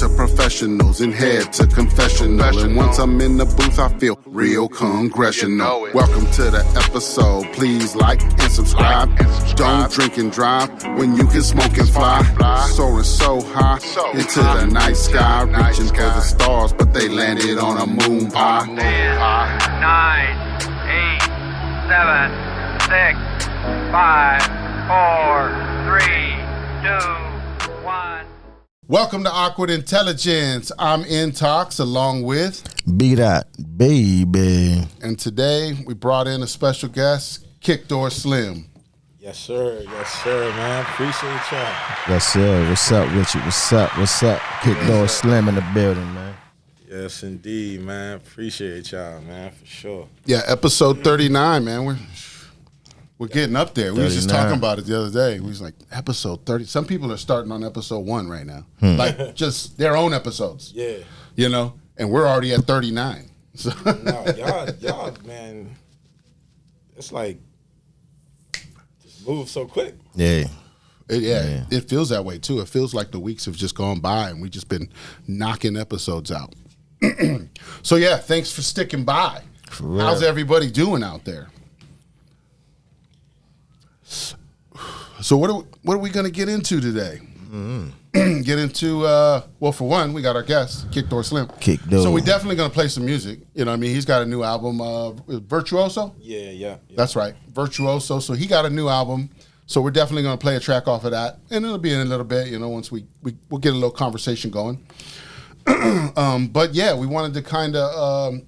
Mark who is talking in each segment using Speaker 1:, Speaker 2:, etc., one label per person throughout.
Speaker 1: to professionals and head to confessional. And once I'm in the booth, I feel real congressional. Welcome to the episode. Please like and subscribe. Don't drink and drive when you can smoke and fly. Soaring so high into the night sky, reaching for the stars, but they landed on a moon pie.
Speaker 2: 10, 9, 8, 7, 6, 5, 4, 3, 2, 1.
Speaker 1: Welcome to Awkward Intelligence. I'm Intox along with
Speaker 3: Bdot, baby.
Speaker 1: And today we brought in a special guest, KickDoor Lim.
Speaker 4: Yes, sir, man. Appreciate y'all.
Speaker 3: Yes, sir. What's up, Richard? What's up? KickDoor Lim in the building, man.
Speaker 4: Yes, indeed, man. Appreciate y'all, man, for sure.
Speaker 1: Yeah, episode 39, man. We're getting up there. We was just
Speaker 3: 39.
Speaker 1: talking about it the other day. We was like, episode 30. Some people are starting on episode 1 right now. Like, just their own episodes.
Speaker 4: Yeah.
Speaker 1: You know? And we're already at 39. So.
Speaker 4: No, y'all, man, it's like, just move so quick.
Speaker 3: Yeah.
Speaker 1: It feels that way, too. It feels like the weeks have just gone by and we've just been knocking episodes out. So, yeah, thanks for sticking by.
Speaker 3: For real.
Speaker 1: How's everybody doing out there? So what are we going to get into today? Get into, well, for one, we got our guest, KickDoor Lim.
Speaker 3: KickDoor.
Speaker 1: So we're definitely going to play some music. You know what I mean? He's got a new album, Virtuoso?
Speaker 4: Yeah.
Speaker 1: That's right, Virtuoso. So he got a new album. So we're definitely going to play a track off of that. And it'll be in a little bit, you know, once we'll get a little conversation going. But yeah, we wanted to kind of,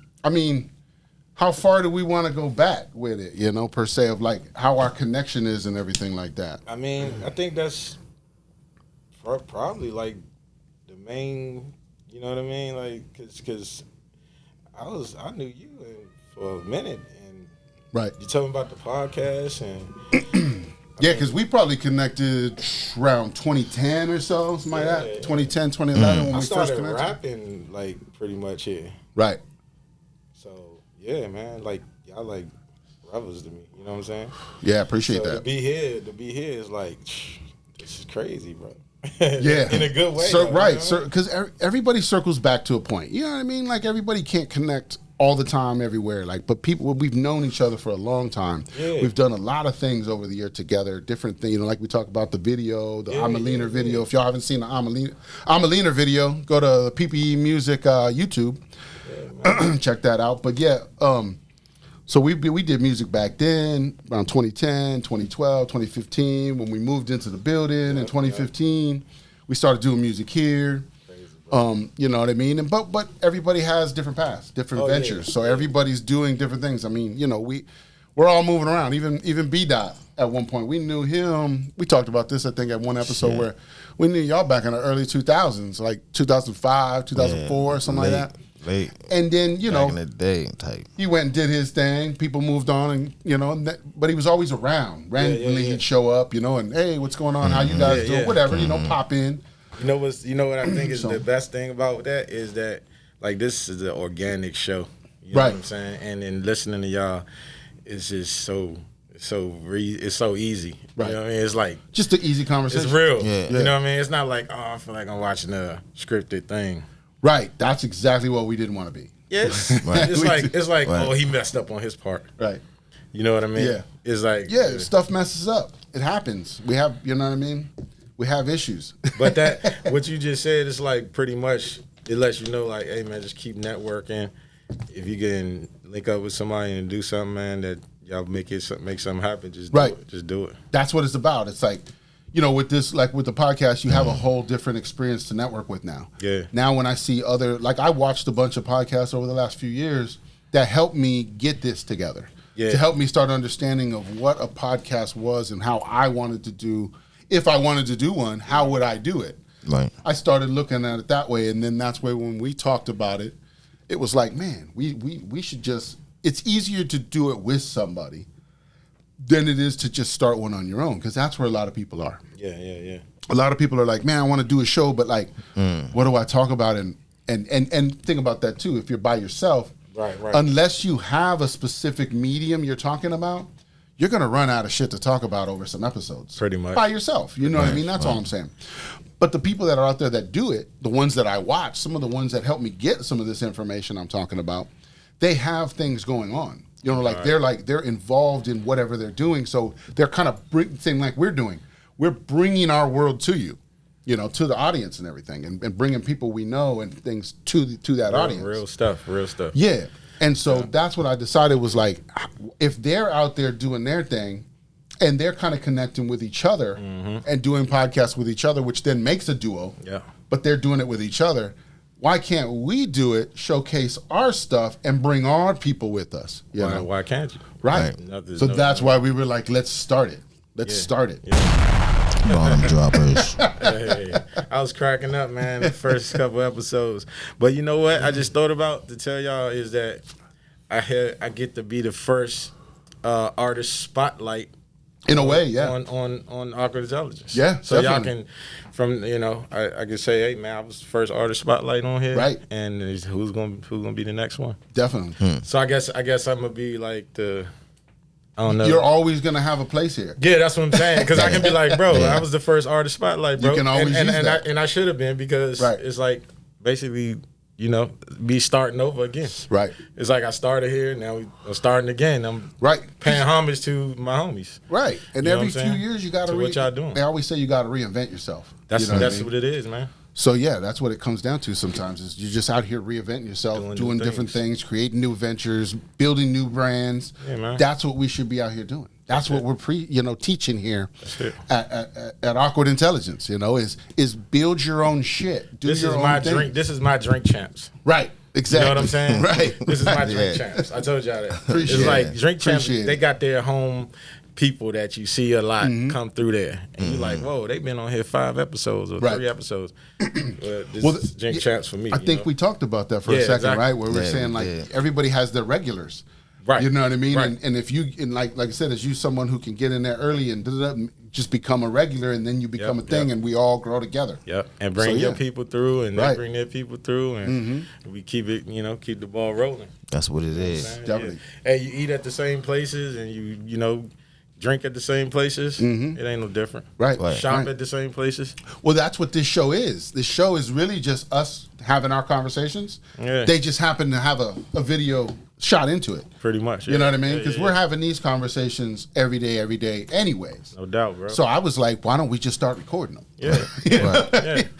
Speaker 1: how far do we want to go back with it, you know, per se, of like how our connection is and everything like that?
Speaker 4: I mean, I think that's probably like the main, you know what I mean? Like, cause I knew you for a minute, and
Speaker 1: Right.
Speaker 4: you told me about the podcast, and
Speaker 1: Yeah, because we probably connected around 2010 or so, something like that. 2010, 2011 when
Speaker 4: I
Speaker 1: we first
Speaker 4: started
Speaker 1: connected.
Speaker 4: rapping like pretty much here.
Speaker 1: Right.
Speaker 4: So yeah, man, like y'all like brothers to me. You know what I'm saying?
Speaker 1: Yeah, appreciate
Speaker 4: So
Speaker 1: that.
Speaker 4: to be here is like, this is crazy, bro.
Speaker 1: Yeah.
Speaker 4: in a good way.
Speaker 1: So,
Speaker 4: though,
Speaker 1: right.
Speaker 4: you know?
Speaker 1: So, because everybody circles back to a point. You know what I mean? Like, everybody can't connect all the time everywhere. Like, but people, we've known each other for a long time.
Speaker 4: Yeah.
Speaker 1: We've done a lot of things over the year together, different things. You know, like we talked about the video, the Amelina video. If y'all haven't seen the Amelina video, go to the PPEMusic YouTube. Check that out. But yeah, so we did music back then, around 2010, 2012, 2015. When we moved into the building in 2015, we started doing music here. You know what I mean? And but everybody has different paths, different ventures. So everybody's doing different things. I mean, you know, we're all moving around. Even Bdot at one point, we knew him. We talked about this, I think, at one episode where we knew y'all back in the early 2000s, like 2005, 2004, something like that.
Speaker 3: Late.
Speaker 1: And then, you know,
Speaker 3: Back in the day type.
Speaker 1: he went and did his thing. People moved on, and you know, but he was always around. Randomly, he'd show up, you know, and hey, what's going on? How you guys doing? Whatever, you know, pop in.
Speaker 4: You know what I think is the best thing about that is that like this is an organic show. You know what I'm saying? And then listening to y'all is just it's so easy.
Speaker 1: Right.
Speaker 4: You know what I mean? It's like
Speaker 1: Just an easy conversation.
Speaker 4: it's real.
Speaker 3: Yeah.
Speaker 4: You know what I mean? It's not like, oh, I feel like I'm watching a scripted thing.
Speaker 1: Right. That's exactly what we didn't want to be.
Speaker 4: Yes.
Speaker 3: Right.
Speaker 4: It's like
Speaker 3: Right.
Speaker 4: oh, he messed up on his part.
Speaker 1: Right.
Speaker 4: You know what I mean?
Speaker 1: Yeah.
Speaker 4: It's like
Speaker 1: Stuff messes up. It happens. We have, you know what I mean? We have issues.
Speaker 4: But that what you just said is like pretty much it lets you know like, hey man, just keep networking. If you can link up with somebody and do something, man, that y'all make something happen, just do it. Just do it.
Speaker 1: That's what it's about. It's like, you know, with this, like with the podcast, you have a whole different experience to network with now.
Speaker 4: Yeah.
Speaker 1: Now when I see I watched a bunch of podcasts over the last few years that helped me get this together.
Speaker 4: Yeah.
Speaker 1: To help me start understanding of what a podcast was and how I wanted to do. If I wanted to do one, how would I do it?
Speaker 3: Right.
Speaker 1: I started looking at it that way, and then that's where when we talked about it, it was like, man, we should just. It's easier to do it with somebody than it is to just start one on your own, because that's where a lot of people are.
Speaker 4: Yeah.
Speaker 1: A lot of people are like, man, I want to do a show, but like, what do I talk about? And think about that too. If you're by yourself,
Speaker 4: Right.
Speaker 1: unless you have a specific medium you're talking about, you're gonna run out of shit to talk about over some episodes.
Speaker 4: Pretty much.
Speaker 1: By yourself. You know what I mean? That's all I'm saying. But the people that are out there that do it, the ones that I watch, some of the ones that help me get some of this information I'm talking about, they have things going on. You know, they're involved in whatever they're doing. So they're kind of saying like we're doing. We're bringing our world to you, you know, to the audience and everything, and bringing people we know and things to that audience.
Speaker 4: Real stuff.
Speaker 1: Yeah. And so that's what I decided was like, if they're out there doing their thing and they're kind of connecting with each other and doing podcasts with each other, which then makes a duo, but they're doing it with each other, why can't we do it, showcase our stuff, and bring our people with us?
Speaker 4: Why can't you?
Speaker 1: Right. So that's why we were like, let's start it. Let's start it.
Speaker 3: Bottom droppers.
Speaker 4: Hey, I was cracking up, man, the first couple episodes. But you know what I just thought about to tell y'all is that I get to be the first artist spotlight
Speaker 1: in a way,
Speaker 4: on Awkward Intelligence.
Speaker 1: Yeah,
Speaker 4: so
Speaker 1: definitely.
Speaker 4: y'all can, I can say, hey man, I was the first artist spotlight on here,
Speaker 1: right?
Speaker 4: And who's gonna be the next one?
Speaker 1: Definitely.
Speaker 4: So I guess I'm gonna be like the. I don't know.
Speaker 1: You're always gonna have a place here.
Speaker 4: Yeah, that's what I'm saying. Because I can be like, bro, I was the first artist spotlight, bro.
Speaker 1: You can always use that.
Speaker 4: And I should have been because it's like basically, you know, be starting over again.
Speaker 1: Right.
Speaker 4: It's like I started here, now I'm starting again. I'm paying homage to my homies.
Speaker 1: Right. And
Speaker 4: you know
Speaker 1: every few years you gotta
Speaker 4: what y'all doing.
Speaker 1: They always say you gotta reinvent yourself.
Speaker 4: That's what it is, man.
Speaker 1: So yeah, that's what it comes down to sometimes is you're just out here reinventing yourself, doing different things, creating new ventures, building new brands.
Speaker 4: Yeah, man.
Speaker 1: That's what we should be out here doing. That's what we're teaching here at Awkward Intelligence, you know, is build your own shit. Do
Speaker 4: this
Speaker 1: your
Speaker 4: is
Speaker 1: own
Speaker 4: my
Speaker 1: thing.
Speaker 4: drink. This is my drink champs.
Speaker 1: Right. Exactly.
Speaker 4: You know what I'm saying?
Speaker 1: Right.
Speaker 4: This is my drink champs. I told y'all that.
Speaker 1: Appreciate
Speaker 4: it's like
Speaker 1: it.
Speaker 4: drink champs,
Speaker 1: Appreciate
Speaker 4: they got their home people that you see a lot come through there. And you're like, whoa, they've been on here 5 episodes or 3 episodes. This is drink champs for me.
Speaker 1: I think we talked about that for a second,
Speaker 4: exactly.
Speaker 1: right? Where we're saying like everybody has their regulars.
Speaker 4: Right.
Speaker 1: You know what I mean?
Speaker 4: Right.
Speaker 1: And if you, and like I said, as you someone who can get in there early and just become a regular, and then you become a thing, and we all grow together.
Speaker 4: Yep. And bring your people through, and they bring their people through, and we keep it, keep the ball rolling.
Speaker 3: That's what it is.
Speaker 1: Definitely.
Speaker 4: Hey, you eat at the same places, and you drink at the same places. It ain't no different.
Speaker 1: Right.
Speaker 4: Shop at the same places.
Speaker 1: Well, that's what this show is. This show is really just us having our conversations.
Speaker 4: Yeah.
Speaker 1: They just happen to have a video shot into it.
Speaker 4: Pretty much.
Speaker 1: You know what I mean? Because we're having these conversations every day anyways.
Speaker 4: No doubt, bro.
Speaker 1: So I was like, why don't we just start recording them?
Speaker 4: Yeah.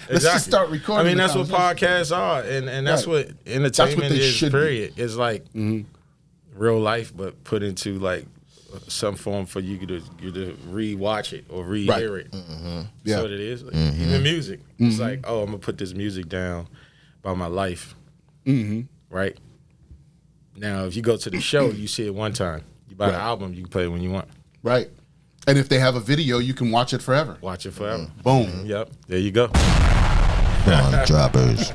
Speaker 1: Let's just start recording.
Speaker 4: I mean, that's what podcasts are. And that's what entertainment is, period. It's like real life, but put into like some form for you to re-watch it or re-hear it. That's what it is. Like, even music. It's like, oh, I'm going to put this music down about my life. Right? Now, if you go to the show, you see it one time. You buy the album, you can play it when you want.
Speaker 1: Right. And if they have a video, you can watch it forever.
Speaker 4: Watch it forever.
Speaker 1: Boom.
Speaker 4: Yep. There you go.
Speaker 3: Droppers.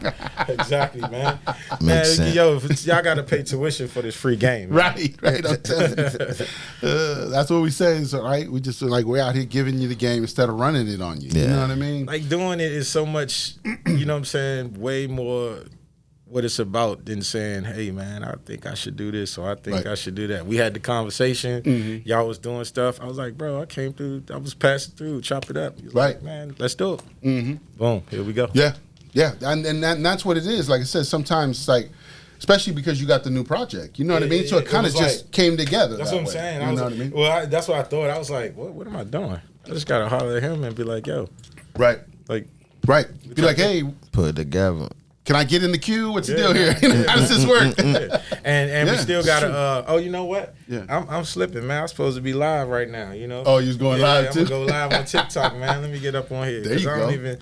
Speaker 4: Exactly, man.
Speaker 3: Makes sense.
Speaker 4: Yo, y'all got to pay tuition for this free game.
Speaker 1: Man. Right. I'm telling you. That's what we say. So, right? We just we're out here giving you the game instead of running it on you.
Speaker 3: Yeah.
Speaker 1: You know what I mean?
Speaker 4: Like doing it is so much, you know what I'm saying, way more what it's about than saying, hey, man, I think I should do this or I think I should do that. We had the conversation. Y'all was doing stuff. I was like, bro, I was passing through, chop it up. Like, man, let's do it. Boom, here we go.
Speaker 1: Yeah. Yeah. And that's what it is. Like I said, sometimes it's like, especially because you got the new project. You know what I mean? So it kind of just came together.
Speaker 4: That's what I'm saying.
Speaker 1: You know what I mean?
Speaker 4: Well, that's what I thought. I was like, what am I doing? I just got to holler at him and be like, yo.
Speaker 1: Right.
Speaker 4: Like.
Speaker 1: Right. Be like, hey.
Speaker 3: Put it together.
Speaker 1: Can I get in the queue? What's the deal here? How does this work?
Speaker 4: And we still got to, you know what?
Speaker 1: Yeah.
Speaker 4: I'm slipping, man. I'm supposed to be live right now, you know?
Speaker 1: Oh, you was going live too?
Speaker 4: I'm going to go live on TikTok, man. Let me get up on here.
Speaker 1: There you go.
Speaker 4: I don't even,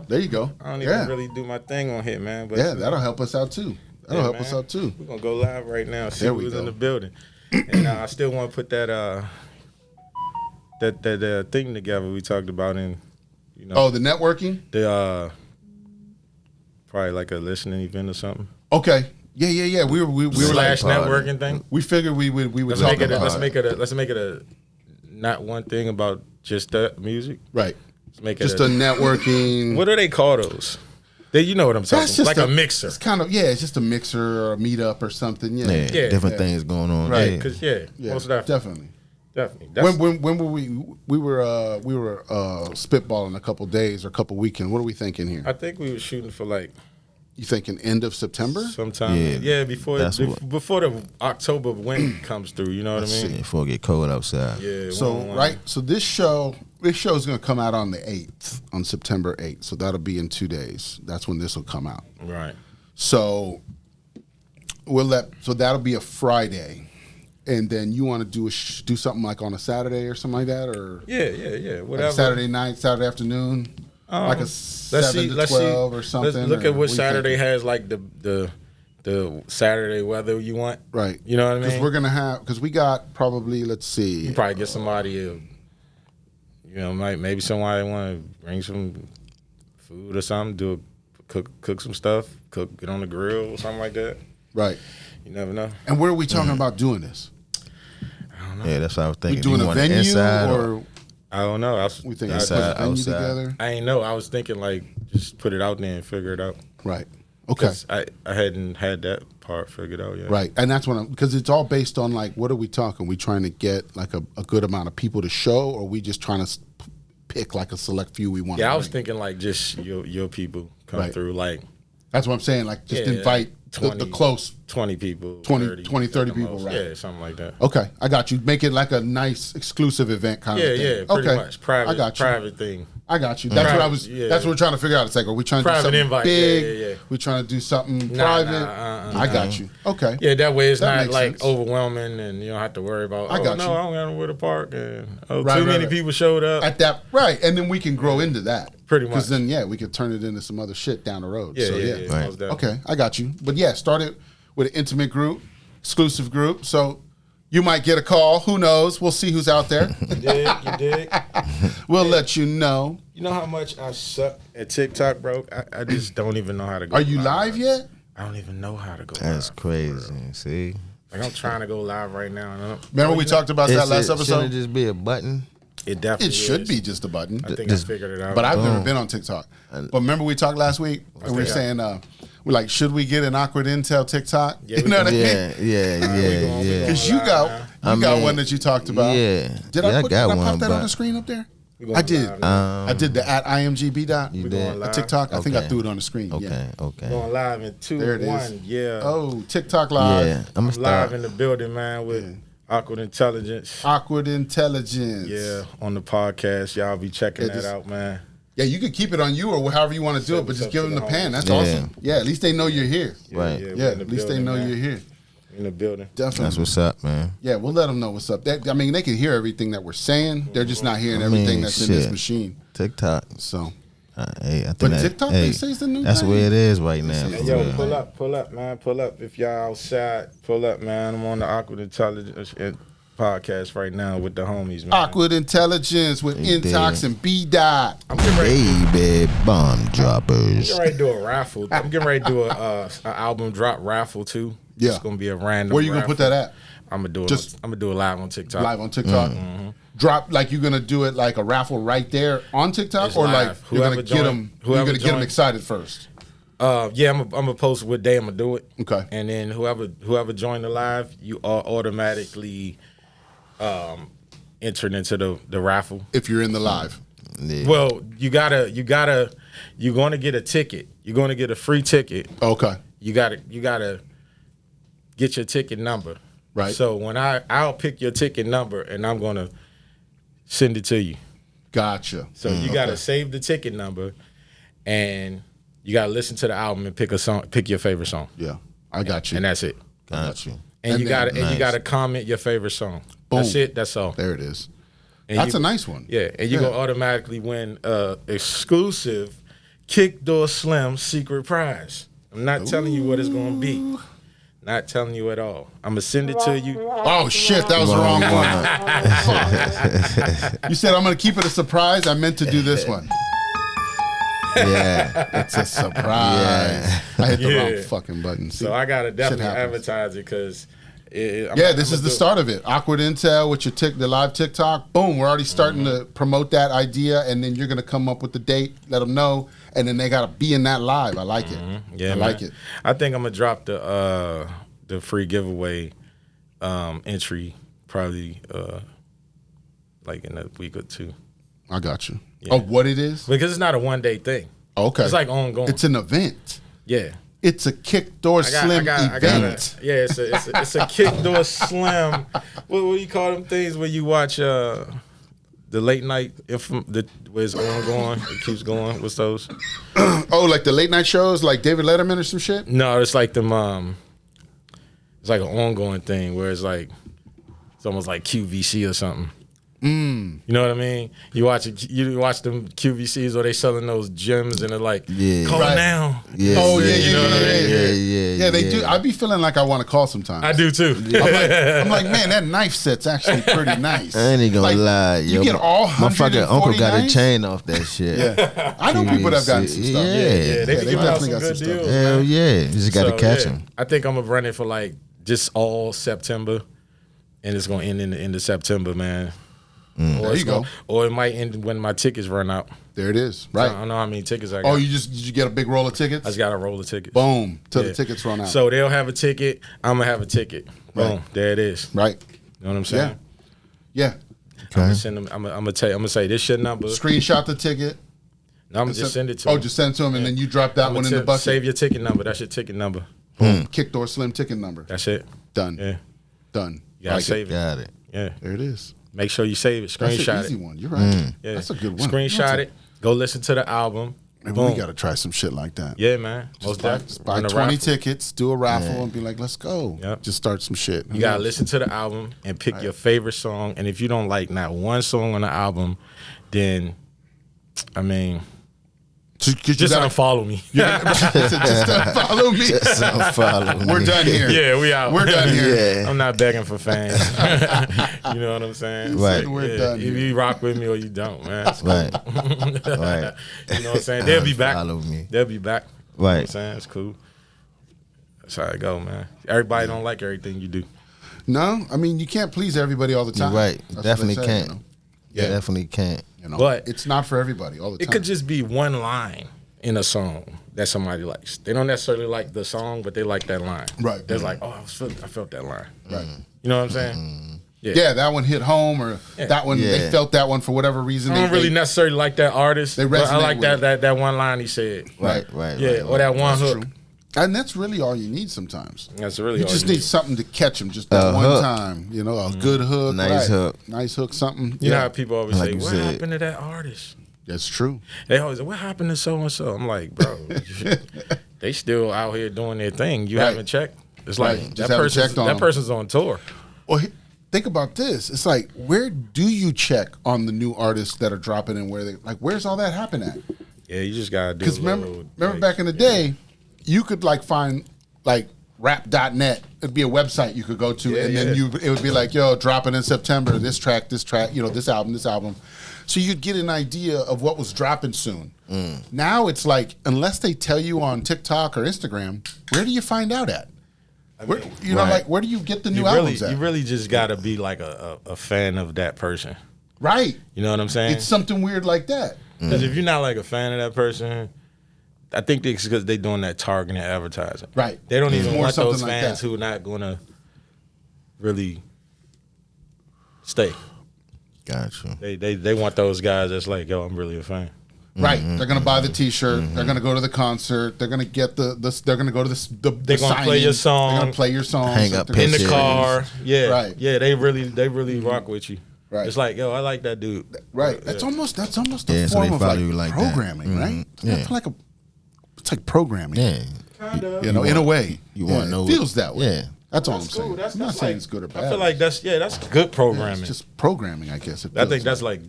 Speaker 1: There you go.
Speaker 4: I don't even really do my thing on here, man. But
Speaker 1: that'll help us out too. That'll help us out too.
Speaker 4: We're going to go live right now, see
Speaker 1: There we
Speaker 4: who's
Speaker 1: go.
Speaker 4: in the building. And I still want to put that thing together we talked about in,
Speaker 1: Oh, the networking?
Speaker 4: The probably like a listening event or something.
Speaker 1: Okay. Yeah. We were
Speaker 4: Slash
Speaker 1: like,
Speaker 4: networking thing.
Speaker 1: We figured we would
Speaker 4: Let's
Speaker 1: talk
Speaker 4: make it.
Speaker 1: about
Speaker 4: Let's make it a not one thing about just that music.
Speaker 1: Right.
Speaker 4: Let's make
Speaker 1: just
Speaker 4: it
Speaker 1: a networking.
Speaker 4: What do they call those? You know what I'm talking about. Like a mixer.
Speaker 1: It's kind of it's just a mixer or a meetup or something. Yeah.
Speaker 3: Different things going on.
Speaker 1: Right.
Speaker 3: Yeah.
Speaker 4: Because most of that.
Speaker 1: Definitely.
Speaker 4: Definitely.
Speaker 1: When were we were spitballing a couple days or a couple weekends. What are we thinking here?
Speaker 4: I think we were shooting for like
Speaker 1: You thinking end of September?
Speaker 4: sometime. Yeah, before the October wind comes through. You know what I mean?
Speaker 3: Before it get cold outside.
Speaker 4: Yeah.
Speaker 1: So this show is going to come out on the 8th, on September 8th. So that'll be in 2 days. That's when this will come out.
Speaker 4: Right.
Speaker 1: So that'll be a Friday. And then you want to do something like on a Saturday or something like that, or
Speaker 4: Yeah. Whatever.
Speaker 1: like Saturday night, Saturday afternoon, like a 7 to 12 or something.
Speaker 4: Let's look at what
Speaker 1: do you
Speaker 4: Saturday
Speaker 1: think?
Speaker 4: has, like the Saturday weather you want.
Speaker 1: Right.
Speaker 4: You know what I mean?
Speaker 1: Because we're gonna because we got probably, let's see,
Speaker 4: You probably get somebody, maybe somebody want to bring some food or something, cook some stuff, get on the grill or something like that.
Speaker 1: right.
Speaker 4: You never know.
Speaker 1: And where are we talking about doing this?
Speaker 3: Yeah, that's what I was
Speaker 1: We
Speaker 3: thinking.
Speaker 1: doing
Speaker 3: You
Speaker 1: a
Speaker 3: want it
Speaker 1: venue
Speaker 3: inside
Speaker 1: or
Speaker 4: I don't know.
Speaker 1: we think
Speaker 3: Inside,
Speaker 1: put a venue
Speaker 3: outside.
Speaker 1: together?
Speaker 4: I ain't know. I was thinking like just put it out there and figure it out.
Speaker 1: Right. Okay.
Speaker 4: 'Cause I hadn't had that part figured out yet.
Speaker 1: Right. And that's what because it's all based on like, what are we talking? We trying to get like a good amount of people to show, or we just trying to pick like a select few we want?
Speaker 4: Yeah, I was thinking like just your people come
Speaker 1: Right.
Speaker 4: through, like
Speaker 1: That's what I'm saying. Like just
Speaker 4: Yeah,
Speaker 1: invite the
Speaker 4: 20.
Speaker 1: close.
Speaker 4: 20 people,
Speaker 1: 20, 30
Speaker 4: at the
Speaker 1: people,
Speaker 4: most.
Speaker 1: right.
Speaker 4: Yeah, something like that.
Speaker 1: Okay, I got you. Make it like a nice exclusive event kind
Speaker 4: Yeah,
Speaker 1: of thing.
Speaker 4: yeah, pretty
Speaker 1: okay.
Speaker 4: much. Private,
Speaker 1: I got you.
Speaker 4: private thing.
Speaker 1: I got you. That's what I was.
Speaker 4: Yeah.
Speaker 1: That's what we're trying to figure out. It's like, are we trying to do
Speaker 4: Private
Speaker 1: something
Speaker 4: invite.
Speaker 1: big?
Speaker 4: Yeah.
Speaker 1: We're trying to do something
Speaker 4: Nah,
Speaker 1: private. I got
Speaker 4: nah.
Speaker 1: you. Okay.
Speaker 4: Yeah, that way it's
Speaker 1: That
Speaker 4: not
Speaker 1: makes
Speaker 4: like
Speaker 1: sense.
Speaker 4: overwhelming, and you don't have to worry about.
Speaker 1: I got
Speaker 4: no,
Speaker 1: you.
Speaker 4: I don't got nowhere to park, and
Speaker 1: Right,
Speaker 4: too many
Speaker 1: right.
Speaker 4: people showed up.
Speaker 1: At that right, and then we can grow into that.
Speaker 4: Pretty
Speaker 1: Because
Speaker 4: much.
Speaker 1: then we could turn it into some other shit down the road.
Speaker 4: yeah,
Speaker 1: so,
Speaker 4: yeah.
Speaker 3: Right.
Speaker 4: most definitely.
Speaker 1: Okay, I got you. But yeah, started with an intimate group, exclusive group. So you might get a call. Who knows? We'll see who's out there.
Speaker 4: You dig?
Speaker 1: We'll let you know.
Speaker 4: You know how much I suck at TikTok, bro? I just don't even know how to go.
Speaker 1: Are you live yet?
Speaker 4: I don't even know how to go
Speaker 3: That's
Speaker 4: live.
Speaker 3: crazy. See?
Speaker 4: Like I'm trying to go live right now. And I don't,
Speaker 1: Remember we talked about that last
Speaker 3: Shouldn't it
Speaker 1: episode?
Speaker 3: just be a button?
Speaker 4: It definitely
Speaker 1: It should
Speaker 4: is.
Speaker 1: be just a button.
Speaker 4: I think
Speaker 3: Just-
Speaker 4: I figured it out.
Speaker 1: But I've never been on TikTok. But remember we talked last week and we were saying, we're like, should we get an Awkward Intel TikTok?
Speaker 4: Yeah,
Speaker 1: you
Speaker 4: we
Speaker 1: know what I mean?
Speaker 3: Yeah.
Speaker 1: Because you got
Speaker 3: mean,
Speaker 1: one that you talked about.
Speaker 3: Yeah.
Speaker 1: Did
Speaker 3: Yeah,
Speaker 1: I
Speaker 3: I
Speaker 1: put
Speaker 3: got
Speaker 1: did I
Speaker 3: one,
Speaker 1: pop that on
Speaker 3: but-
Speaker 1: the screen up there?
Speaker 4: We going
Speaker 1: I did.
Speaker 4: live now.
Speaker 1: I did the at IMG.dot.
Speaker 3: You
Speaker 4: We
Speaker 3: did?
Speaker 4: going live.
Speaker 1: TikTok. I think I
Speaker 3: Okay.
Speaker 1: threw it on the screen. Yeah.
Speaker 3: Okay.
Speaker 4: Going live in 2,
Speaker 1: There it is.
Speaker 4: 1. Yeah.
Speaker 1: Oh, TikTok live.
Speaker 3: Yeah. I'm going to
Speaker 4: Live
Speaker 3: start.
Speaker 4: in the building, man, with Awkward Intelligence.
Speaker 1: Awkward Intelligence.
Speaker 4: Yeah, on the podcast. Y'all be checking
Speaker 1: Yeah,
Speaker 4: that
Speaker 1: just-
Speaker 4: out, man.
Speaker 1: Yeah, you could keep it on you or however you want to do it, but just give them the pan. That's
Speaker 3: Yeah.
Speaker 1: awesome. Yeah, at least they know you're here.
Speaker 3: Right.
Speaker 4: we
Speaker 1: Yeah,
Speaker 4: in the
Speaker 1: at least they
Speaker 4: building,
Speaker 1: know
Speaker 4: man.
Speaker 1: you're here.
Speaker 4: In the building.
Speaker 1: Definitely.
Speaker 3: That's what's up, man.
Speaker 1: Yeah, we'll let them know what's up. I mean, they can hear everything that we're saying. They're just not hearing
Speaker 3: I mean,
Speaker 1: everything that's in this
Speaker 3: shit.
Speaker 1: machine.
Speaker 3: TikTok.
Speaker 1: So,
Speaker 3: Hey, I think
Speaker 1: But
Speaker 3: that,
Speaker 1: TikTok,
Speaker 3: hey,
Speaker 1: they say it's the new
Speaker 3: that's
Speaker 1: thing.
Speaker 3: where it is right now.
Speaker 1: Hey,
Speaker 3: for
Speaker 4: Yo,
Speaker 3: real.
Speaker 4: pull up, man. Pull up. If y'all outside, pull up, man. I'm on the Awkward Intelligence podcast right now with the homies, man.
Speaker 1: Awkward Intelligence with
Speaker 3: You
Speaker 1: Intox
Speaker 3: did.
Speaker 1: and Bdot.
Speaker 4: I'm getting ready.
Speaker 3: Baby bomb droppers.
Speaker 4: I'm getting ready to do a raffle. I'm getting ready to do a album drop raffle too.
Speaker 1: Yeah.
Speaker 4: It's gonna be a random.
Speaker 1: Where you gonna
Speaker 4: raffle.
Speaker 1: put that at?
Speaker 4: I'm gonna do it.
Speaker 1: Just-
Speaker 4: I'm gonna do it live on TikTok.
Speaker 1: Live on TikTok. Drop like you're gonna do it like a raffle right there on TikTok,
Speaker 4: It's
Speaker 1: or
Speaker 4: live.
Speaker 1: like you're
Speaker 4: Whoever
Speaker 1: gonna get
Speaker 4: join-
Speaker 1: them. You're
Speaker 4: whoever
Speaker 1: gonna get them
Speaker 4: join-
Speaker 1: excited first.
Speaker 4: Yeah, I'm gonna post what day I'm gonna do it.
Speaker 1: Okay.
Speaker 4: And then whoever joined the live, you are automatically entered into the raffle.
Speaker 1: If you're in the live,
Speaker 3: Yeah.
Speaker 4: Well, you're gonna get a ticket. You're gonna get a free ticket.
Speaker 1: okay,
Speaker 4: You gotta get your ticket number.
Speaker 1: Right.
Speaker 4: So when I'll pick your ticket number and I'm gonna send it to you.
Speaker 1: gotcha.
Speaker 4: So you gotta save the ticket number and you gotta listen to the album and pick a song, pick your favorite song.
Speaker 1: Yeah, I got you.
Speaker 4: And that's it.
Speaker 3: Got you.
Speaker 4: And,
Speaker 1: And
Speaker 4: you
Speaker 1: then-
Speaker 4: gotta you gotta comment your favorite song.
Speaker 1: Boom.
Speaker 4: That's it, that's all.
Speaker 1: There it is.
Speaker 4: And
Speaker 1: That's
Speaker 4: you-
Speaker 1: a nice one.
Speaker 4: Yeah, and you're gonna automatically win exclusive KickDoor Slim secret prize. I'm not telling you what it's gonna be. Not telling you at all. I'm gonna send it to you.
Speaker 1: Oh shit, that was the wrong one. You said I'm gonna keep it a surprise. I meant to do this one.
Speaker 3: Yeah.
Speaker 1: It's a surprise. I hit the
Speaker 4: Yeah.
Speaker 1: wrong fucking button. See?
Speaker 4: So I gotta definitely
Speaker 1: happens.
Speaker 4: advertise it because
Speaker 1: Yeah, this is the start of it. Awkward Intel with your the live TikTok. Boom, we're already starting to promote that idea, and then you're gonna come up with the date, let them know, and then they gotta be in that live. I like it.
Speaker 4: Yeah,
Speaker 1: I like it.
Speaker 4: I think I'm gonna drop the free giveaway entry probably like in a week or two.
Speaker 1: I got you.
Speaker 4: Yeah.
Speaker 1: Oh, what it is?
Speaker 4: Because it's not a one-day thing.
Speaker 1: Okay.
Speaker 4: It's like ongoing.
Speaker 1: It's an event.
Speaker 4: Yeah.
Speaker 1: It's a KickDoor Slim event.
Speaker 4: It's a KickDoor Slim. What do you call them things when you watch the late night where it's ongoing? It keeps going. What's those?
Speaker 1: Oh, like the late night shows, like David Letterman or some shit?
Speaker 4: No, it's like them. It's like an ongoing thing where it's almost like QVC or something. You know what I mean? You watch them QVCs where they selling those gems and they're like, call now.
Speaker 3: Yeah.
Speaker 1: Oh yeah,
Speaker 4: You know what I
Speaker 1: yeah.
Speaker 4: mean?
Speaker 1: Yeah, they do. I be feeling like I want to call sometimes.
Speaker 4: I do too.
Speaker 1: I'm like, man, that knife set's actually pretty nice.
Speaker 3: I ain't even gonna lie.
Speaker 1: You get all
Speaker 3: my fucking
Speaker 1: 140
Speaker 3: uncle got
Speaker 1: knives?
Speaker 3: a chain off that shit.
Speaker 1: Yeah, I know people that have gotten some stuff.
Speaker 3: Yeah.
Speaker 4: They be giving out some good deals.
Speaker 3: Hell yeah. You just gotta catch him.
Speaker 4: I think I'm gonna run it for like just all September, and it's gonna end in the end of September, man.
Speaker 1: There you go.
Speaker 4: Or it might end when my tickets run out.
Speaker 1: There it is. Right.
Speaker 4: I don't know how many tickets I got.
Speaker 1: Oh, did you get a big roll of tickets?
Speaker 4: I just got to roll the tickets.
Speaker 1: Boom. Till the tickets run out.
Speaker 4: So they'll have a ticket. I'm going to have a ticket. Boom.
Speaker 1: Right.
Speaker 4: There it is.
Speaker 1: Right.
Speaker 4: You know what I'm saying?
Speaker 1: Yeah.
Speaker 4: I'm going to send them. I'm going to say this shit number.
Speaker 1: Screenshot the ticket.
Speaker 4: No, I'm going to just send it to him.
Speaker 1: Oh, just send it to him, and then you drop that one in the bucket.
Speaker 4: Save your ticket number. That's your ticket number.
Speaker 1: Boom. KickDoor Slim ticket number.
Speaker 4: That's it.
Speaker 1: Done.
Speaker 4: Yeah.
Speaker 1: Done.
Speaker 4: You got to save it.
Speaker 3: Got it.
Speaker 4: Yeah.
Speaker 1: There it is.
Speaker 4: Make sure you save it.
Speaker 1: That's
Speaker 4: Screenshot
Speaker 1: an easy
Speaker 4: it.
Speaker 1: one. You're right.
Speaker 4: Yeah.
Speaker 1: That's a good one.
Speaker 4: Screenshot it. Go listen to the album.
Speaker 1: Maybe
Speaker 4: Boom.
Speaker 1: we got to try some shit like that.
Speaker 4: Yeah, man. Most
Speaker 1: Just buy
Speaker 4: definitely.
Speaker 1: 20 tickets, do a raffle, and be like, let's go.
Speaker 4: Yep.
Speaker 1: Just start some shit.
Speaker 4: You gotta listen to the album and pick your favorite song. And if you don't like not one song on the album, then I mean, just unfollow me.
Speaker 1: Just follow me.
Speaker 3: Just follow me.
Speaker 1: We're done here.
Speaker 4: Yeah, we out.
Speaker 1: We're done here.
Speaker 3: Yeah.
Speaker 4: I'm not begging for fame. You know what I'm saying?
Speaker 3: Right.
Speaker 4: So,
Speaker 1: We're done
Speaker 4: Either
Speaker 1: here.
Speaker 4: you rock with me or you don't, man.
Speaker 3: Right. Right.
Speaker 4: You know what I'm saying? They'll be back.
Speaker 3: Follow me.
Speaker 4: They'll be back. You know what I'm
Speaker 3: Right.
Speaker 4: saying? It's cool. That's how it go, man. Everybody don't like everything you do.
Speaker 1: No, I mean, you can't please everybody all the time.
Speaker 3: You're right.
Speaker 1: That's what
Speaker 3: Definitely
Speaker 1: they say,
Speaker 3: can't.
Speaker 1: you know?
Speaker 3: Yeah. Definitely can't.
Speaker 1: You know,
Speaker 4: But
Speaker 1: it's not for everybody all the time.
Speaker 4: It could just be one line in a song that somebody likes. They don't necessarily like the song, but they like that line.
Speaker 1: Right.
Speaker 4: They're like, oh, I felt that line.
Speaker 1: Right.
Speaker 4: You know what I'm saying?
Speaker 1: Yeah, that one hit home, or that one, they
Speaker 3: Yeah.
Speaker 1: felt that one for whatever reason.
Speaker 4: I don't really necessarily like that artist.
Speaker 1: They
Speaker 4: but I
Speaker 1: resonate
Speaker 4: like
Speaker 1: with
Speaker 4: that one line he said.
Speaker 3: Right.
Speaker 4: Yeah,
Speaker 3: Right.
Speaker 4: or that one
Speaker 1: That's
Speaker 4: hook.
Speaker 1: true. And that's really all you need sometimes.
Speaker 4: That's really
Speaker 1: You
Speaker 4: all
Speaker 1: just
Speaker 4: you
Speaker 1: need
Speaker 4: need.
Speaker 1: something to catch them just that
Speaker 3: A
Speaker 1: one
Speaker 3: hook.
Speaker 1: time. You know, a good hook.
Speaker 3: Nice hook.
Speaker 1: Nice hook, something.
Speaker 4: You know how people always
Speaker 3: Like
Speaker 4: say,
Speaker 3: you
Speaker 4: what
Speaker 3: said.
Speaker 4: happened to that artist?
Speaker 1: That's true.
Speaker 4: They always say, what happened to so-and-so? I'm like, bro, they still out here doing their thing. You
Speaker 1: Right.
Speaker 4: haven't checked? It's
Speaker 1: Right.
Speaker 4: like,
Speaker 1: Just haven't checked on
Speaker 4: that
Speaker 1: them.
Speaker 4: person's on tour.
Speaker 1: Well, think about this. It's like, where do you check on the new artists that are dropping and where's all that happen at?
Speaker 4: Yeah, you just got to do
Speaker 1: Because
Speaker 4: a
Speaker 1: remember
Speaker 4: little,
Speaker 1: back in the day, you could find rap.net. It'd be a website you could go to, and then it would be like, yo, dropping in September, this track, you know, this album. So you'd get an idea of what was dropping soon. Now it's like, unless they tell you on TikTok or Instagram, where do you find out at? Where do you get the new albums at?
Speaker 4: You really just got to be like a fan of that person.
Speaker 1: Right.
Speaker 4: You know what I'm saying?
Speaker 1: It's something weird like that.
Speaker 4: Because if you're not like a fan of that person, I think it's because they're doing that targeted advertising.
Speaker 1: Right.
Speaker 4: They don't
Speaker 1: It's
Speaker 4: even
Speaker 1: more
Speaker 4: want those
Speaker 1: something like
Speaker 4: fans
Speaker 1: that.
Speaker 4: who are not going to really stay.
Speaker 3: Gotcha.
Speaker 4: They want those guys that's like, yo, I'm really a fan.
Speaker 1: Right, they're gonna buy the T-shirt. They're gonna go to the concert. They're gonna get the. They're gonna go to the.
Speaker 4: They're gonna play your song.
Speaker 1: They're gonna play your song.
Speaker 3: Hang up
Speaker 4: In the
Speaker 3: Pictures.
Speaker 4: car, yeah,
Speaker 1: Right.
Speaker 4: yeah, they really rock with you.
Speaker 1: Right.
Speaker 4: It's like, yo, I like that dude.
Speaker 1: Right. That's almost a
Speaker 3: Yeah, so
Speaker 1: form
Speaker 3: they
Speaker 1: of
Speaker 3: follow you like that.
Speaker 1: programming, right?
Speaker 3: Yeah.
Speaker 1: I feel like it's like programming.
Speaker 3: Yeah.
Speaker 1: You know, in a way.
Speaker 3: You wanna know
Speaker 1: It feels that way.
Speaker 3: Yeah.
Speaker 1: That's all I'm
Speaker 4: That's
Speaker 1: saying.
Speaker 4: cool. That's
Speaker 1: I'm not
Speaker 4: like-
Speaker 1: saying it's good or bad.
Speaker 4: I feel like that's good programming.
Speaker 1: It's just programming, I guess.
Speaker 4: I think that's like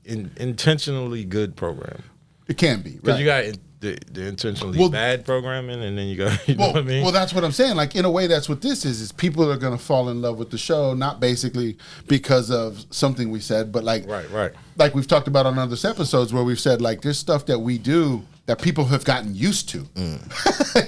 Speaker 4: intentionally good programming.
Speaker 1: it can be.
Speaker 4: Because
Speaker 1: Right.
Speaker 4: you got the intentionally
Speaker 1: Well-
Speaker 4: bad programming, and then you got, you know what I mean?
Speaker 1: Well, that's what I'm saying. Like, in a way, that's what this is people are going to fall in love with the show, not basically because of something we said, but like like we've talked about on other episodes where we've said, like, there's stuff that we do that people have gotten used to.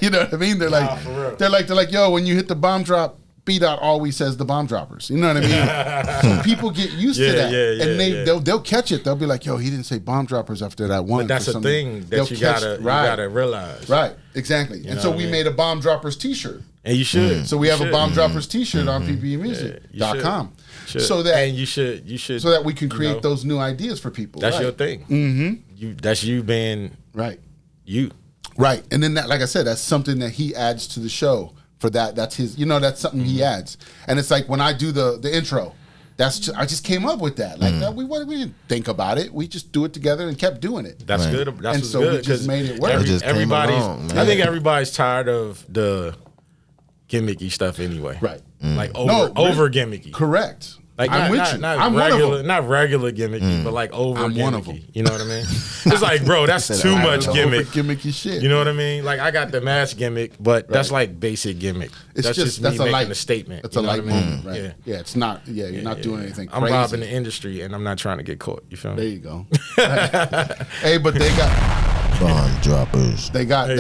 Speaker 1: You know what I mean? They're like,
Speaker 4: for real.
Speaker 1: they're like, yo, when you hit the bomb drop, Bdot always says the bomb droppers. You know what I mean? So people get used to that, and they'll catch it. They'll be like, "Yo, he didn't say bomb droppers after that one."
Speaker 4: But that's
Speaker 1: for
Speaker 4: a
Speaker 1: some-
Speaker 4: thing
Speaker 1: they'll
Speaker 4: that you
Speaker 1: catch-
Speaker 4: gotta realize.
Speaker 1: Right, exactly. And
Speaker 4: know
Speaker 1: so
Speaker 4: what I
Speaker 1: we
Speaker 4: mean?
Speaker 1: made a bomb droppers T-shirt.
Speaker 4: And you should.
Speaker 1: So we have
Speaker 4: You
Speaker 1: a
Speaker 4: should.
Speaker 1: bomb droppers T-shirt on ppeinmusic.com. so that
Speaker 4: and you should
Speaker 1: so that we can create those new ideas for people.
Speaker 4: That's
Speaker 1: right.
Speaker 4: your thing. Mm-hmm. That's you being
Speaker 1: right.
Speaker 4: You.
Speaker 1: Right. And then that, like I said, that's something that he adds to the show. For that, that's his. That's something he adds. And it's like when I do the intro. I just came up with that. Like we didn't think about it. We just do it together and kept doing it.
Speaker 4: That's good. That's
Speaker 1: and
Speaker 4: what's
Speaker 1: so
Speaker 4: good.
Speaker 1: we just made it work.
Speaker 4: I think everybody's tired of the gimmicky stuff anyway.
Speaker 1: Right.
Speaker 4: Like over gimmicky.
Speaker 1: Correct.
Speaker 4: Like
Speaker 1: I'm with you. I'm
Speaker 4: regular,
Speaker 1: one of them.
Speaker 4: Not regular gimmicky, but like over
Speaker 1: I'm
Speaker 4: gimmicky.
Speaker 1: one of them.
Speaker 4: You know what I mean? It's like, bro, that's too much gimmick.
Speaker 1: Gimmicky shit.
Speaker 4: You know what I mean? Like I got the mask gimmick, but that's like basic gimmick. That's just me making a statement.
Speaker 1: That's a light moment, right?
Speaker 4: Yeah.
Speaker 1: Yeah, it's not. Yeah, you're not doing anything crazy.
Speaker 4: I'm robbing the industry, and I'm not trying to get caught. You feel me?
Speaker 1: There you go. Hey, but they got
Speaker 3: bomb droppers.
Speaker 1: They got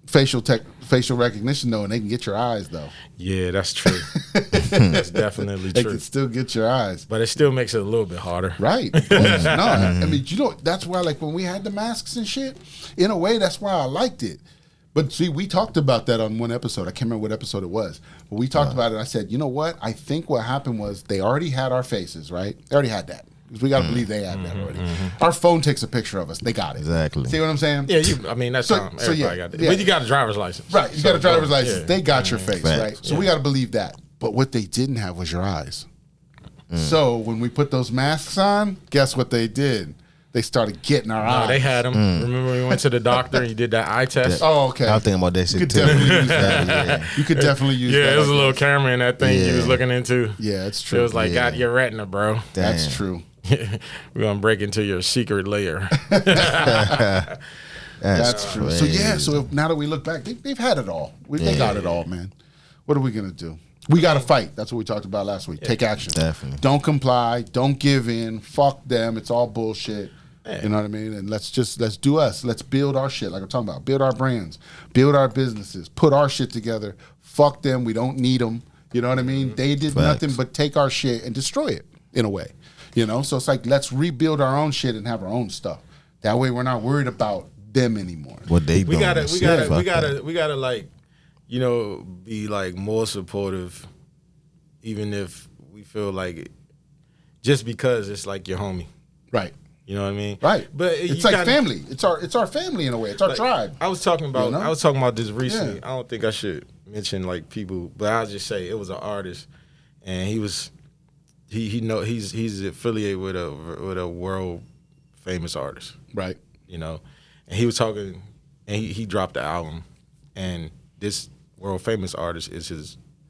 Speaker 1: facial recognition though, and they can get your eyes though.
Speaker 4: Yeah, that's true. That's definitely
Speaker 1: They
Speaker 4: true.
Speaker 1: can still get your eyes,
Speaker 4: but it still makes it a little bit harder.
Speaker 1: Right? Of course. No, I mean, that's why like when we had the masks and shit. In a way, that's why I liked it. But see, we talked about that on one episode. I can't remember what episode it was, but we talked about it. I said, you know what? I think what happened was they already had our faces, right? They already had that. Because we got to believe they had that already. Our phone takes a picture of us. They got it.
Speaker 3: Exactly.
Speaker 1: See what I'm saying?
Speaker 4: Yeah, that's everybody got that.
Speaker 1: Yeah.
Speaker 4: But you got a driver's license.
Speaker 1: Right, you got a driver's license.
Speaker 4: Yeah.
Speaker 1: They got your face,
Speaker 3: Right.
Speaker 1: right? So we got to believe that. But what they didn't have was your eyes. So when we put those masks on, guess what they did? They started getting our eyes.
Speaker 4: No, they had them. Remember when we went to the doctor and you did that eye test?
Speaker 1: Oh, okay.
Speaker 3: I was thinking about that shit too.
Speaker 1: Definitely use that. You could definitely use that.
Speaker 4: Yeah, it was a little camera in that thing you was looking into.
Speaker 1: Yeah, it's true.
Speaker 4: It was like, got your retina, bro.
Speaker 1: That's true.
Speaker 4: We're going to break into your secret layer.
Speaker 1: That's true. So, so now that we look back, they've had it all. They got it all, man. What are we going to do? We got to fight. That's what we talked about last week. Take action.
Speaker 3: Definitely.
Speaker 1: Don't comply. Don't give in. Fuck them. It's all bullshit. You know what I mean? And let's do us. Let's build our shit like I'm talking about. Build our brands. Build our businesses. Put our shit together. Fuck them. We don't need them. You know what I mean? They did nothing but take our shit and destroy it in a way. So it's like, let's rebuild our own shit and have our own stuff. That way we're not worried about them anymore.
Speaker 3: What they
Speaker 4: we
Speaker 3: doing?
Speaker 4: gotta like, be like more supportive, even if we feel like it, just because it's like your homie.
Speaker 1: Right.
Speaker 4: You know what I mean?
Speaker 1: Right.
Speaker 4: But
Speaker 1: it's like family. It's our family in a way. It's our tribe.
Speaker 4: I was talking about this recently.
Speaker 1: Yeah.
Speaker 4: I don't think I should mention like people, but I'll just say it was an artist, and he's affiliated with a world famous artist.
Speaker 1: Right.
Speaker 4: And he was talking, and he dropped the album, and this world famous artist is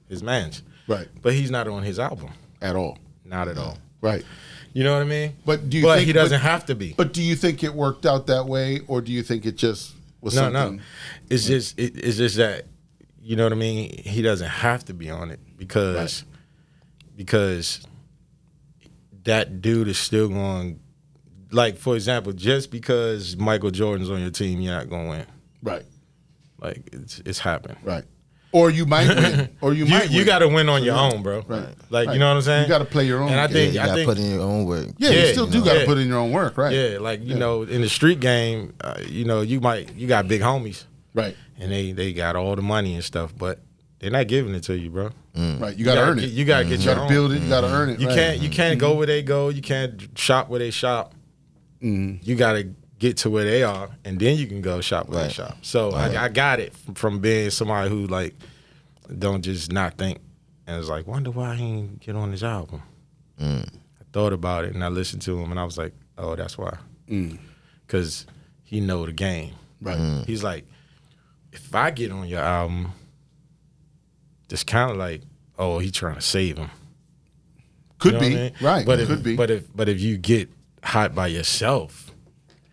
Speaker 4: his man's.
Speaker 1: Right.
Speaker 4: But he's not on his album
Speaker 1: At all.
Speaker 4: Not at all.
Speaker 1: Right.
Speaker 4: You know what I mean?
Speaker 1: But do you think
Speaker 4: he doesn't have to be?
Speaker 1: But do you think it worked out that way, or do you think it just was something?
Speaker 4: No. It's just that, you know what I mean? He doesn't have to be on it because that dude is still going. Like, for example, just because Michael Jordan's on your team, you're not going to win.
Speaker 1: Right.
Speaker 4: Like, it's happened.
Speaker 1: Right. Or you might win. Or you might win.
Speaker 4: You got to win on your own, bro.
Speaker 1: Right.
Speaker 4: Like,
Speaker 1: right.
Speaker 4: you know what I'm saying?
Speaker 1: You got to play your own.
Speaker 4: And I think
Speaker 3: you got to put in your own work.
Speaker 1: Yeah, you still do got to put in your own work, right?
Speaker 4: Yeah, like, you know, in the street game, you got big homies.
Speaker 1: Right.
Speaker 4: And they got all the money and stuff, but they're not giving it to you, bro.
Speaker 1: Right. You got to earn it.
Speaker 4: You got to get your own.
Speaker 1: You got to build it. You got to earn it.
Speaker 4: You can't go where they go. You can't shop where they shop. You got to get to where they are, and then you can go shop where they shop. So I got it from being somebody who, like, don't just not think. And it's like, wonder why he ain't get on this album. I thought about it, and I listened to him, and I was like, oh, that's why. Because he know the game.
Speaker 1: Right.
Speaker 4: He's like, if I get on your album, it's kind of like, oh, he trying to save him.
Speaker 1: Could
Speaker 4: You know
Speaker 1: be.
Speaker 4: what I mean?
Speaker 1: Right.
Speaker 4: But
Speaker 1: could be.
Speaker 4: But if you get hot by yourself,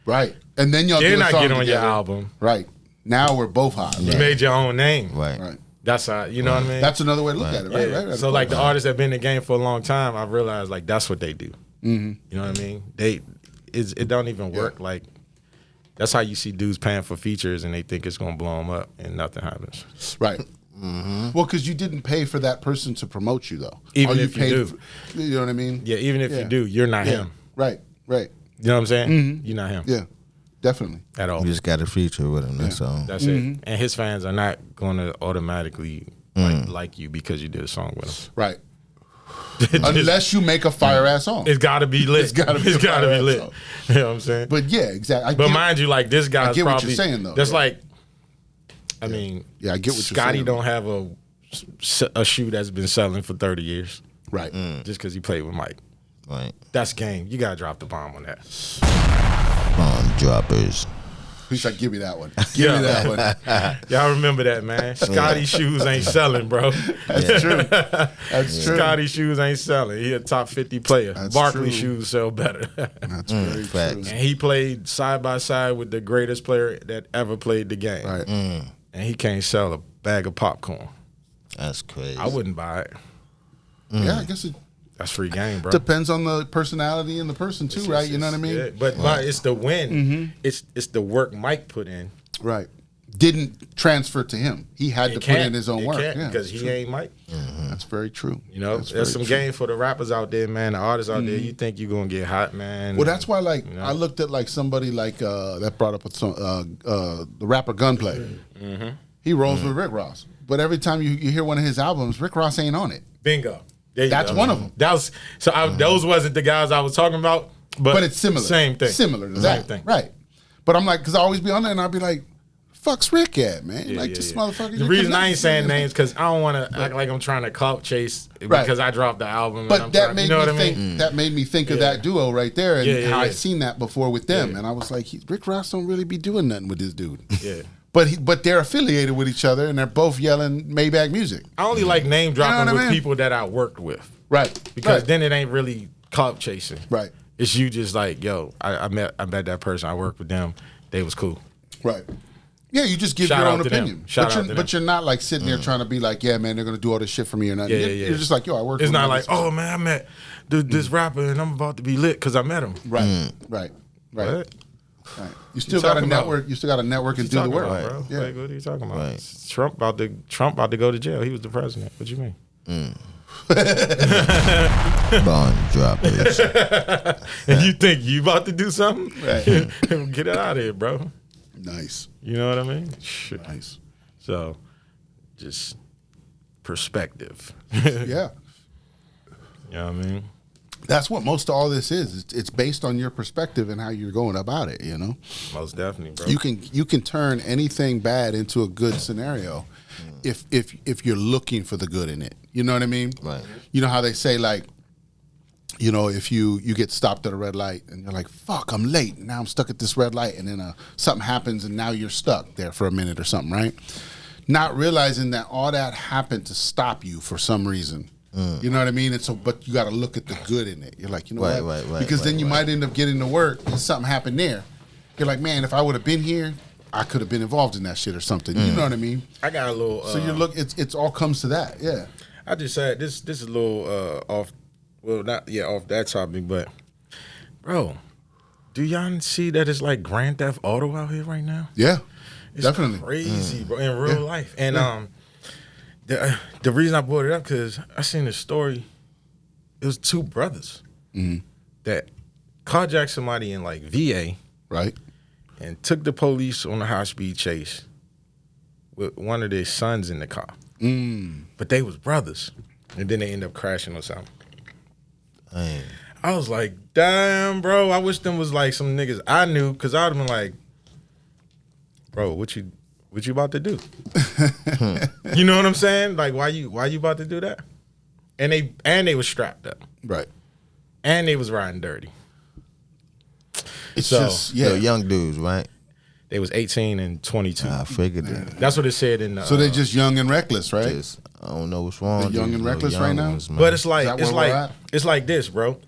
Speaker 1: right. And then y'all
Speaker 4: they're
Speaker 1: do a
Speaker 4: not
Speaker 1: song
Speaker 4: get on
Speaker 1: together.
Speaker 4: your album.
Speaker 1: Right. Now we're both hot.
Speaker 4: You made your own name.
Speaker 3: Right.
Speaker 1: Right.
Speaker 4: That's how, you know what I mean?
Speaker 1: That's another way to look at it. Right.
Speaker 4: Yeah.
Speaker 1: Right.
Speaker 4: So like the artists that have been in the game for a long time, I realized like that's what they do. You know what I mean? It don't even work. Like that's how you see dudes paying for features and they think it's gonna blow them up and nothing happens.
Speaker 1: Right. Well, because you didn't pay for that person to promote you, though.
Speaker 4: Even
Speaker 1: Or
Speaker 4: if you
Speaker 1: paid
Speaker 4: do.
Speaker 1: you know what I mean?
Speaker 4: Yeah, even if you do, you're not him.
Speaker 1: Right. Right.
Speaker 4: You know what I'm saying? You're not him.
Speaker 1: Yeah. Definitely.
Speaker 4: At all.
Speaker 3: You just got a feature with him. That's all.
Speaker 4: That's it. And his fans are not going to automatically like you because you did a song with him.
Speaker 1: Right. Unless you make a fire ass song.
Speaker 4: It's got to be lit.
Speaker 1: It's gotta be
Speaker 4: It's got to be
Speaker 1: fire-ass
Speaker 4: lit.
Speaker 1: song.
Speaker 4: You know what I'm saying?
Speaker 1: But yeah, exactly.
Speaker 4: But mind you, like this guy's
Speaker 1: I get
Speaker 4: probably
Speaker 1: what you're saying, though.
Speaker 4: That's
Speaker 1: Yeah.
Speaker 4: like, I mean,
Speaker 1: Yeah, I get what you're
Speaker 4: Scotty
Speaker 1: saying.
Speaker 4: don't have a shoe that's been selling for 30 years
Speaker 1: Right.
Speaker 4: just because he played with Mike.
Speaker 3: Right.
Speaker 4: That's game. You gotta drop the bomb on that.
Speaker 3: Bomb droppers.
Speaker 1: He's like, give me that one. Give me that one.
Speaker 4: Y'all remember that, man? Scotty's shoes ain't selling, bro.
Speaker 1: That's true. That's true.
Speaker 4: Scotty's shoes ain't selling. He a top 50 player.
Speaker 1: That's
Speaker 4: Barkley
Speaker 1: true.
Speaker 4: shoes sell better.
Speaker 1: That's very
Speaker 3: facts.
Speaker 1: true.
Speaker 4: And he played side by side with the greatest player that ever played the game.
Speaker 1: Right.
Speaker 4: And he can't sell a bag of popcorn.
Speaker 3: That's crazy.
Speaker 4: I wouldn't buy it.
Speaker 1: Yeah, I guess it
Speaker 4: That's free game, bro.
Speaker 1: depends on the personality and the person too, right? You know what I mean?
Speaker 4: Yeah, but it's the win. It's the work Mike put in.
Speaker 1: Right. Didn't transfer to him. He had to put in his own work. Yeah,
Speaker 4: because he ain't Mike.
Speaker 1: that's very true.
Speaker 4: You know,
Speaker 1: That's
Speaker 4: there's
Speaker 1: very
Speaker 4: some
Speaker 1: true.
Speaker 4: game for the rappers out there, man. The artists out there. You think you're gonna get hot, man?
Speaker 1: Well, that's why, like,
Speaker 4: know?
Speaker 1: I looked at like somebody like that brought up with some the rapper Gunplay. He rolls with Rick Ross, but every time you hear one of his albums, Rick Ross ain't on it.
Speaker 4: bingo. There you
Speaker 1: That's
Speaker 4: go.
Speaker 1: one of them.
Speaker 4: That was those wasn't the guys I was talking about, but
Speaker 1: But it's similar.
Speaker 4: Same thing.
Speaker 1: Similar to
Speaker 4: Same
Speaker 1: that.
Speaker 4: thing.
Speaker 1: Right. But I'm like, because I always be on there and I'll be like, fuck's Rick at, man?
Speaker 4: Yeah,
Speaker 1: like,
Speaker 4: yeah,
Speaker 1: this
Speaker 4: yeah.
Speaker 1: motherfucker.
Speaker 4: The reason I ain't saying names because I don't want to act like I'm trying to clout chase
Speaker 1: Right.
Speaker 4: because I dropped the album. and
Speaker 1: But
Speaker 4: I'm
Speaker 1: that
Speaker 4: trying,
Speaker 1: made
Speaker 4: you know
Speaker 1: me
Speaker 4: what I
Speaker 1: think.
Speaker 4: mean?
Speaker 1: That made me think of that duo right there, and
Speaker 4: Yeah, yeah,
Speaker 1: how I
Speaker 4: yeah.
Speaker 1: seen that before with them,
Speaker 4: Yeah.
Speaker 1: and I was like, Rick Ross don't really be doing nothing with this dude.
Speaker 4: Yeah.
Speaker 1: But they're affiliated with each other, and they're both yelling Maybach music.
Speaker 4: I only like name dropping
Speaker 1: what I
Speaker 4: with
Speaker 1: mean?
Speaker 4: people that I worked with
Speaker 1: Right.
Speaker 4: because
Speaker 1: right.
Speaker 4: then it ain't really clout chasing.
Speaker 1: Right.
Speaker 4: It's you just like, yo, I met that person. I worked with them. They was cool.
Speaker 1: Right. Yeah, you just give
Speaker 4: Shout
Speaker 1: your
Speaker 4: out
Speaker 1: own
Speaker 4: to them.
Speaker 1: opinion.
Speaker 4: Shout
Speaker 1: but
Speaker 4: out
Speaker 1: you're,
Speaker 4: to them.
Speaker 1: but you're not like sitting there trying to be like, yeah, man, they're gonna do all this shit for me or nothing.
Speaker 4: Yeah,
Speaker 1: you're,
Speaker 4: yeah,
Speaker 1: you're just like, yo, I work.
Speaker 4: It's
Speaker 1: with
Speaker 4: not
Speaker 1: them.
Speaker 4: like, oh man, I met this rapper and I'm about to be lit because I met him.
Speaker 1: Right. Right. Right.
Speaker 4: What?
Speaker 1: Right. You still
Speaker 4: You
Speaker 1: got to
Speaker 4: talking about?
Speaker 1: network. You still got to network and
Speaker 4: What
Speaker 1: do
Speaker 4: you
Speaker 1: the
Speaker 4: talking
Speaker 1: work.
Speaker 4: about, bro?
Speaker 1: Yeah.
Speaker 4: Like, what are you talking about?
Speaker 3: Right.
Speaker 4: Trump about to go to jail. He was the president. What you mean?
Speaker 3: Bomb droppers.
Speaker 4: And you think you about to do something?
Speaker 1: Right.
Speaker 4: Get it out of here, bro.
Speaker 1: Nice.
Speaker 4: You know what I mean? Shit.
Speaker 1: Nice.
Speaker 4: So, just perspective.
Speaker 1: Yeah.
Speaker 4: You know what I mean?
Speaker 1: That's what most of all this is. It's based on your perspective and how you're going about it. You know,
Speaker 4: Most definitely, bro.
Speaker 1: you can turn anything bad into a good scenario if you're looking for the good in it. You know what I mean?
Speaker 3: Right.
Speaker 1: You know how they say, like, you know, if you get stopped at a red light and you're like, fuck, I'm late. Now I'm stuck at this red light, and then something happens and now you're stuck there for a minute or something, right? Not realizing that all that happened to stop you for some reason. You know what I mean? And so, but you got to look at the good in it. You're like, you know
Speaker 3: Right,
Speaker 1: what?
Speaker 3: right,
Speaker 1: because then
Speaker 3: right,
Speaker 1: you
Speaker 3: right.
Speaker 1: might end up getting to work and something happened there. You're like, man, if I would have been here, I could have been involved in that shit or something. You know what I mean?
Speaker 4: I got a little.
Speaker 1: So you look, it's all comes to that. Yeah.
Speaker 4: I just said this is a little off. Well, not off that topic, but bro, do y'all see that it's like Grand Theft Auto out here right now?
Speaker 1: Yeah.
Speaker 4: It's
Speaker 1: Definitely.
Speaker 4: crazy, bro, in real life. And the reason I brought it up because I seen this story. It was two brothers that carjacked somebody in like VA
Speaker 1: Right.
Speaker 4: and took the police on a high speed chase with one of their sons in the car. But they was brothers, and then they end up crashing or something.
Speaker 3: Dang.
Speaker 4: I was like, damn, bro. I wish them was like some niggas I knew, because I would have been like, bro, what you about to do? You know what I'm saying? Like, why you about to do that? And they was strapped up,
Speaker 1: Right.
Speaker 4: and they was riding dirty.
Speaker 1: It's
Speaker 4: So,
Speaker 1: just, yeah.
Speaker 3: Yo, young dudes, right?
Speaker 4: They was 18 and 22.
Speaker 3: I figured it.
Speaker 4: That's what it said in the.
Speaker 1: So they're just young and reckless, right?
Speaker 3: Just, I don't know what's wrong.
Speaker 1: They're
Speaker 3: with
Speaker 1: young
Speaker 3: these
Speaker 1: and
Speaker 3: little
Speaker 1: reckless
Speaker 3: young
Speaker 1: right now?
Speaker 3: ones, man.
Speaker 4: But it's like
Speaker 1: Is that
Speaker 4: it's
Speaker 1: where we're
Speaker 4: like
Speaker 1: at?
Speaker 4: it's like this, bro.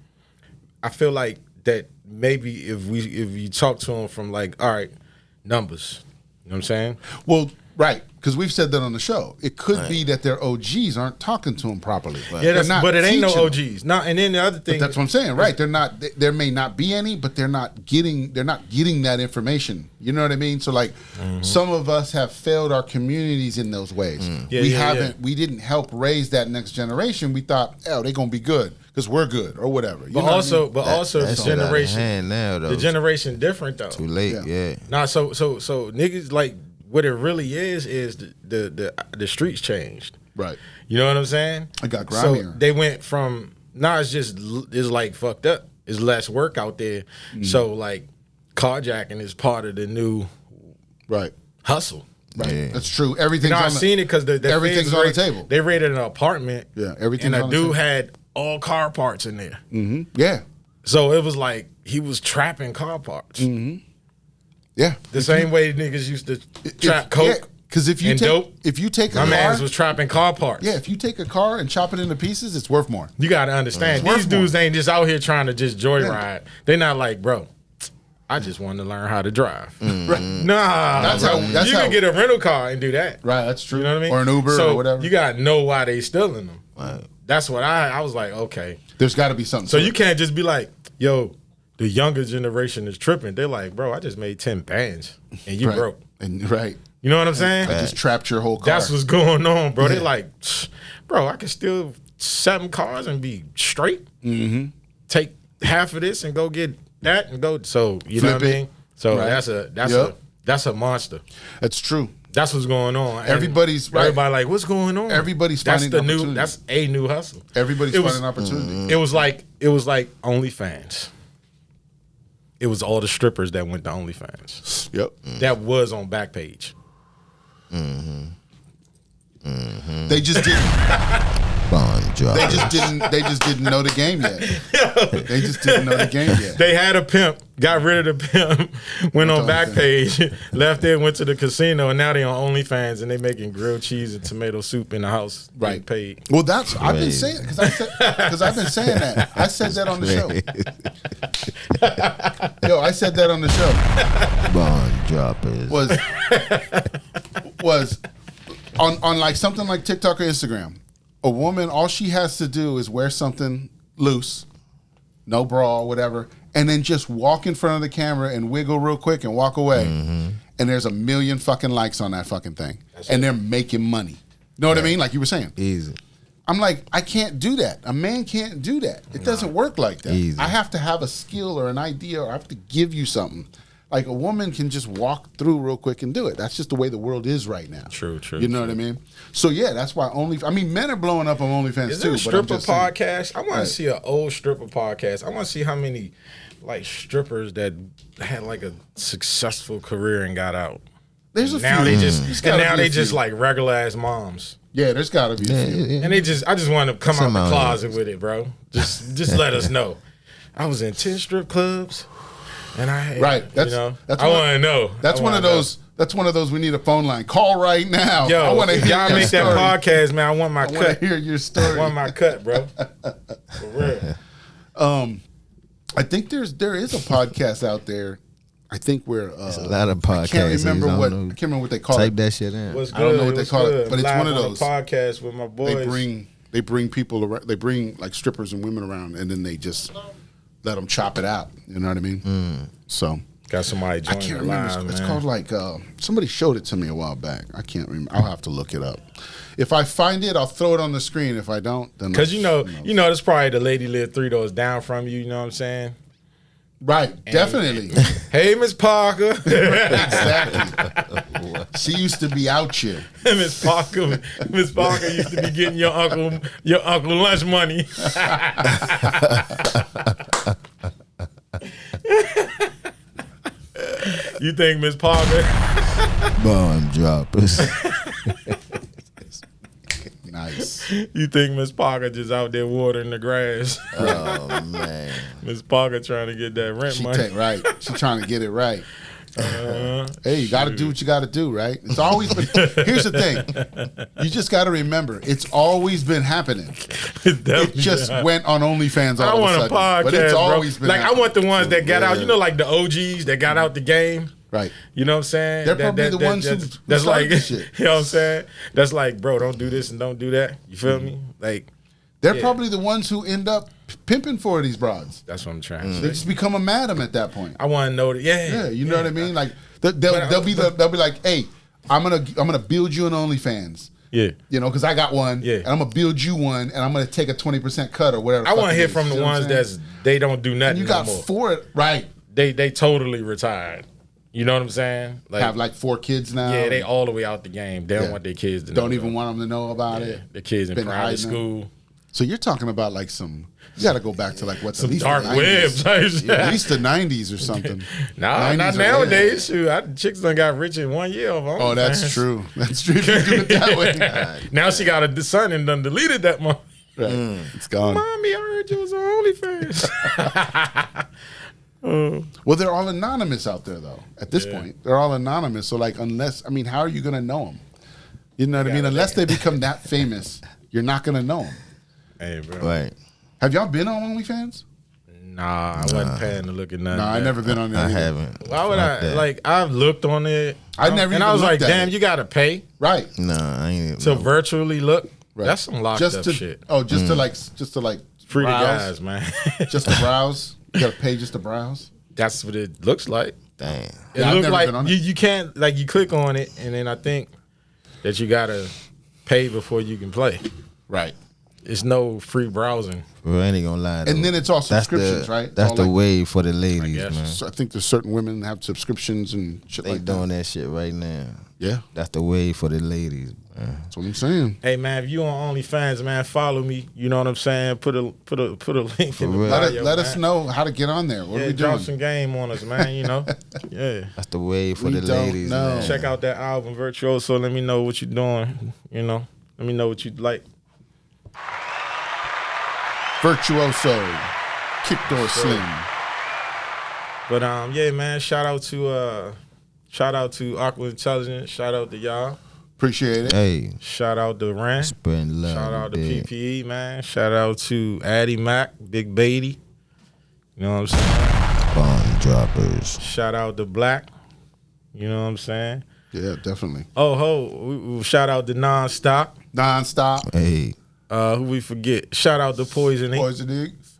Speaker 4: I feel like that maybe if you talk to them from like, all right, numbers. You know what I'm saying?
Speaker 1: Well, right, because we've said that on the show. It could be that their OGs aren't talking to them properly.
Speaker 4: Yeah,
Speaker 1: They're not
Speaker 4: but it ain't no
Speaker 1: teaching them.
Speaker 4: OGs. No, and then the other thing.
Speaker 1: That's what I'm saying, right? They're not. There may not be any, but they're not getting that information. You know what I mean? So like, some of us have failed our communities in those ways.
Speaker 4: Yeah,
Speaker 1: we
Speaker 4: yeah,
Speaker 1: haven't.
Speaker 4: yeah.
Speaker 1: We didn't help raise that next generation. We thought, oh, they're gonna be good because we're good or whatever. You
Speaker 4: But
Speaker 1: know what I
Speaker 4: also,
Speaker 1: mean?
Speaker 4: but also
Speaker 3: That
Speaker 4: the
Speaker 3: shit outta
Speaker 4: generation,
Speaker 3: hand now, though.
Speaker 4: the generation different though.
Speaker 3: Too late, yeah.
Speaker 4: Nah, so niggas like what it really is the streets changed.
Speaker 1: right.
Speaker 4: You know what I'm saying?
Speaker 1: It got
Speaker 4: So
Speaker 1: grimier.
Speaker 4: they went from Nah, it's like fucked up. It's less work out there. So like carjacking is part of the new hustle.
Speaker 1: Right. Yeah. That's true. Everything's
Speaker 4: I've seen it because
Speaker 1: everything's on the table.
Speaker 4: They raided an apartment.
Speaker 1: Yeah, everything's
Speaker 4: and
Speaker 1: on the
Speaker 4: dude
Speaker 1: table.
Speaker 4: had all car parts in there.
Speaker 1: Yeah.
Speaker 4: So it was like he was trapping car parts.
Speaker 1: Yeah.
Speaker 4: The same way niggas used to trap coke.
Speaker 1: Because if you take a car,
Speaker 4: my man's was trapping car parts.
Speaker 1: Yeah, if you take a car and chop it into pieces, it's worth more.
Speaker 4: You got to understand, these dudes ain't just out here trying to just joyride. Yeah. They're not like, bro, I just want to learn how to drive.
Speaker 1: Right.
Speaker 4: Nah, you can get a rental car and do that.
Speaker 1: Right, that's true.
Speaker 4: You know what I mean?
Speaker 1: Or an Uber or whatever.
Speaker 4: You got to know why they stealing them. Right. That's what I was like, okay.
Speaker 1: There's got to be something.
Speaker 4: So you can't just be like, yo, the younger generation is tripping. They're like, bro, I just made 10 bands and you broke.
Speaker 1: Right.
Speaker 4: You know what I'm saying?
Speaker 1: I just trapped your whole car.
Speaker 4: That's what's going on, bro. Yeah. They like, bro, I can steal 7 cars and be straight. Take half of this and go get that and go. So you know what I mean? So that's a monster.
Speaker 1: That's true.
Speaker 4: That's what's going on.
Speaker 1: Everybody's
Speaker 4: everybody like, what's going on?
Speaker 1: Everybody's finding opportunity.
Speaker 4: That's a new hustle.
Speaker 1: Everybody's finding opportunity.
Speaker 4: It was like OnlyFans. It was all the strippers that went to OnlyFans.
Speaker 1: Yep.
Speaker 4: That was on Backpage.
Speaker 1: They just didn't. They just didn't know the game yet. They just didn't know the game yet.
Speaker 4: They had a pimp, got rid of the pimp, went on Backpage, left there, went to the casino, and now they on OnlyFans and they making grilled cheese and tomato soup in the house. Right, paid.
Speaker 1: Well, that's I've been saying because I've been saying that. I said that on the show. Yo, I said that on the show.
Speaker 3: Bond droppers
Speaker 1: was on like something like TikTok or Instagram. A woman, all she has to do is wear something loose, no bra, whatever, and then just walk in front of the camera and wiggle real quick and walk away. And there's 1 million fucking likes on that fucking thing. And they're making money. You know what I mean? Like you were saying.
Speaker 3: Easy.
Speaker 1: I'm like, I can't do that. A man can't do that. It doesn't work like that.
Speaker 3: Easy.
Speaker 1: I have to have a skill or an idea, or I have to give you something. Like a woman can just walk through real quick and do it. That's just the way the world is right now.
Speaker 4: True.
Speaker 1: You know what I mean? So yeah, that's why men are blowing up on OnlyFans
Speaker 4: is
Speaker 1: too.
Speaker 4: Is there a stripper podcast? I want to see an old stripper podcast. I want to see how many like strippers that had like a successful career and got out.
Speaker 1: There's a
Speaker 4: now
Speaker 1: few.
Speaker 4: They just like regular ass moms.
Speaker 1: Yeah, there's got to be a few.
Speaker 4: And I just want to come out the closet with it, bro. Just let us know. I was in 10 strip clubs. And I want to know.
Speaker 1: That's one of those. That's one of those. We need a phone line. Call right now.
Speaker 4: Yo,
Speaker 1: I want to hear
Speaker 4: y'all make
Speaker 1: story.
Speaker 4: that podcast, man. I want my cut.
Speaker 1: I want to hear your story.
Speaker 4: I want my cut, bro. For real.
Speaker 1: I think there is a podcast out there. I think we're
Speaker 3: there's a lot of podcasts.
Speaker 1: I can't remember what they call
Speaker 3: Type
Speaker 1: it.
Speaker 3: that shit in.
Speaker 4: What's good?
Speaker 1: I don't know what they call it, but it's one of those
Speaker 4: podcasts with my boys.
Speaker 1: They bring people around. They bring like strippers and women around, and then they just let them chop it out. You know what I mean? So.
Speaker 4: Got somebody joining.
Speaker 1: I can't remember. It's called like somebody showed it to me a while back. I can't remember. I'll have to look it up. If I find it, I'll throw it on the screen. If I don't, then
Speaker 4: because you know, that's probably the lady lived 3 doors down from you. You know what I'm saying?
Speaker 1: Right, definitely.
Speaker 4: Hey, Miss Parker.
Speaker 1: Exactly. She used to be out here.
Speaker 4: Miss Parker used to be getting your uncle lunch money. You think Miss Parker?
Speaker 3: Bond droppers.
Speaker 1: Nice.
Speaker 4: You think Miss Parker just out there watering the grass?
Speaker 3: Oh man.
Speaker 4: Miss Parker trying to get that rent money.
Speaker 1: Right. She trying to get it right. Hey, you got to do what you got to do, right? It's always been. Here's the thing. You just got to remember, it's always been happening. It just went on OnlyFans all of a sudden.
Speaker 4: I want a podcast,
Speaker 1: but it's always been
Speaker 4: like
Speaker 1: happening.
Speaker 4: I want the ones that got out. You know, like the OGs that got out the game.
Speaker 1: Right.
Speaker 4: You know what I'm saying?
Speaker 1: They're probably the ones who
Speaker 4: that's like,
Speaker 1: this shit.
Speaker 4: You know what I'm saying? That's like, bro, don't do this and don't do that. You feel me? Like,
Speaker 1: they're probably the ones who end up pimping for these broads.
Speaker 4: That's what I'm trying to say.
Speaker 1: They just become a madam at that point.
Speaker 4: I want to know that.
Speaker 1: Yeah, you know what I mean? Like they'll be like, hey, I'm gonna build you an OnlyFans.
Speaker 4: Yeah,
Speaker 1: you know, because I got one.
Speaker 4: Yeah,
Speaker 1: and I'm gonna build you one, and I'm gonna take a 20% cut or whatever.
Speaker 4: I want to hear from the ones they don't do nothing.
Speaker 1: And you got
Speaker 4: no more.
Speaker 1: 4, right?
Speaker 4: They totally retired. You know what I'm saying?
Speaker 1: Like, have like 4 kids now.
Speaker 4: Yeah, they all the way out the game. They don't want their kids to know.
Speaker 1: Don't even want them to know about it.
Speaker 4: The kids in private school.
Speaker 1: So you're talking about like some. You got to go back to like what's
Speaker 4: Some
Speaker 1: at least
Speaker 4: dark
Speaker 1: the 90s.
Speaker 4: web type shit.
Speaker 1: At least the 90s or something.
Speaker 4: Nah,
Speaker 1: 90s
Speaker 4: not
Speaker 1: or
Speaker 4: nowadays. Shoot, chicks done got rich in 1 year. Of
Speaker 1: Oh, that's
Speaker 4: OnlyFans.
Speaker 1: true. That's true. If you do it that way.
Speaker 4: Now she got a son and done deleted that month.
Speaker 1: Right. It's gone.
Speaker 4: Mommy, I heard you was on OnlyFans.
Speaker 1: Well, they're all anonymous out there, though. At this point, they're all anonymous. So, like, how are you going to know them? You know what I mean? Unless they become that famous, you're not going to know them.
Speaker 4: Hey, bro.
Speaker 3: Right.
Speaker 1: Have y'all been on OnlyFans?
Speaker 4: Nah, I wasn't paying to look at nothing.
Speaker 1: No, I never been on there.
Speaker 3: I
Speaker 1: either.
Speaker 3: haven't.
Speaker 4: Why would
Speaker 3: Fuck
Speaker 4: I?
Speaker 3: that.
Speaker 4: Like, I've looked on it.
Speaker 1: I never
Speaker 4: And
Speaker 1: even
Speaker 4: I was like,
Speaker 1: looked at
Speaker 4: damn,
Speaker 1: it.
Speaker 4: you got to pay
Speaker 1: Right.
Speaker 3: Nah, I ain't.
Speaker 4: to virtually look.
Speaker 1: Right.
Speaker 4: That's some locked
Speaker 1: Just
Speaker 4: up
Speaker 1: to,
Speaker 4: shit.
Speaker 1: Oh, just to like
Speaker 4: Free the
Speaker 1: browse?
Speaker 4: guys, man.
Speaker 1: Just to browse. You got to pay just to browse.
Speaker 4: That's what it looks like.
Speaker 3: Damn.
Speaker 4: It
Speaker 1: Yeah, I've
Speaker 4: looked
Speaker 1: never
Speaker 4: like
Speaker 1: been on it.
Speaker 4: you can't, like, you click on it, and then I think that you got to pay before you can play.
Speaker 1: Right.
Speaker 4: It's no free browsing.
Speaker 3: Bro, I ain't gonna lie.
Speaker 1: And
Speaker 3: though.
Speaker 1: then it's all
Speaker 3: That's
Speaker 1: subscriptions,
Speaker 3: the,
Speaker 1: right?
Speaker 3: That's
Speaker 1: All
Speaker 3: the
Speaker 1: like-
Speaker 3: way for the ladies,
Speaker 4: guess.
Speaker 3: man.
Speaker 1: So I think there's certain women that have subscriptions and shit
Speaker 3: They
Speaker 1: like
Speaker 3: doing
Speaker 1: that.
Speaker 3: that shit right now.
Speaker 1: Yeah,
Speaker 3: That's the way for the ladies, man.
Speaker 1: that's what I'm saying.
Speaker 4: Hey man, if you on OnlyFans, man, follow me. You know what I'm saying? Put a link in the
Speaker 3: real.
Speaker 4: bio,
Speaker 1: Let us
Speaker 4: man.
Speaker 1: know how to get on there. What
Speaker 4: Yeah,
Speaker 1: are we
Speaker 4: drop
Speaker 1: doing?
Speaker 4: some game on us, man. You know, yeah.
Speaker 3: That's the way for
Speaker 1: We
Speaker 3: the
Speaker 1: don't
Speaker 3: ladies,
Speaker 1: know.
Speaker 3: man.
Speaker 4: Check out that album, Virtuoso. Let me know what you're doing. You know, let me know what you'd like.
Speaker 1: Virtuoso, KickDoor Slim.
Speaker 4: But yeah, man. Shout out to AwkwardIntel. Shout out to y'all.
Speaker 1: Appreciate it.
Speaker 3: Hey,
Speaker 4: Shout out to Ran.
Speaker 3: spreading love.
Speaker 4: Shout out to
Speaker 3: today.
Speaker 4: PPE, man. Shout out to Addy Mac, Big Beatty. You know what I'm saying?
Speaker 3: Bomb droppers.
Speaker 4: Shout out to Black. You know what I'm saying?
Speaker 1: Yeah, definitely.
Speaker 4: We shout out to Nonstop.
Speaker 1: Non-stop.
Speaker 3: Hey,
Speaker 4: Who we forget? Shout out to Poison Ink.
Speaker 1: Poison Eggs.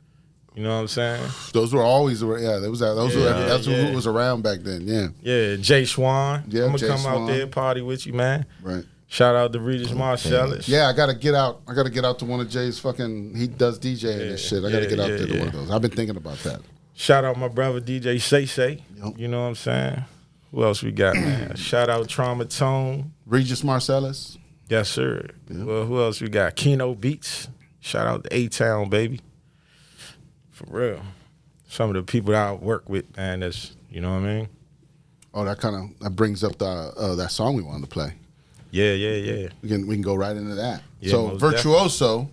Speaker 4: You know what I'm saying?
Speaker 1: Those were always, that's
Speaker 4: Yeah.
Speaker 1: who was around back then. Yeah,
Speaker 4: Yeah, Jay Schwan.
Speaker 1: Yeah,
Speaker 4: I'm
Speaker 1: Jay
Speaker 4: gonna come
Speaker 1: Schwan.
Speaker 4: out there party with you, man.
Speaker 1: right.
Speaker 4: Shout out to Regis Marcellus.
Speaker 1: Yeah, I gotta get out. I gotta get out to one of Jay's fucking. He does DJ and shit. I gotta get out there to one of those. I've been thinking about that.
Speaker 4: Shout out my brother DJ Say.
Speaker 1: Yep.
Speaker 4: You know what I'm saying? Who else we got, man? Shout out Trauma Tone.
Speaker 1: Regis Marcellus.
Speaker 4: Yes, sir. Well, who else we got? Keno Beats. Shout out to A-Town, baby. For real. Some of the people that I work with, man, that's, you know what I mean?
Speaker 1: Oh, that brings up the that song we wanted to play.
Speaker 4: Yeah.
Speaker 1: We can go right into that.
Speaker 4: Yeah,
Speaker 1: So
Speaker 4: most
Speaker 1: Virtuoso,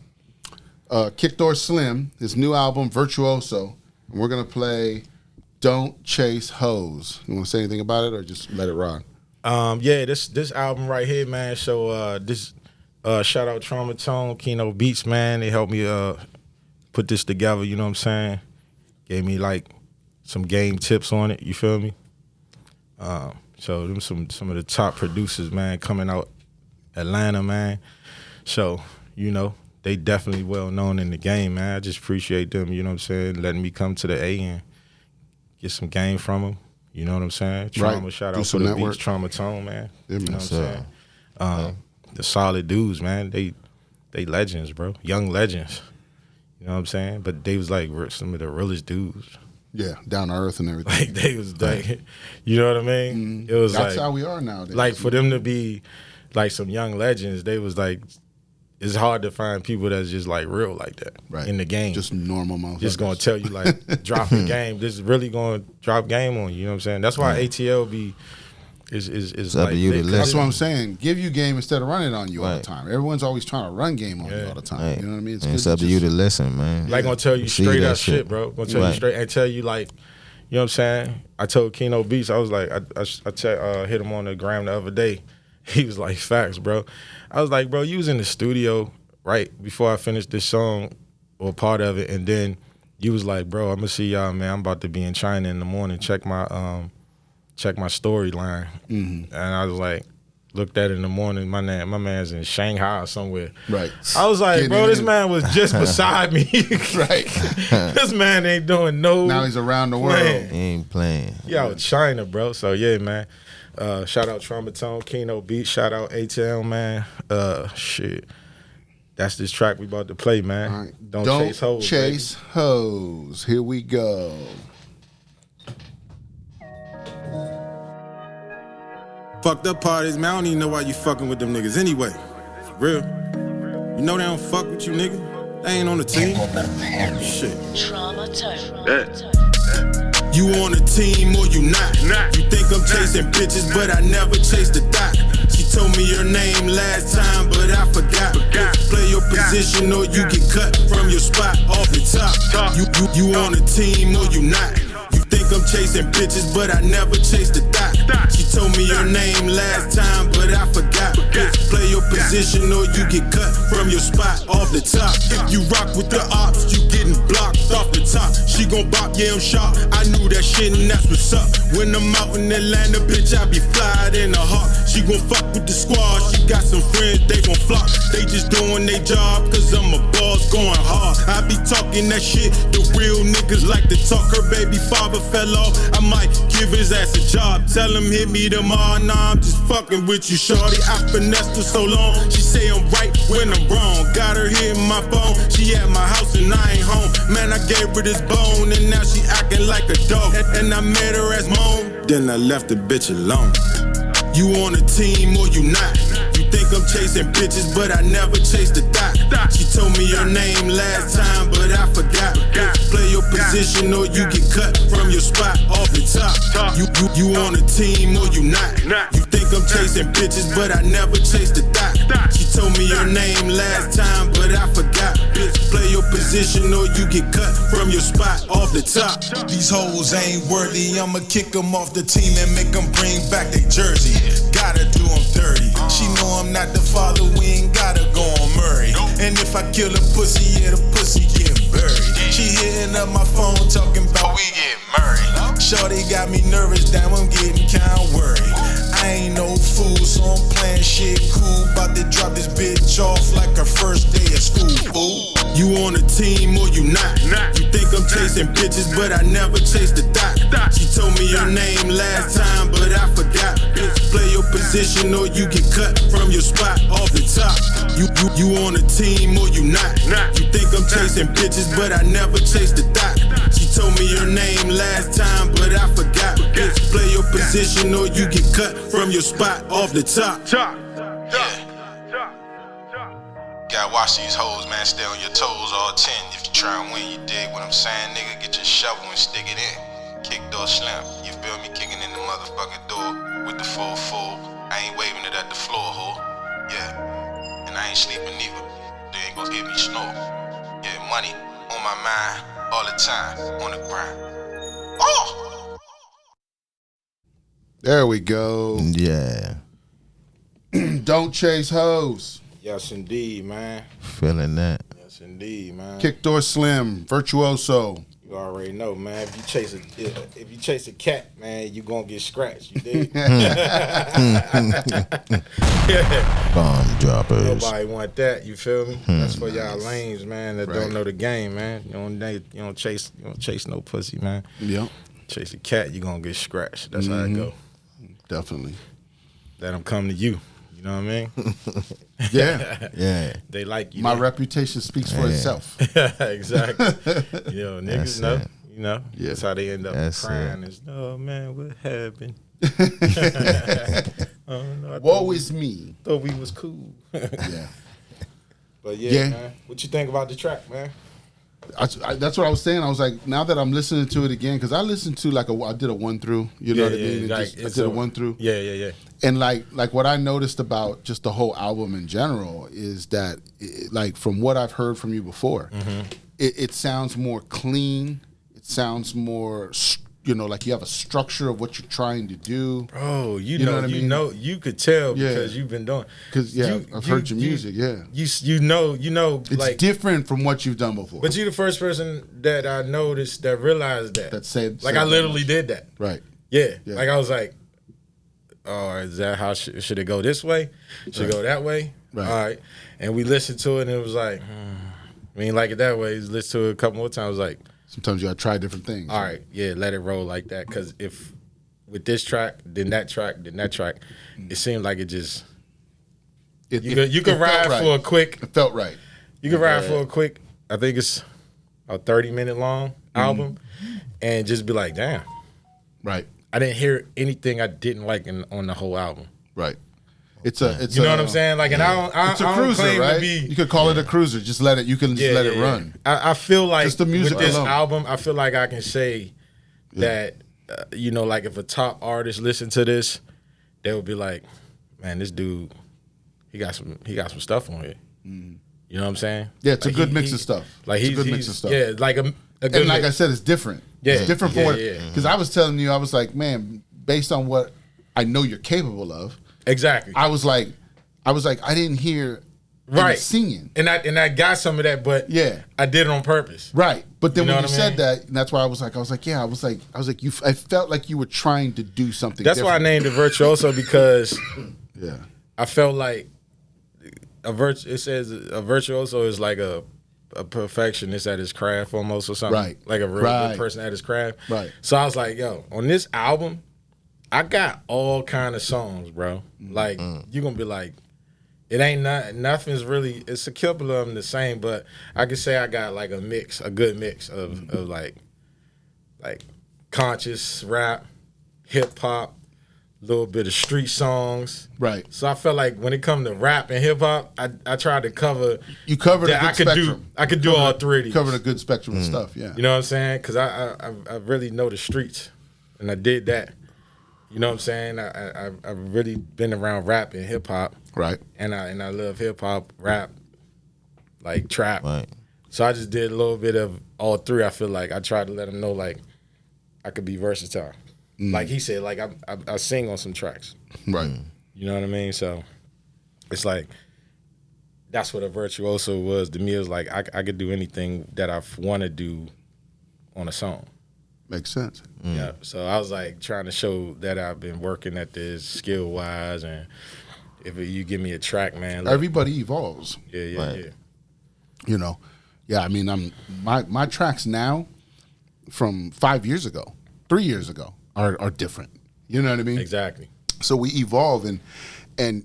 Speaker 1: KickDoor Slim, his new album Virtuoso, and we're gonna play "Don't Chase Hoes." You want to say anything about it, or just let it rock?
Speaker 4: Yeah, this album right here, man. So this shout out Trauma Tone, Keno Beats, man. They helped me put this together, you know what I'm saying? Gave me like some game tips on it, you feel me? So them some of the top producers, man, coming out Atlanta, man. So, you know, they definitely well known in the game, man. I just appreciate them, you know what I'm saying, letting me come to the A and get some game from them. You know what I'm saying? Trauma,
Speaker 1: Right.
Speaker 4: shout
Speaker 1: Do
Speaker 4: out for
Speaker 1: some
Speaker 4: the
Speaker 1: network.
Speaker 4: Beats, Trauma Tone, man.
Speaker 1: Yeah,
Speaker 4: You know
Speaker 1: man.
Speaker 4: what I'm saying? The solid dudes, man. They legends, bro. Young legends. You know what I'm saying? But they was like some of the realest dudes.
Speaker 1: Yeah, down to earth and everything.
Speaker 4: Like they was like, you know what I mean? It was
Speaker 1: That's
Speaker 4: like,
Speaker 1: how we are nowadays.
Speaker 4: like for them to be like some young legends, they was like, it's hard to find people that's just like real like that
Speaker 1: right
Speaker 4: in the game.
Speaker 1: just normal motherfuckers.
Speaker 4: Just gonna tell you like drop the game. This is really gonna drop game on you. You know what I'm saying? That's why ATL be is
Speaker 3: up
Speaker 4: like
Speaker 3: to you to
Speaker 4: they-
Speaker 3: listen.
Speaker 1: That's what I'm saying. Give you game instead of running on you all the
Speaker 3: Right.
Speaker 1: time. Everyone's always trying to run game on you all the time.
Speaker 3: Hey,
Speaker 1: You know what I mean?
Speaker 3: and
Speaker 1: good
Speaker 3: it's up to you to listen, man.
Speaker 4: Like gonna tell you
Speaker 3: See
Speaker 4: straight
Speaker 3: that
Speaker 4: up shit, bro. Gonna tell you
Speaker 3: Right.
Speaker 4: straight and tell you like, you know what I'm saying? I told Keno Beats, I was like, I hit him on the gram the other day. He was like, facts, bro. I was like, bro, you was in the studio right before I finished this song or part of it, and then you was like, bro, I'm gonna see y'all, man. I'm about to be in China in the morning. Check my storyline. And I was like, looked at it in the morning. My man's in Shanghai or somewhere.
Speaker 1: Right.
Speaker 4: I was like,
Speaker 1: Getting
Speaker 4: bro,
Speaker 1: it
Speaker 4: this
Speaker 1: in.
Speaker 4: man was just beside me.
Speaker 1: Right.
Speaker 4: This man ain't doing no.
Speaker 1: Now he's around the world.
Speaker 4: Man.
Speaker 3: He ain't playing.
Speaker 4: He out China, bro. So yeah, man. Shout out Trauma Tone, Keno Beat. Shout out ATL, man. Shit. That's this track we about to play, man.
Speaker 1: All right.
Speaker 4: Don't chase hoes.
Speaker 1: Chase hoes. Here we go.
Speaker 5: Fucked up parties, man. I don't even know why you fucking with them niggas anyway. For real. You know they don't fuck with you, nigga. They ain't on the team. Shit.
Speaker 6: Trauma tone.
Speaker 5: You on a team or you not? You think I'm chasing bitches, but I never chased the dot. She told me her name last time, but I forgot. Play your position or you get cut from your spot off the top. You on a team or you not? You think I'm chasing bitches, but I never chased the dot. She told me her name last time, but I forgot. Play your position or you get cut from your spot off the top. If you rock with the ops, you getting blocked off the top. She gon' bop, yeah, I'm sharp. I knew that shit and that's what's up. When I'm out in Atlanta, bitch, I be flyed in a hawk. She gon' fuck with the squad. She got some friends, they gon' flock. They just doing their job, cause I'm a boss going hard. I be talking that shit, the real niggas like to talk. Her baby father fell off, I might give his ass a job. Tell him hit me tomorrow, nah, I'm just fucking with you, shorty. I finessed her so long, she say I'm right when I'm wrong. Got her hitting my phone, she at my house and I ain't home. Man, I gave her this bone and now she acting like a dog. And I met her as mom, then I left the bitch alone. You on a team or you not? You think I'm chasing bitches, but I never chased the dot. She told me her name last time, but I forgot. Play your position or you get cut from your spot off the top. You on a team or you not? You think I'm chasing bitches, but I never chased the dot. She told me her name last time, but I forgot. Play your position or you get cut from your spot off the top.
Speaker 7: These hoes ain't worthy, I'ma kick them off the team and make them bring back their jersey. Gotta do them dirty. She know I'm not the father, we ain't gotta go on Murray. And if I kill a pussy, yeah, the pussy get buried. She hitting up my phone talking about we get married. Shorty got me nervous, damn, I'm getting kinda worried. I ain't no fool, so I'm playing shit cool. About to drop this bitch off like her first day of school, fool.
Speaker 5: You on a team or you not? You think I'm chasing bitches, but I never chased the dot. She told me her name last time, but I forgot. Play your position or you get cut from your spot off the top. You on a team or you not? You think I'm chasing bitches, but I never chased the dot. She told me her name last time, but I forgot. Play your position or you get cut from your spot off the top.
Speaker 7: Gotta watch these hoes, man, stay on your toes all 10. If you try and win, you dig what I'm saying, nigga. Get your shovel and stick it in. KickDoor slim, you feel me? Kicking in the motherfucking door with the full. I ain't waving it at the floor, ho. Yeah, and I ain't sleeping either. They ain't gonna give me snore. Yeah, money on my mind all the time, on the grind. Oh!
Speaker 1: There we go.
Speaker 3: Yeah.
Speaker 1: Don't chase hoes.
Speaker 4: Yes, indeed, man.
Speaker 3: Feeling that.
Speaker 4: Yes, indeed, man.
Speaker 1: KickDoor Slim, Virtuoso.
Speaker 4: You already know, man. If you chase a cat, man, you gonna get scratched. You dig?
Speaker 3: Bomb droppers.
Speaker 4: Nobody want that. You feel me? That's for y'all lames, man, that don't know the game, man. You don't chase no pussy, man.
Speaker 1: Yep.
Speaker 4: Chase a cat, you gonna get scratched. That's how it go.
Speaker 1: Definitely.
Speaker 4: Let them come to you. You know what I mean?
Speaker 1: Yeah.
Speaker 3: Yeah.
Speaker 4: They like you.
Speaker 1: My reputation speaks for itself.
Speaker 4: Exactly. You know, niggas
Speaker 3: That's
Speaker 4: know.
Speaker 3: it.
Speaker 4: You know?
Speaker 1: Yeah.
Speaker 4: That's how they end up
Speaker 3: That's
Speaker 4: crying. Is, oh, man, what happened? Oh, no,
Speaker 1: Woe is me.
Speaker 4: thought we was cool.
Speaker 1: Yeah.
Speaker 4: But yeah,
Speaker 1: Yeah.
Speaker 4: man. What you think about the track, man?
Speaker 1: That's what I was saying. I was like, now that I'm listening to it again, because I listened to I did a 1-through. You know what I mean?
Speaker 4: like,
Speaker 1: I did a 1-through.
Speaker 4: Yeah.
Speaker 1: And like what I noticed about just the whole album in general is that, like from what I've heard from you before, it sounds more clean. It sounds more, like you have a structure of what you're trying to do.
Speaker 4: Bro, you
Speaker 1: know
Speaker 4: know
Speaker 1: what I mean?
Speaker 4: you could tell
Speaker 1: Yeah.
Speaker 4: because you've been doing.
Speaker 1: Because I've heard your music. Yeah,
Speaker 4: You know,
Speaker 1: it's
Speaker 4: like
Speaker 1: different from what you've done before.
Speaker 4: But you're the first person that I noticed that realized that.
Speaker 1: That said
Speaker 4: I literally
Speaker 1: much.
Speaker 4: did that.
Speaker 1: Right.
Speaker 4: Yeah.
Speaker 1: Yeah.
Speaker 4: Like I was like, oh, is that how should it go this way? Should it go that way?
Speaker 1: Right.
Speaker 4: All right. And we listened to it and it was like, I mean, like it that way. Listen to it a couple more times, like,
Speaker 1: Sometimes you gotta try different things.
Speaker 4: all right, yeah, let it roll like that. Because if with this track, then that track, it seemed like it just you could ride for a quick.
Speaker 1: It felt right.
Speaker 4: You can ride for a quick. I think it's a 30-minute long album, and just be like, damn,
Speaker 1: Right.
Speaker 4: I didn't hear anything I didn't like on the whole album.
Speaker 1: Right. It's a
Speaker 4: You know what I'm saying? Like, and
Speaker 1: it's a
Speaker 4: I don't
Speaker 1: cruiser,
Speaker 4: claim
Speaker 1: right?
Speaker 4: to be.
Speaker 1: You could call it a cruiser. Just let it. You can just let it run.
Speaker 4: I feel like
Speaker 1: Just the music
Speaker 4: with this
Speaker 1: alone.
Speaker 4: album, I feel like I can say that you know, like if a top artist listened to this, they would be like, "Man, this dude, he got some stuff on here." You know what I'm saying?
Speaker 1: Yeah, it's
Speaker 4: like
Speaker 1: a good mix of stuff.
Speaker 4: Like
Speaker 1: It's a good mix of stuff.
Speaker 4: Yeah, like a good
Speaker 1: And like
Speaker 4: mix.
Speaker 1: I said, it's different.
Speaker 4: Yeah,
Speaker 1: It's different from what.
Speaker 4: yeah.
Speaker 1: Because I was telling you, I was like, man, based on what I know you're capable of,
Speaker 4: Exactly.
Speaker 1: I was like, I didn't hear any singing.
Speaker 4: And I got some of that, but
Speaker 1: Yeah.
Speaker 4: I did it on purpose.
Speaker 1: Right. But then
Speaker 4: You know
Speaker 1: when you
Speaker 4: what I
Speaker 1: said
Speaker 4: mean?
Speaker 1: that, and that's why I was like, I felt like you were trying to do something
Speaker 4: That's why I
Speaker 1: different.
Speaker 4: named it Virtuoso, because
Speaker 1: Yeah.
Speaker 4: I felt like it says a virtuoso is like a perfectionist at his craft almost, or something.
Speaker 1: Right.
Speaker 4: Like a real
Speaker 1: Right.
Speaker 4: good person at his craft.
Speaker 1: Right.
Speaker 4: So I was like, yo, on this album, I got all kind of songs, bro. Like, you're going to be like, it ain't nothing's really, it's a couple of them the same, but I could say I got like a good mix of like conscious rap, hip hop, a little bit of street songs.
Speaker 1: Right.
Speaker 4: So I felt like when it come to rap and hip hop, I tried to cover.
Speaker 1: You covered a
Speaker 4: that
Speaker 1: good spectrum.
Speaker 4: I could do all three of these.
Speaker 1: Covered a good spectrum of stuff, yeah.
Speaker 4: You know what I'm saying? Because I really know the streets, and I did that. You know what I'm saying? I've really been around rap and hip hop,
Speaker 1: Right.
Speaker 4: and I love hip hop, rap, like trap.
Speaker 3: Right.
Speaker 4: So I just did a little bit of all three. I feel like I tried to let them know like I could be versatile. Like he said, like I sing on some tracks.
Speaker 1: Right.
Speaker 4: You know what I mean? So it's like that's what a virtuoso was to me. It was like I could do anything that I want to do on a song.
Speaker 1: Makes sense.
Speaker 4: Yeah. So I was like trying to show that I've been working at this skill wise, and if you give me a track, man, like,
Speaker 1: Everybody evolves.
Speaker 4: yeah.
Speaker 1: You know. Yeah, I mean my tracks now from 5 years ago, 3 years ago are different. You know what I mean?
Speaker 4: Exactly.
Speaker 1: So we evolve, and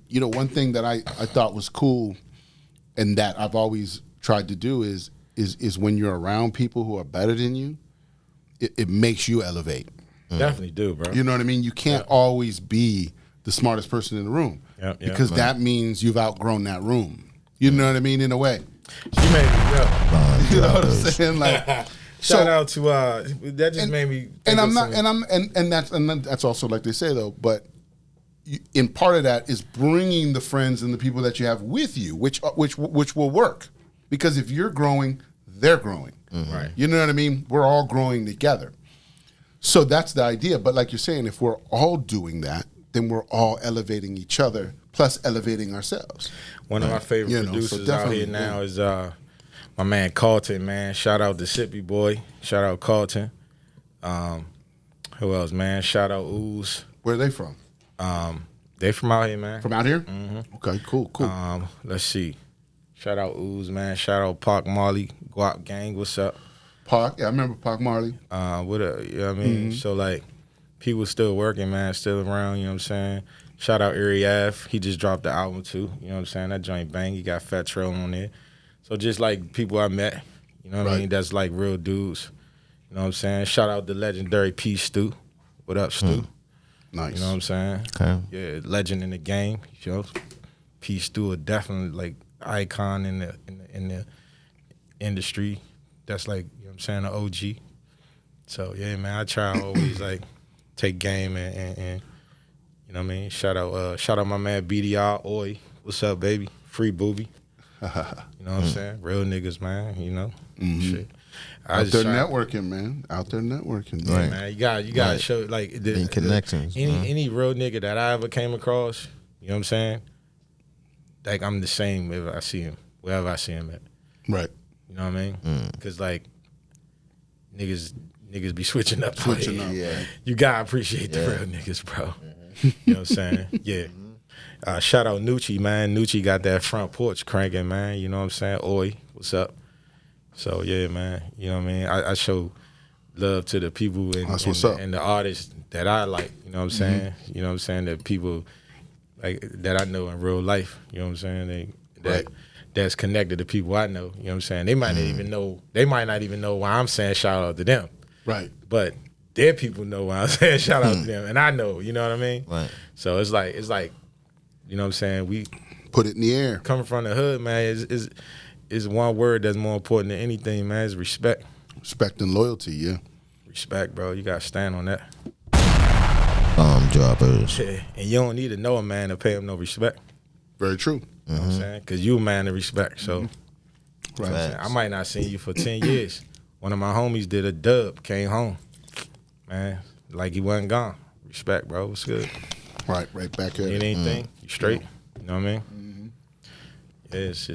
Speaker 1: you know, one thing that I thought was cool and that I've always tried to do is when you're around people who are better than you, it makes you elevate.
Speaker 4: Definitely do, bro.
Speaker 1: You know what I mean? You can't always be the smartest person in the room because that means you've outgrown that room. You know what I mean? In a way.
Speaker 4: She made me go.
Speaker 1: You know what I'm saying? Like,
Speaker 4: Shout out to that just made me.
Speaker 1: and
Speaker 4: think
Speaker 1: I'm
Speaker 4: of
Speaker 1: not,
Speaker 4: some-
Speaker 1: and that's also like they say though. But in part of that is bringing the friends and the people that you have with you, which will work, because if you're growing, they're growing.
Speaker 4: Right.
Speaker 1: You know what I mean? We're all growing together. So that's the idea. But like you're saying, if we're all doing that, then we're all elevating each other, plus elevating ourselves.
Speaker 4: One of my favorite
Speaker 1: You know, so
Speaker 4: producers out here
Speaker 1: definitely,
Speaker 4: now is my man Carlton, man. Shout out to Sippy Boy. Shout out Carlton. Who else, man? Shout out Ooze.
Speaker 1: Where are they from?
Speaker 4: They from out here, man.
Speaker 1: From out here? Mm-hmm. Okay, cool.
Speaker 4: Let's see. Shout out Ooze, man. Shout out Park Marley, Guap Gang. What's up?
Speaker 1: Park, yeah, I remember Park Marley.
Speaker 4: What up? You know what I mean? So like, people still working, man. Still around. You know what I'm saying? Shout out Erie Ave. He just dropped the album too. You know what I'm saying? That joint bang. He got Fat Trail on there. So just like people I met, you know what I mean? That's like real dudes. You know what I'm saying? Shout out the legendary P Stu. What up, Stu?
Speaker 1: Nice.
Speaker 4: You know what I'm saying?
Speaker 3: Okay.
Speaker 4: Yeah, legend in the game. You know, P Stu are definitely like icon in the industry. That's like, you know what I'm saying, an OG. So yeah, man, I try to always like take game and you know what I mean? Shout out my man Bdot, Oi. What's up, baby? Free booby. You know what I'm saying? Real niggas, man, you know? Shit.
Speaker 1: Out there networking, man. Out there networking.
Speaker 4: Yeah,
Speaker 3: Right.
Speaker 4: man. You gotta show like
Speaker 3: In connections,
Speaker 4: any real nigga that I ever came across, you know what I'm saying? Like I'm the same if I see him, wherever I see him at.
Speaker 1: Right.
Speaker 4: You know what I mean? Cause like niggas be switching up.
Speaker 1: Switching up.
Speaker 3: Yeah.
Speaker 4: You gotta appreciate the real niggas, bro. You know what I'm saying? Yeah. Shout out Nucci, man. Nucci got that front porch cranking, man. You know what I'm saying? Oi, what's up? So yeah, man. You know what I mean? I show love to the people and,
Speaker 1: That's what's up.
Speaker 4: and the artists that I like. You know what I'm saying? You know what I'm saying? The people like that I know in real life. You know what I'm saying? That's connected to people I know. You know what I'm saying? They might not even know. They might not even know why I'm saying shout out to them.
Speaker 1: Right.
Speaker 4: But their people know why I'm saying shout out to them, and I know. You know what I mean?
Speaker 3: Right.
Speaker 4: So it's like You know what I'm saying? We
Speaker 1: Put it in the air.
Speaker 4: coming from the hood, man, is one word that's more important than anything, man, is respect.
Speaker 1: Respect and loyalty, yeah.
Speaker 4: Respect, bro. You got to stand on that.
Speaker 3: Bomb droppers.
Speaker 4: And you don't need to know a man to pay him no respect.
Speaker 1: Very true.
Speaker 4: You know what I'm saying? Because you a man of respect. So
Speaker 1: Right.
Speaker 4: I might not seen you for 10 years. One of my homies did a dub, came home. Man, like he wasn't gone. Respect, bro. What's good?
Speaker 1: Right back at
Speaker 4: Ain't
Speaker 1: it.
Speaker 4: anything. You straight. You know what I mean? Yeah, it's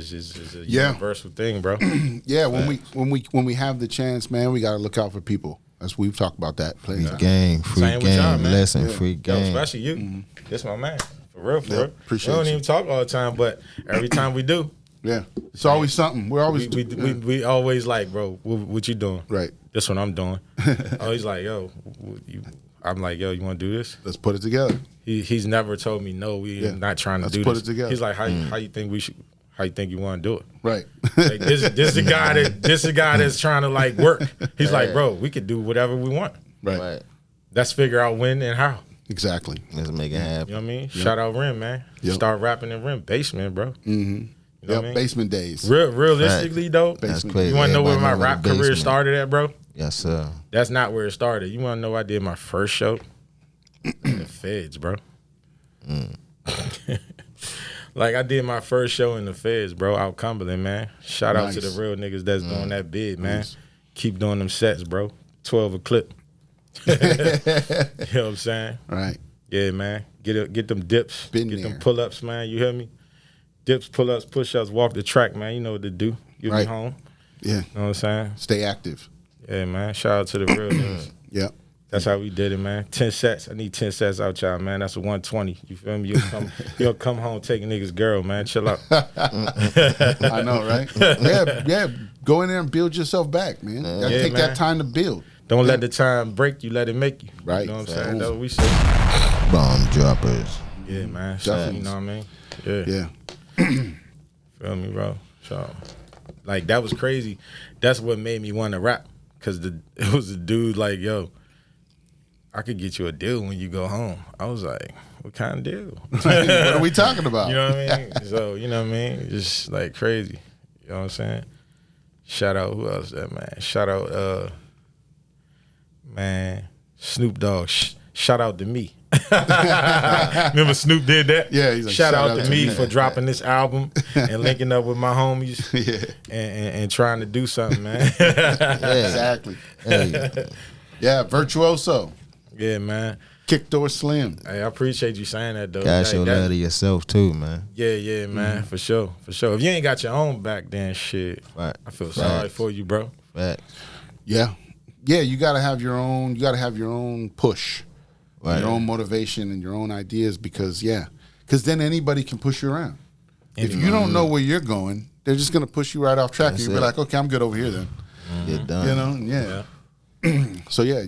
Speaker 4: a universal thing, bro.
Speaker 1: Yeah, when we have the chance, man, we gotta look out for people. As we've talked about that.
Speaker 3: Free game,
Speaker 4: Same with y'all,
Speaker 3: game,
Speaker 4: man.
Speaker 3: lesson, free
Speaker 4: Yo,
Speaker 3: game.
Speaker 4: especially you. This my man. For real, for
Speaker 1: Yeah,
Speaker 4: real.
Speaker 1: appreciate
Speaker 4: we don't
Speaker 1: you.
Speaker 4: even talk all the time, but every time we do,
Speaker 1: Yeah. It's always something. We're always
Speaker 4: we always like, bro, what you doing?
Speaker 1: Right.
Speaker 4: This what I'm doing. Oh, he's like, yo, I'm like, yo, you want to do this?
Speaker 1: Let's put it together.
Speaker 4: He's never told me no. We're not trying to
Speaker 1: Let's
Speaker 4: do
Speaker 1: put
Speaker 4: this.
Speaker 1: it together.
Speaker 4: He's like, how you think we should? How you think you want to do it?
Speaker 1: Right.
Speaker 4: Like this is the guy that's trying to like work. He's like, bro, we could do whatever we want.
Speaker 1: Right.
Speaker 4: Let's figure out when and how.
Speaker 1: Exactly.
Speaker 3: Let's make it happen.
Speaker 4: You know what I mean? Shout out Rim, man.
Speaker 1: Yep.
Speaker 4: Start rapping in Rim basement, bro. Mm-hmm. You know what I mean?
Speaker 1: Basement days.
Speaker 4: Realistically though,
Speaker 3: That's
Speaker 1: Basement.
Speaker 3: crazy.
Speaker 4: you want to know where my
Speaker 3: Everybody
Speaker 4: rap
Speaker 3: know the
Speaker 4: career
Speaker 3: basement.
Speaker 4: started at, bro?
Speaker 3: Yes, sir.
Speaker 4: That's not where it started. You want to know I did my first show in the Feds, bro. Like I did my first show in the Feds, bro, out Cumberland, man. Shout out to
Speaker 1: Nice.
Speaker 4: the real niggas that's doing that bid, man.
Speaker 1: Nice.
Speaker 4: Keep doing them sets, bro. 12 a clip. You know what I'm saying?
Speaker 1: Right.
Speaker 4: Yeah, man. Get them dips.
Speaker 1: Been
Speaker 4: get
Speaker 1: there.
Speaker 4: them pull-ups, man. You hear me? Dips, pull-ups, push-ups, walk the track, man. You know what to do. You'll
Speaker 1: Right.
Speaker 4: be home.
Speaker 1: Yeah.
Speaker 4: You know what I'm saying?
Speaker 1: Stay active.
Speaker 4: Yeah, man. Shout out to the real niggas.
Speaker 1: Yeah.
Speaker 4: That's how we did it, man. 10 sets. I need 10 sets out, y'all, man. That's a 120. You feel me? You'll come home taking niggas' girl, man. Chill out.
Speaker 1: I know, right? Yeah. Go in there and build yourself back, man. You gotta
Speaker 4: Yeah,
Speaker 1: take
Speaker 4: man.
Speaker 1: that time to build.
Speaker 4: Don't let the time break you. Let it make you.
Speaker 1: Right.
Speaker 4: You know what I'm saying?
Speaker 1: Facts.
Speaker 4: That's what we say.
Speaker 3: Bomb droppers.
Speaker 4: Yeah, man.
Speaker 1: Definitely.
Speaker 4: You know what I mean? Yeah.
Speaker 1: Yeah.
Speaker 4: Feel me, bro? So, like, that was crazy. That's what made me want to rap. Because it was a dude like, yo, I could get you a deal when you go home. I was like, what kind of deal?
Speaker 1: What are we talking about?
Speaker 4: You know what I mean? So, you know what I mean? Just like crazy. You know what I'm saying? Shout out, who else that, man? Shout out, man, Snoop Dogg. Shout out to me. Remember Snoop did that?
Speaker 1: Yeah, he's like,
Speaker 4: shout out to me for dropping this album and linking up with my homies and trying to do something, man.
Speaker 1: Exactly.
Speaker 3: Hey,
Speaker 1: Yeah, Virtuoso.
Speaker 4: Yeah, man.
Speaker 1: KickDoor Slim.
Speaker 4: Hey, I appreciate you saying that, though.
Speaker 3: gotta
Speaker 4: Like,
Speaker 3: show
Speaker 4: that-
Speaker 3: love to yourself too, man.
Speaker 4: Yeah, man, for sure. If you ain't got your own back, then shit,
Speaker 3: Right.
Speaker 4: I feel sorry for you, bro.
Speaker 3: Facts.
Speaker 1: Yeah. Yeah, you gotta have your own push.
Speaker 3: Right.
Speaker 1: Your own motivation and your own ideas because then anybody can push you around. If you don't know where you're going, they're just gonna push you right off track and
Speaker 3: That's
Speaker 1: you'll be
Speaker 3: it.
Speaker 1: like, okay, I'm good over here then.
Speaker 3: Get done.
Speaker 1: You know, yeah. So yeah,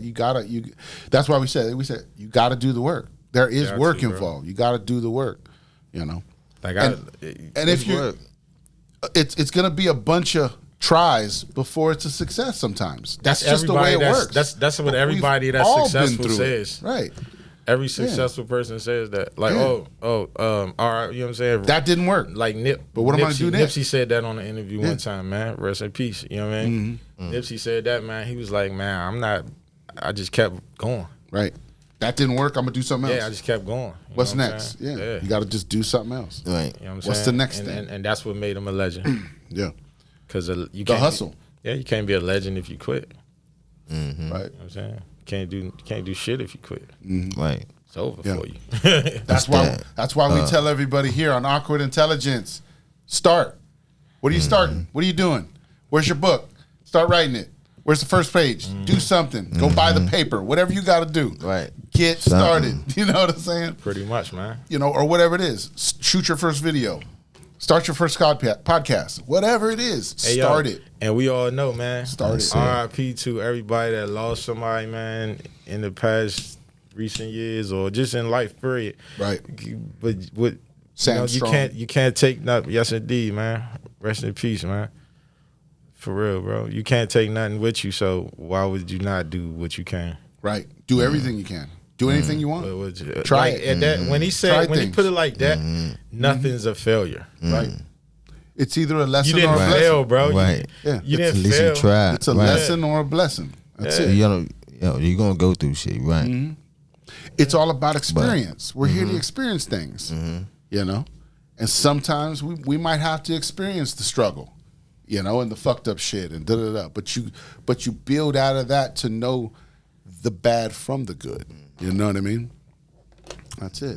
Speaker 1: that's why we said you gotta do the work. There is
Speaker 4: Got to,
Speaker 1: work
Speaker 4: bro.
Speaker 1: involved. You gotta do the work, you know.
Speaker 4: Like
Speaker 1: And if you it's gonna be a bunch of tries before it's a success sometimes. That's just the way it works.
Speaker 4: That's what everybody
Speaker 1: We've
Speaker 4: that's
Speaker 1: all been
Speaker 4: successful
Speaker 1: through it.
Speaker 4: says.
Speaker 1: Right.
Speaker 4: Every successful person says that. Like,
Speaker 1: Yeah.
Speaker 4: all right, you know what I'm saying?
Speaker 1: That didn't work.
Speaker 4: Like Nip.
Speaker 1: But what am I gonna do next?
Speaker 4: Nipsey said that on an interview one time, man. Rest in peace. You know what I mean? Nipsey said that, man. He was like, man, I just kept going.
Speaker 1: Right. That didn't work. I'm gonna do something else.
Speaker 4: Yeah, I just kept going. You
Speaker 1: What's
Speaker 4: know what I'm
Speaker 1: next?
Speaker 4: saying?
Speaker 1: Yeah. You gotta just do something else.
Speaker 3: Right.
Speaker 4: You know what I'm
Speaker 1: What's
Speaker 4: saying?
Speaker 1: the next
Speaker 4: and,
Speaker 1: thing?
Speaker 4: And that's what made him a legend.
Speaker 1: Yeah.
Speaker 4: Because you
Speaker 1: The
Speaker 4: can't
Speaker 1: hustle.
Speaker 4: you can't be a legend if you quit.
Speaker 1: Right.
Speaker 4: You know what I'm saying? You can't do shit if you quit.
Speaker 3: Right.
Speaker 4: It's over
Speaker 1: Yeah.
Speaker 4: for you.
Speaker 1: That's why we tell everybody here on Awkward Intelligence, start. What are you starting? What are you doing? Where's your book? Start writing it. Where's the first page? Do something. Go buy the paper. Whatever you got to do.
Speaker 3: Right.
Speaker 1: Get started. You know what I'm saying?
Speaker 4: Pretty much, man.
Speaker 1: You know, or whatever it is. Shoot your first video. Start your first podcast. Whatever it is,
Speaker 4: Hey, yo,
Speaker 1: start it.
Speaker 4: And we all know, man.
Speaker 1: Start it.
Speaker 4: RIP to everybody that lost somebody, man, in the past recent years or just in life, period.
Speaker 1: Right.
Speaker 4: But what
Speaker 1: Sam
Speaker 4: you
Speaker 1: Strong.
Speaker 4: you can't take nothing. Yes, indeed, man. Rest in peace, man. For real, bro. You can't take nothing with you, so why would you not do what you can?
Speaker 1: Right. Do everything you can. Do anything you want. Try
Speaker 4: like,
Speaker 1: it.
Speaker 4: And that, when he said,
Speaker 1: Try
Speaker 4: when he
Speaker 1: things.
Speaker 4: put it like that, nothing's a failure.
Speaker 1: Right. It's either a
Speaker 4: You
Speaker 1: lesson or
Speaker 4: didn't
Speaker 1: a blessing.
Speaker 4: fail, bro.
Speaker 3: Right.
Speaker 1: Yeah.
Speaker 4: You
Speaker 3: At
Speaker 4: didn't
Speaker 3: least
Speaker 4: fail.
Speaker 3: you tried.
Speaker 1: It's a
Speaker 3: right.
Speaker 1: lesson or a blessing. That's it.
Speaker 3: You're gonna go through shit, right?
Speaker 1: It's all about experience. We're here to experience things, you know? And sometimes we might have to experience the struggle, you know, and the fucked up shit and da-da-da. But you build out of that to know the bad from the good. You know what I mean? That's it.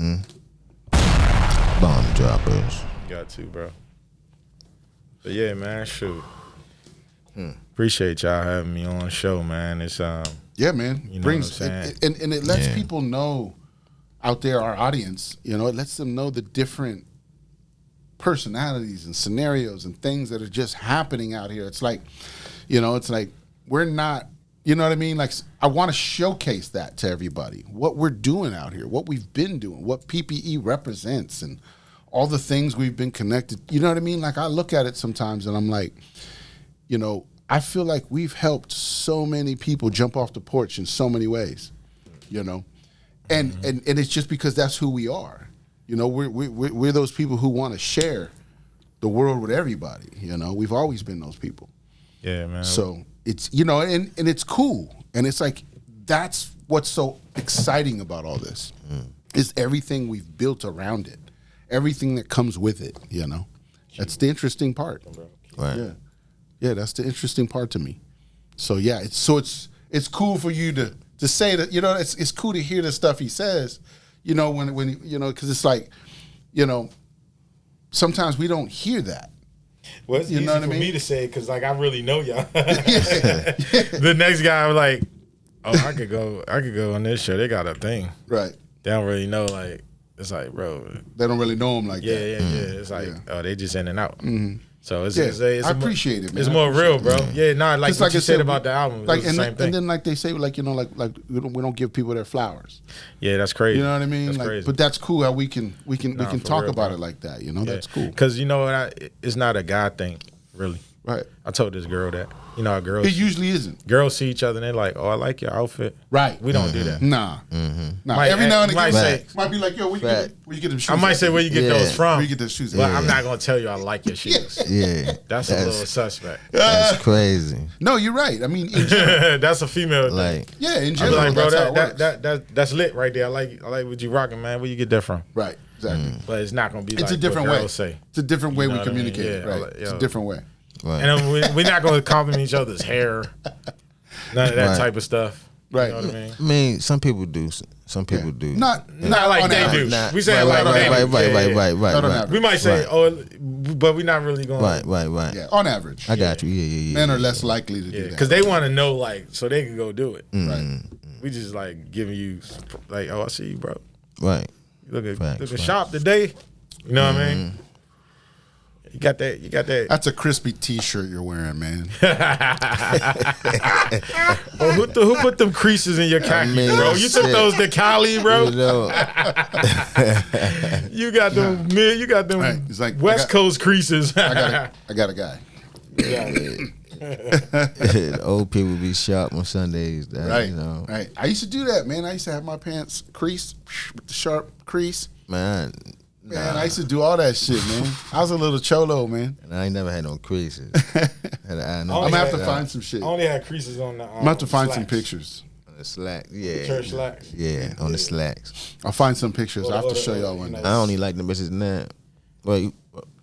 Speaker 3: Bomb droppers.
Speaker 4: Got to, bro. But yeah, man, shoot. Appreciate y'all having me on the show, man. It's
Speaker 1: Yeah, man.
Speaker 4: You know
Speaker 1: Brings
Speaker 4: what I'm
Speaker 1: it, and it lets people know out there, our audience, you know, it lets them know the different personalities and scenarios and things that are just happening out here. It's like, you know, it's like we're not, you know what I mean? Like, I want to showcase that to everybody, what we're doing out here, what we've been doing, what PPE represents, and all the things we've been connected. You know what I mean? Like, I look at it sometimes and I'm like, you know, I feel like we've helped so many people jump off the porch in so many ways, you know, and it's just because that's who we are. You know, we're those people who want to share the world with everybody. You know, we've always been those people.
Speaker 4: yeah, man.
Speaker 1: So it's, you know, and it's cool. And it's like, that's what's so exciting about all this is everything we've built around it, everything that comes with it, you know. That's the interesting part.
Speaker 3: Right.
Speaker 1: Yeah. Yeah, that's the interesting part to me. So yeah, it's cool for you to say that, you know, it's cool to hear the stuff he says, you know, when you know, because it's like, you know, sometimes we don't hear that.
Speaker 4: Well, it's
Speaker 1: You
Speaker 4: easy
Speaker 1: know what I
Speaker 4: for
Speaker 1: mean?
Speaker 4: me to say because, like, I really know y'all. The next guy, I'm like, oh, I could go on this show. They got a thing.
Speaker 1: Right.
Speaker 4: They don't really know, like, it's like, bro,
Speaker 1: They don't really know him like
Speaker 4: yeah.
Speaker 1: that.
Speaker 4: It's like,
Speaker 1: Yeah.
Speaker 4: oh, they just in and out. So it's,
Speaker 1: Yeah,
Speaker 4: it's
Speaker 1: I appreciate it, man.
Speaker 4: It's
Speaker 1: I
Speaker 4: more
Speaker 1: appreciate
Speaker 4: real,
Speaker 1: it.
Speaker 4: bro. Yeah, nah, like
Speaker 1: Just
Speaker 4: what
Speaker 1: like
Speaker 4: you
Speaker 1: I
Speaker 4: said
Speaker 1: said,
Speaker 4: about the album.
Speaker 1: Like,
Speaker 4: It's the same thing.
Speaker 1: and then like they say, like, you know, like we don't give people their flowers.
Speaker 4: Yeah, that's crazy.
Speaker 1: You know what I mean?
Speaker 4: That's
Speaker 1: Like,
Speaker 4: crazy.
Speaker 1: but that's cool how we can
Speaker 4: Nah, for
Speaker 1: talk
Speaker 4: real,
Speaker 1: about
Speaker 4: bro.
Speaker 1: it like that. You know, that's cool.
Speaker 4: Because you know what? It's not a guy thing, really.
Speaker 1: Right.
Speaker 4: I told this girl that. You know how girls
Speaker 1: It usually isn't.
Speaker 4: girls see each other and they're like, oh, I like your outfit.
Speaker 1: Right.
Speaker 4: We don't do that.
Speaker 1: Nah. Nah.
Speaker 4: Might-
Speaker 1: Every now and
Speaker 4: might
Speaker 1: again,
Speaker 4: say-
Speaker 1: might be like, yo, where you get them shoes?
Speaker 4: I might
Speaker 1: at?
Speaker 4: say where you get those from.
Speaker 1: Where you get those shoes?
Speaker 4: But
Speaker 1: at?
Speaker 4: I'm not gonna tell you I like your shoes.
Speaker 3: Yeah.
Speaker 4: That's a little suspect.
Speaker 3: That's crazy.
Speaker 1: No, you're right. I mean, in general,
Speaker 4: That's a female thing.
Speaker 3: Like,
Speaker 1: yeah, in
Speaker 4: I be
Speaker 1: general,
Speaker 4: like, bro,
Speaker 1: that's how it works.
Speaker 4: that's lit right there. I like what you rocking, man. Where you get that from?
Speaker 1: Right. Exactly.
Speaker 4: But it's not gonna be
Speaker 1: It's
Speaker 4: like
Speaker 1: a different
Speaker 4: what
Speaker 1: way.
Speaker 4: girls say.
Speaker 1: It's a different way
Speaker 4: You know
Speaker 1: we
Speaker 4: what I mean?
Speaker 1: communicate.
Speaker 4: Yeah,
Speaker 1: Right.
Speaker 4: like,
Speaker 1: It's a
Speaker 4: yo.
Speaker 1: different way.
Speaker 3: right.
Speaker 4: And then we're not gonna compliment each other's hair. None of that
Speaker 3: Right.
Speaker 4: type of stuff.
Speaker 1: Right.
Speaker 4: You know what I mean?
Speaker 3: I mean, some people do. Some people do.
Speaker 1: Not
Speaker 4: like
Speaker 1: on
Speaker 4: they
Speaker 1: average.
Speaker 4: do.
Speaker 3: Not-
Speaker 4: We say
Speaker 3: right,
Speaker 4: it like
Speaker 3: right,
Speaker 4: they
Speaker 3: right,
Speaker 4: do.
Speaker 3: right,
Speaker 4: Yeah,
Speaker 3: right,
Speaker 4: yeah.
Speaker 3: right, right,
Speaker 1: Not on
Speaker 3: right.
Speaker 1: average.
Speaker 4: We might say,
Speaker 3: Right.
Speaker 4: oh, but we're not really going.
Speaker 3: Right.
Speaker 1: Yeah, on average.
Speaker 3: I got you. Yeah.
Speaker 1: Men are less likely to do
Speaker 4: Yeah,
Speaker 1: that.
Speaker 4: because they want to know, like, so they can go do it.
Speaker 1: Right.
Speaker 4: We just like giving you, like, oh, I see you, bro.
Speaker 3: Right.
Speaker 4: You looking
Speaker 3: Facts.
Speaker 4: sharp today. You know what I mean? You got that.
Speaker 1: That's a crispy T-shirt you're wearing, man.
Speaker 4: Oh, who put them creases in your khaki,
Speaker 3: mean,
Speaker 4: bro? You took
Speaker 3: shit.
Speaker 4: those to Cali, bro.
Speaker 3: You know,
Speaker 4: You got them, man. You got them
Speaker 1: Right. It's like,
Speaker 4: West Coast creases.
Speaker 1: I got a guy.
Speaker 3: old people be sharp on Sundays. That,
Speaker 1: Right.
Speaker 3: You know,
Speaker 1: Right. I used to do that, man. I used to have my pants creased with the sharp crease.
Speaker 3: man.
Speaker 1: Man, I used to do all that shit, man. I was a little cholo, man.
Speaker 3: And I ain't never had no creases.
Speaker 1: I'm gonna have to find some shit.
Speaker 4: I only had creases on the.
Speaker 1: I'm gonna have to find some
Speaker 4: slacks.
Speaker 1: pictures.
Speaker 3: On the slacks. Yeah.
Speaker 4: Church slacks.
Speaker 3: Yeah, on the slacks.
Speaker 1: I'll find some pictures. I have to show y'all one day.
Speaker 3: I don't even like the bitches now. Well,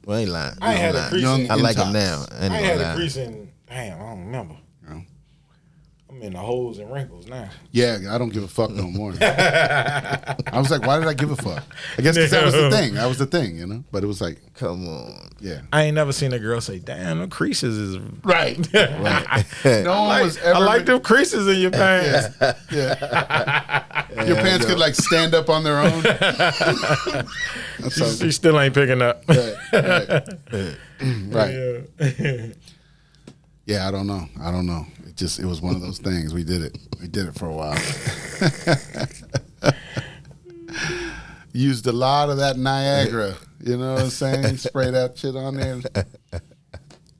Speaker 3: I ain't lying.
Speaker 4: I ain't had a
Speaker 3: lying.
Speaker 4: crease.
Speaker 1: Young
Speaker 3: I like
Speaker 1: Intox.
Speaker 3: it now. I ain't
Speaker 4: I
Speaker 3: gonna
Speaker 4: had a
Speaker 3: lie.
Speaker 4: crease in. Damn, I don't remember.
Speaker 1: Yeah.
Speaker 4: I'm in the holes and wrinkles now.
Speaker 1: Yeah, I don't give a fuck no more. I was like, why did I give a fuck? I guess because that was the thing. That was the thing, you know? But it was like,
Speaker 3: Come on.
Speaker 1: yeah.
Speaker 4: I ain't never seen a girl say, "Damn, them creases is."
Speaker 1: Right. No one was ever.
Speaker 4: I like them creases in your pants.
Speaker 1: Yeah. Your pants could like stand up on their own. That's how,
Speaker 4: She still ain't picking up.
Speaker 1: right.
Speaker 4: Yeah.
Speaker 1: Yeah, I don't know. It was one of those things. We did it for a while. Used a lot of that Niagara. You know what I'm saying? Spray that shit on there.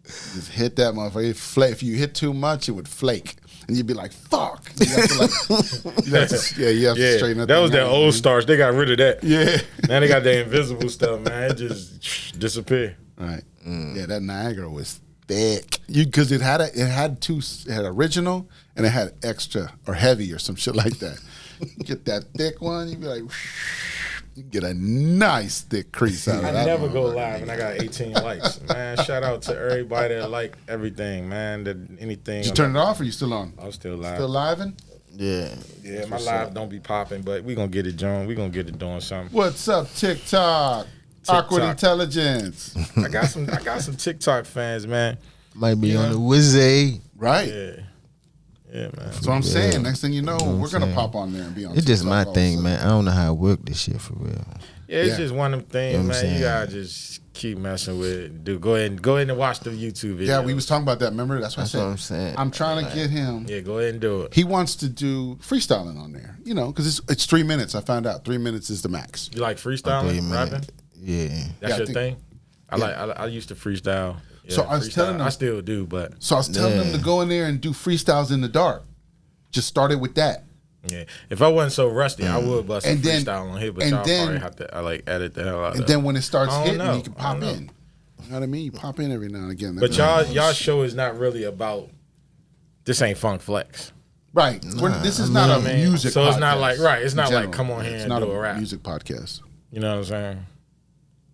Speaker 1: Just hit that motherfucker. If you hit too much, it would flake. And you'd be like, fuck. You have to straighten up.
Speaker 4: That was that old starch. They got rid of that.
Speaker 1: Yeah.
Speaker 4: Now they got the invisible stuff, man. It just disappear.
Speaker 1: Right. Yeah, that Niagara was thick. Because it had original and it had extra or heavy or some shit like that. You get that thick one, you be like, you get a nice thick crease out of that.
Speaker 4: I never go live and I got 18 likes. Man, shout out to everybody that like everything, man. That anything.
Speaker 1: Did you turn it off or you still on?
Speaker 4: I'm still live.
Speaker 1: Still living?
Speaker 3: Yeah.
Speaker 4: Yeah, my live don't be popping, but we gonna get it, John. We gonna get it doing something.
Speaker 1: What's up, TikTok? Awkward Intelligence.
Speaker 4: I got some TikTok fans, man.
Speaker 3: Might be on the Wizzy.
Speaker 1: Right.
Speaker 4: Yeah, man.
Speaker 1: That's what I'm saying. Next thing you know, we're going to pop on there and be on
Speaker 3: It's just
Speaker 1: TikTok
Speaker 3: my thing, man. I don't know how to work this shit for real.
Speaker 4: Yeah, it's just one of them things,
Speaker 3: You know what I'm
Speaker 4: man.
Speaker 3: saying?
Speaker 4: You gotta just keep messing with it. Dude, go ahead and watch the YouTube video.
Speaker 1: Yeah, we was talking about that. Remember? That's what
Speaker 3: That's
Speaker 1: I said.
Speaker 3: what I'm saying.
Speaker 1: I'm trying to get him.
Speaker 4: Yeah, go ahead and do it.
Speaker 1: He wants to do freestyling on there, because it's 3 minutes. I found out 3 minutes is the max.
Speaker 4: You like freestyling, rapping?
Speaker 3: Yeah.
Speaker 4: That's your thing? I used to freestyle. Yeah,
Speaker 1: So I was telling him-
Speaker 4: I still do, but
Speaker 1: So I was telling him to go in there and do freestyles in the dark. Just started with that.
Speaker 4: yeah. If I wasn't so rusty, I would bust a
Speaker 1: And then-
Speaker 4: freestyle on here, but
Speaker 1: and
Speaker 4: y'all
Speaker 1: then-
Speaker 4: probably have to edit the hell out of
Speaker 1: And
Speaker 4: it.
Speaker 1: then when it starts
Speaker 4: I don't
Speaker 1: hitting,
Speaker 4: know.
Speaker 1: he can
Speaker 4: I don't
Speaker 1: pop
Speaker 4: know.
Speaker 1: in. You know what I mean? You pop in every now and again.
Speaker 4: But y'all show is not really about this ain't Funk Flex.
Speaker 1: Right. This is not a music
Speaker 4: So
Speaker 1: podcast.
Speaker 4: it's not like it's
Speaker 1: in
Speaker 4: not
Speaker 1: general.
Speaker 4: like come on here
Speaker 1: It's
Speaker 4: and
Speaker 1: not
Speaker 4: do a rap.
Speaker 1: music podcast.
Speaker 4: You know what I'm saying?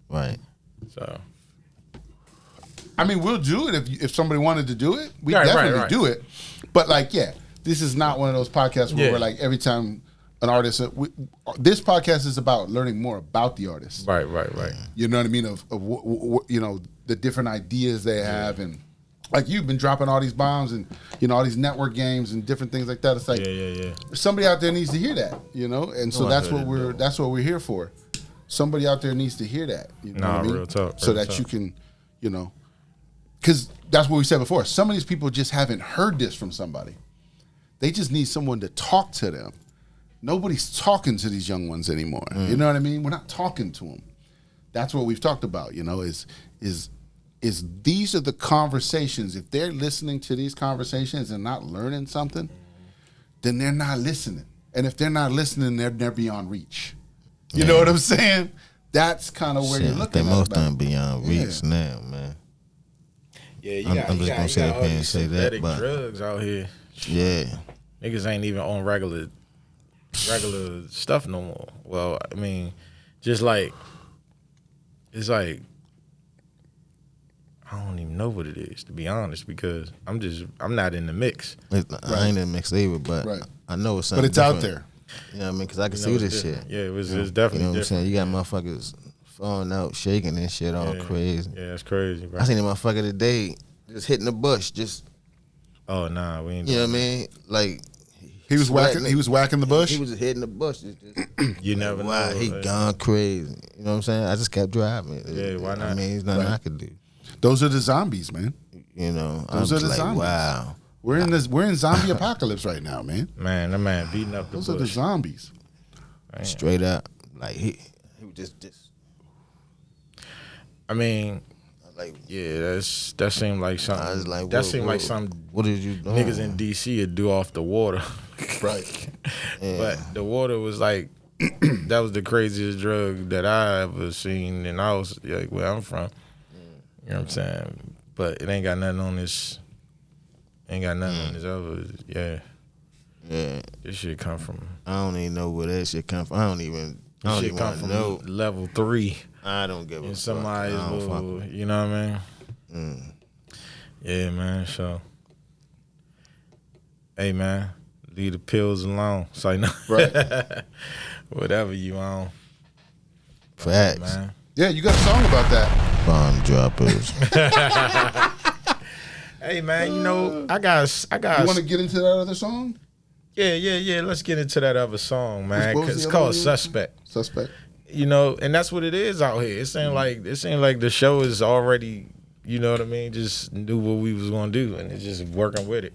Speaker 3: Right.
Speaker 4: So
Speaker 1: I mean, we'll do it if somebody wanted to do it. We
Speaker 4: Right,
Speaker 1: definitely
Speaker 4: right.
Speaker 1: do it. But this is not one of those podcasts where we're like every time an artist. This podcast is about learning more about the artist.
Speaker 4: right.
Speaker 1: You know what I mean? Of the different ideas they have, and like you've been dropping all these bombs and all these network games and different things like that. It's like somebody out there needs to hear that, and so that's what we're here for. Somebody out there needs to hear that. You know what I mean?
Speaker 4: Real talk.
Speaker 1: So that you can, because that's what we said before. Some of these people just haven't heard this from somebody. They just need someone to talk to them. Nobody's talking to these young ones anymore. You know what I mean? We're not talking to them. That's what we've talked about. Is these are the conversations. If they're listening to these conversations and not learning something, then they're not listening. And if they're not listening, they're beyond reach. You know what I'm saying? That's kind of where you're looking at.
Speaker 3: Most of them beyond reach now, man.
Speaker 4: Yeah,
Speaker 3: I'm just gonna sit up here and say that,
Speaker 4: synthetic
Speaker 3: but
Speaker 4: drugs out here.
Speaker 3: yeah,
Speaker 4: Niggas ain't even on regular stuff no more. Well, I mean, just like it's like I don't even know what it is, to be honest, because I'm not in the mix.
Speaker 3: I ain't in the mix either, but I know it's something.
Speaker 1: But it's out there.
Speaker 3: You know what I mean? Because I can see this shit.
Speaker 4: Yeah, it's
Speaker 3: You
Speaker 4: definitely
Speaker 3: know what I'm
Speaker 4: different.
Speaker 3: saying? You got motherfuckers falling out, shaking and shit, all crazy.
Speaker 4: Yeah, it's crazy, bro.
Speaker 3: I seen a motherfucker today just hitting the bush, just
Speaker 4: Oh nah, we ain't.
Speaker 3: you know what I mean? Like
Speaker 1: He was whacking. He was whacking the bush.
Speaker 3: he was just hitting the bush. Just,
Speaker 4: You never know.
Speaker 3: wow, he
Speaker 4: like,
Speaker 3: gone crazy. You know what I'm saying? I just kept driving.
Speaker 4: Yeah, why not?
Speaker 3: I mean, there's nothing I could do.
Speaker 1: Those are the zombies, man.
Speaker 3: You know,
Speaker 1: Those
Speaker 3: I'm
Speaker 1: are the
Speaker 3: like,
Speaker 1: zombies.
Speaker 3: wow.
Speaker 1: We're in zombie apocalypse right now, man.
Speaker 4: Man, that man beating up the
Speaker 1: Those are the
Speaker 4: bush.
Speaker 1: zombies.
Speaker 3: Straight up, like he was just
Speaker 4: I mean,
Speaker 3: like,
Speaker 4: yeah, that seemed like something.
Speaker 3: I was like,
Speaker 4: that
Speaker 3: what-
Speaker 4: seemed
Speaker 3: what-
Speaker 4: like something
Speaker 3: what did you do?
Speaker 4: niggas in DC would do off the water.
Speaker 1: Right.
Speaker 4: But the water was like that was the craziest drug that I ever seen, and I was like where I'm from. You know what I'm saying? But it ain't got nothing on this. Ain't got nothing on this other. Yeah,
Speaker 3: Yeah,
Speaker 4: this shit come from.
Speaker 3: I don't even know where that shit come from. I don't even
Speaker 4: Shit come from
Speaker 3: know.
Speaker 4: level 3
Speaker 3: I don't give a
Speaker 4: in
Speaker 3: fuck.
Speaker 4: somebody's
Speaker 3: I don't fuck
Speaker 4: little.
Speaker 3: with it.
Speaker 4: You know what I mean? Yeah, man. So, hey, man, leave the pills alone. It's like, no,
Speaker 1: Right.
Speaker 4: whatever you on,
Speaker 3: Facts.
Speaker 4: man.
Speaker 1: Yeah, you got a song about that.
Speaker 3: Bomb droppers.
Speaker 4: Hey, man, you know, I got.
Speaker 1: You want to get into that other song?
Speaker 4: Yeah. Let's get into that other song, man.
Speaker 1: What was
Speaker 4: 'Cause it's
Speaker 1: the
Speaker 4: called
Speaker 1: other one?
Speaker 4: Suspect.
Speaker 1: Suspect.
Speaker 4: You know, and that's what it is out here. It ain't like the show is already, you know what I mean, just knew what we was gonna do, and it's just working with it.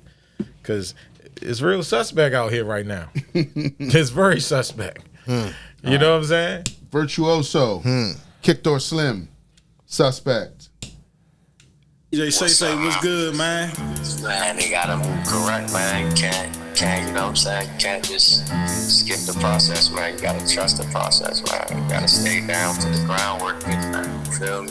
Speaker 4: Cause it's real suspect out here right now. It's very suspect. You know what I'm saying?
Speaker 1: Virtuoso. KickDoor Slim. Suspect.
Speaker 5: DJ Say what's good, man?
Speaker 6: Man, they gotta move correct, man. Can't can't, you know what I'm saying? You can't just skip the process, man. You gotta trust the process, man. You gotta stay down to the groundwork, man. You feel me?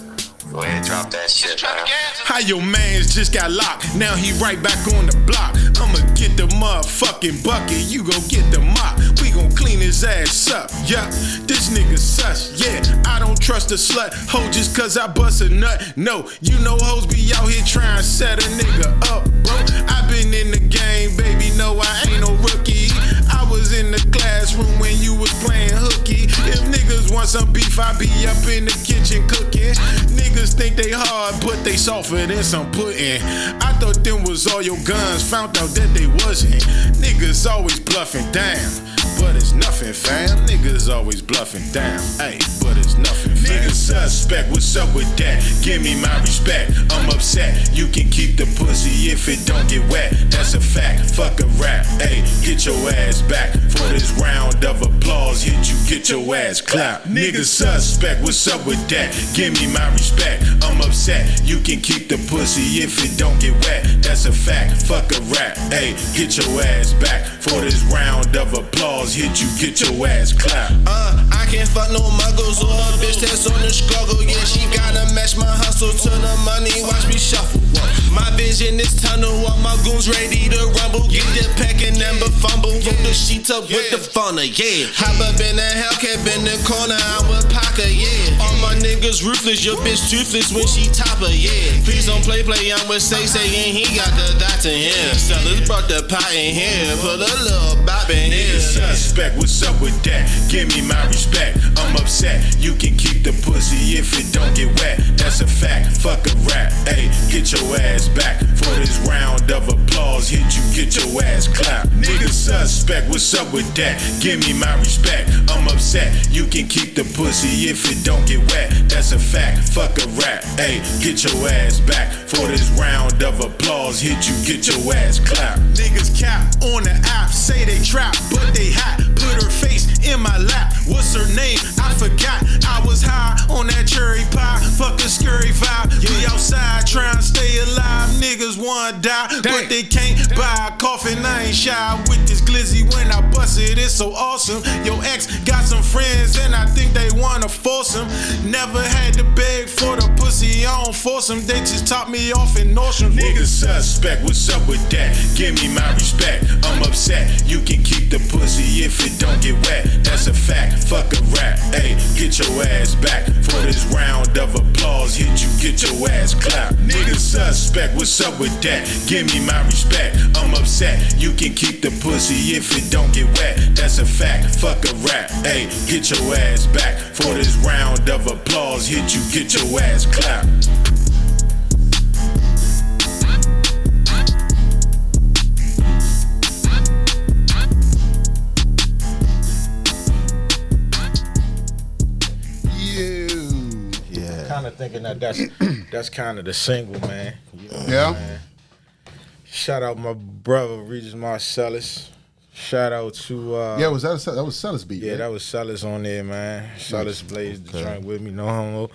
Speaker 6: Go ahead and drop that shit, man.
Speaker 5: How your mans just got locked, now he right back on the block. I'ma get the motherfucking bucket, you gon' get the mop. We gon' clean his ass up, yeah. This nigga sus, yeah. I don't trust a slut, hoe just cause I bust a nut. No, you know hoes be out here trying to set a nigga up, bro. I been in the game, baby, no I ain't no rookie. I was in the classroom when you was playing hooky. If niggas want some beef, I be up in the kitchen cooking. Niggas think they hard, but they softer than some pudding. I thought them was all your guns, found out that they wasn't. Niggas always bluffing down, but it's nothing, fam. Niggas always bluffing down, ayy, but it's nothing, fam. Niggas suspect, what's up with that? Give me my respect, I'm upset. You can keep the pussy if it don't get wet. That's a fact, fuck a rap, ayy. Get your ass back for this round of applause. Hit you, get your ass clapped. Niggas suspect, what's up with that? Give me my respect, I'm upset. You can keep the pussy if it don't get wet. That's a fact, fuck a rap, ayy. Get your ass back for this round of applause. Hit you, get your ass clapped.
Speaker 8: I can't fuck no muggles or a bitch that's on the struggle. Yeah, she gotta match my hustle to the money, watch me shuffle. My vision is tunnel, all my goons ready to rumble. Get the pack and never fumble. Roll the sheets up with the funnel, yeah. Hop up in the Hellcat, in the corner, I'm with Paca, yeah. All my niggas ruthless, your bitch toothless when she topper, yeah. Please don't play, I'm with Say and he got the dots in here. Sellers brought the pot in here, put a little bop in here.
Speaker 5: Niggas suspect, what's up with that? Give me my respect, I'm upset. You can keep the pussy if it don't get wet. That's a fact, fuck a rap, ayy. Get your ass back for this round of applause. Hit you, get your ass clapped. Niggas suspect, what's up with that? Give me my respect, I'm upset. You can keep the pussy if it don't get wet. That's a fact, fuck a rap, ayy. Get your ass back for this round of applause. Hit you, get your ass clapped. Niggas cap on the app, say they trap, but they hot. Put her face in my lap, what's her name? I forgot. I was high on that cherry pie, fuck a scurry vibe. We outside trying to stay alive. Niggas wanna die, but they can't buy a coffin. I ain't shy with this glizzy when I bust it, it's so awesome. Your ex got some friends and I think they wanna force him. Never had to beg for the pussy, I don't force them. They just top me off in Nordstrom. Niggas suspect, what's up with that? Give me my respect, I'm upset. You can keep the pussy if it don't get wet. That's a fact, fuck a rap, ayy. Get your ass back for this round of applause. Hit you, get your ass clapped. Niggas suspect, what's up with that? Give me my respect, I'm upset. You can keep the pussy if it don't get wet. That's a fact, fuck a rap, ayy. Get your ass back for this round of applause. Hit you, get your ass clapped. Kind of thinking that's kind of the single, man. You know,
Speaker 1: Yeah.
Speaker 5: Man. Shout out my brother Regis Marcellus. Shout out to
Speaker 1: Yeah, was that was Sellers beat?
Speaker 5: yeah,
Speaker 1: right?
Speaker 5: that was Sellers on there, man. Sellers blazed the joint with me, no homo.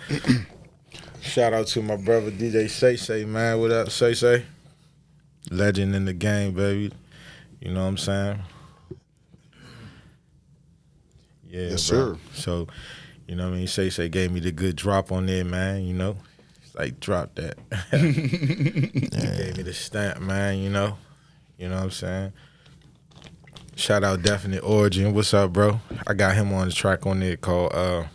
Speaker 5: Shout out to my brother DJ Say, man. What up, Say? Legend in the game, baby. You know what I'm saying? Yeah,
Speaker 1: Yes,
Speaker 5: bro.
Speaker 1: sir.
Speaker 5: So, you know what I mean? Say gave me the good drop on there, man, you know? It's like, drop that. He gave me the stamp, man, you know? You know what I'm saying? Shout out Definite Origin. What's up, bro? I got him on the track on there called
Speaker 3: That's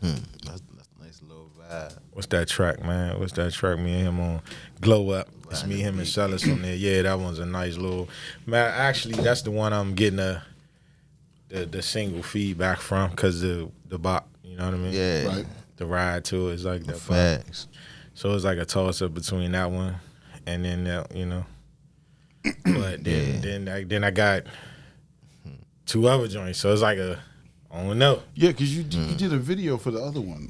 Speaker 3: a nice little vibe.
Speaker 5: what's that track, man? What's that track me and him on? Glow Up. It's me, him, and Sellers on there. Yeah, that one's a nice little man. Actually, that's the one I'm getting the single feedback from because the bop, you know what I mean?
Speaker 3: Yeah.
Speaker 1: Right.
Speaker 5: The ride to it is like that.
Speaker 3: Facts.
Speaker 5: So it's like a toss up between that one and then that, you know. But then I got two other joints, so it's like I don't know.
Speaker 1: Yeah, because you did a video for the other one.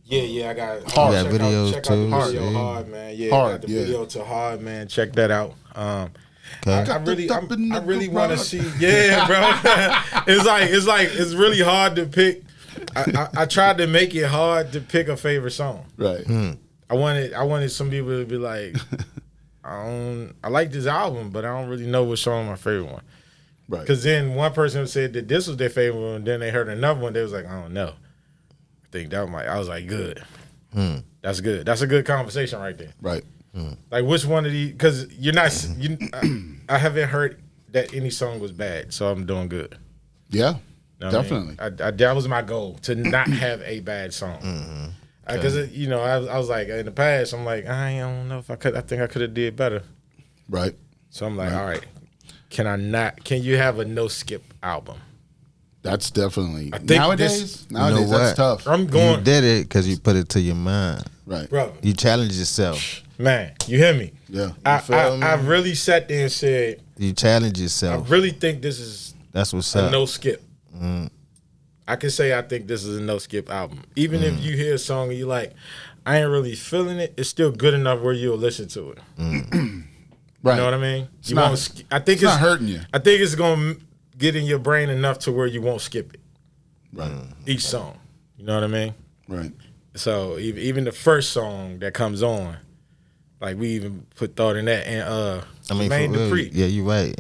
Speaker 5: Yeah, I got
Speaker 1: Hard.
Speaker 5: check
Speaker 3: videos
Speaker 5: out
Speaker 3: too,
Speaker 5: the video,
Speaker 3: see?
Speaker 5: Hard, man. Yeah,
Speaker 1: Hard,
Speaker 5: I got the
Speaker 1: yeah.
Speaker 5: video to Hard, man. Check that out. I
Speaker 1: the
Speaker 5: really want to
Speaker 1: garage.
Speaker 5: see. Yeah, bro. it's really hard to pick. I tried to make it hard to pick a favorite song.
Speaker 1: Right.
Speaker 5: I wanted some people to be like,
Speaker 4: I like this album, but I don't really know which song my favorite one.
Speaker 1: Right.
Speaker 4: Because then one person said that this was their favorite one, and then they heard another one. They was like, I don't know. I think that might. I was like, good. That's good. That's a good conversation right there.
Speaker 1: Right.
Speaker 4: Like which one of these? Because you're not. I haven't heard that any song was bad, so I'm doing good.
Speaker 1: Yeah.
Speaker 4: You know
Speaker 1: Definitely.
Speaker 4: I mean? That was my goal, to not have a bad song. Because I was like, in the past, I'm like, I don't know if I could. I think I could have did better.
Speaker 1: Right.
Speaker 4: So I'm like, all right, can you have a no skip album?
Speaker 1: That's definitely
Speaker 4: I think
Speaker 1: nowadays.
Speaker 3: You know
Speaker 1: That's
Speaker 3: what?
Speaker 1: tough.
Speaker 4: I'm going,
Speaker 3: You did it because you put it to your mind.
Speaker 1: Right.
Speaker 4: bro.
Speaker 3: You challenge yourself.
Speaker 4: Man, you hear me?
Speaker 1: Yeah.
Speaker 4: I really sat there and said,
Speaker 3: You challenge
Speaker 4: I
Speaker 3: yourself.
Speaker 4: really think this is
Speaker 3: That's what's
Speaker 4: a
Speaker 3: up.
Speaker 4: no skip. I can say I think this is a no skip album. Even if you hear a song and you like, I ain't really feeling it, it's still good enough where you'll listen to it.
Speaker 1: Right.
Speaker 4: You know what I mean?
Speaker 1: It's not,
Speaker 4: I think
Speaker 1: it's not hurting you.
Speaker 4: I think it's gonna get in your brain enough to where you won't skip it.
Speaker 1: Right.
Speaker 4: Each song. You know what I mean?
Speaker 1: Right.
Speaker 4: So even the first song that comes on, like we even put thought in that, and Jermaine
Speaker 3: for real,
Speaker 4: Dupri.
Speaker 3: yeah, you're right.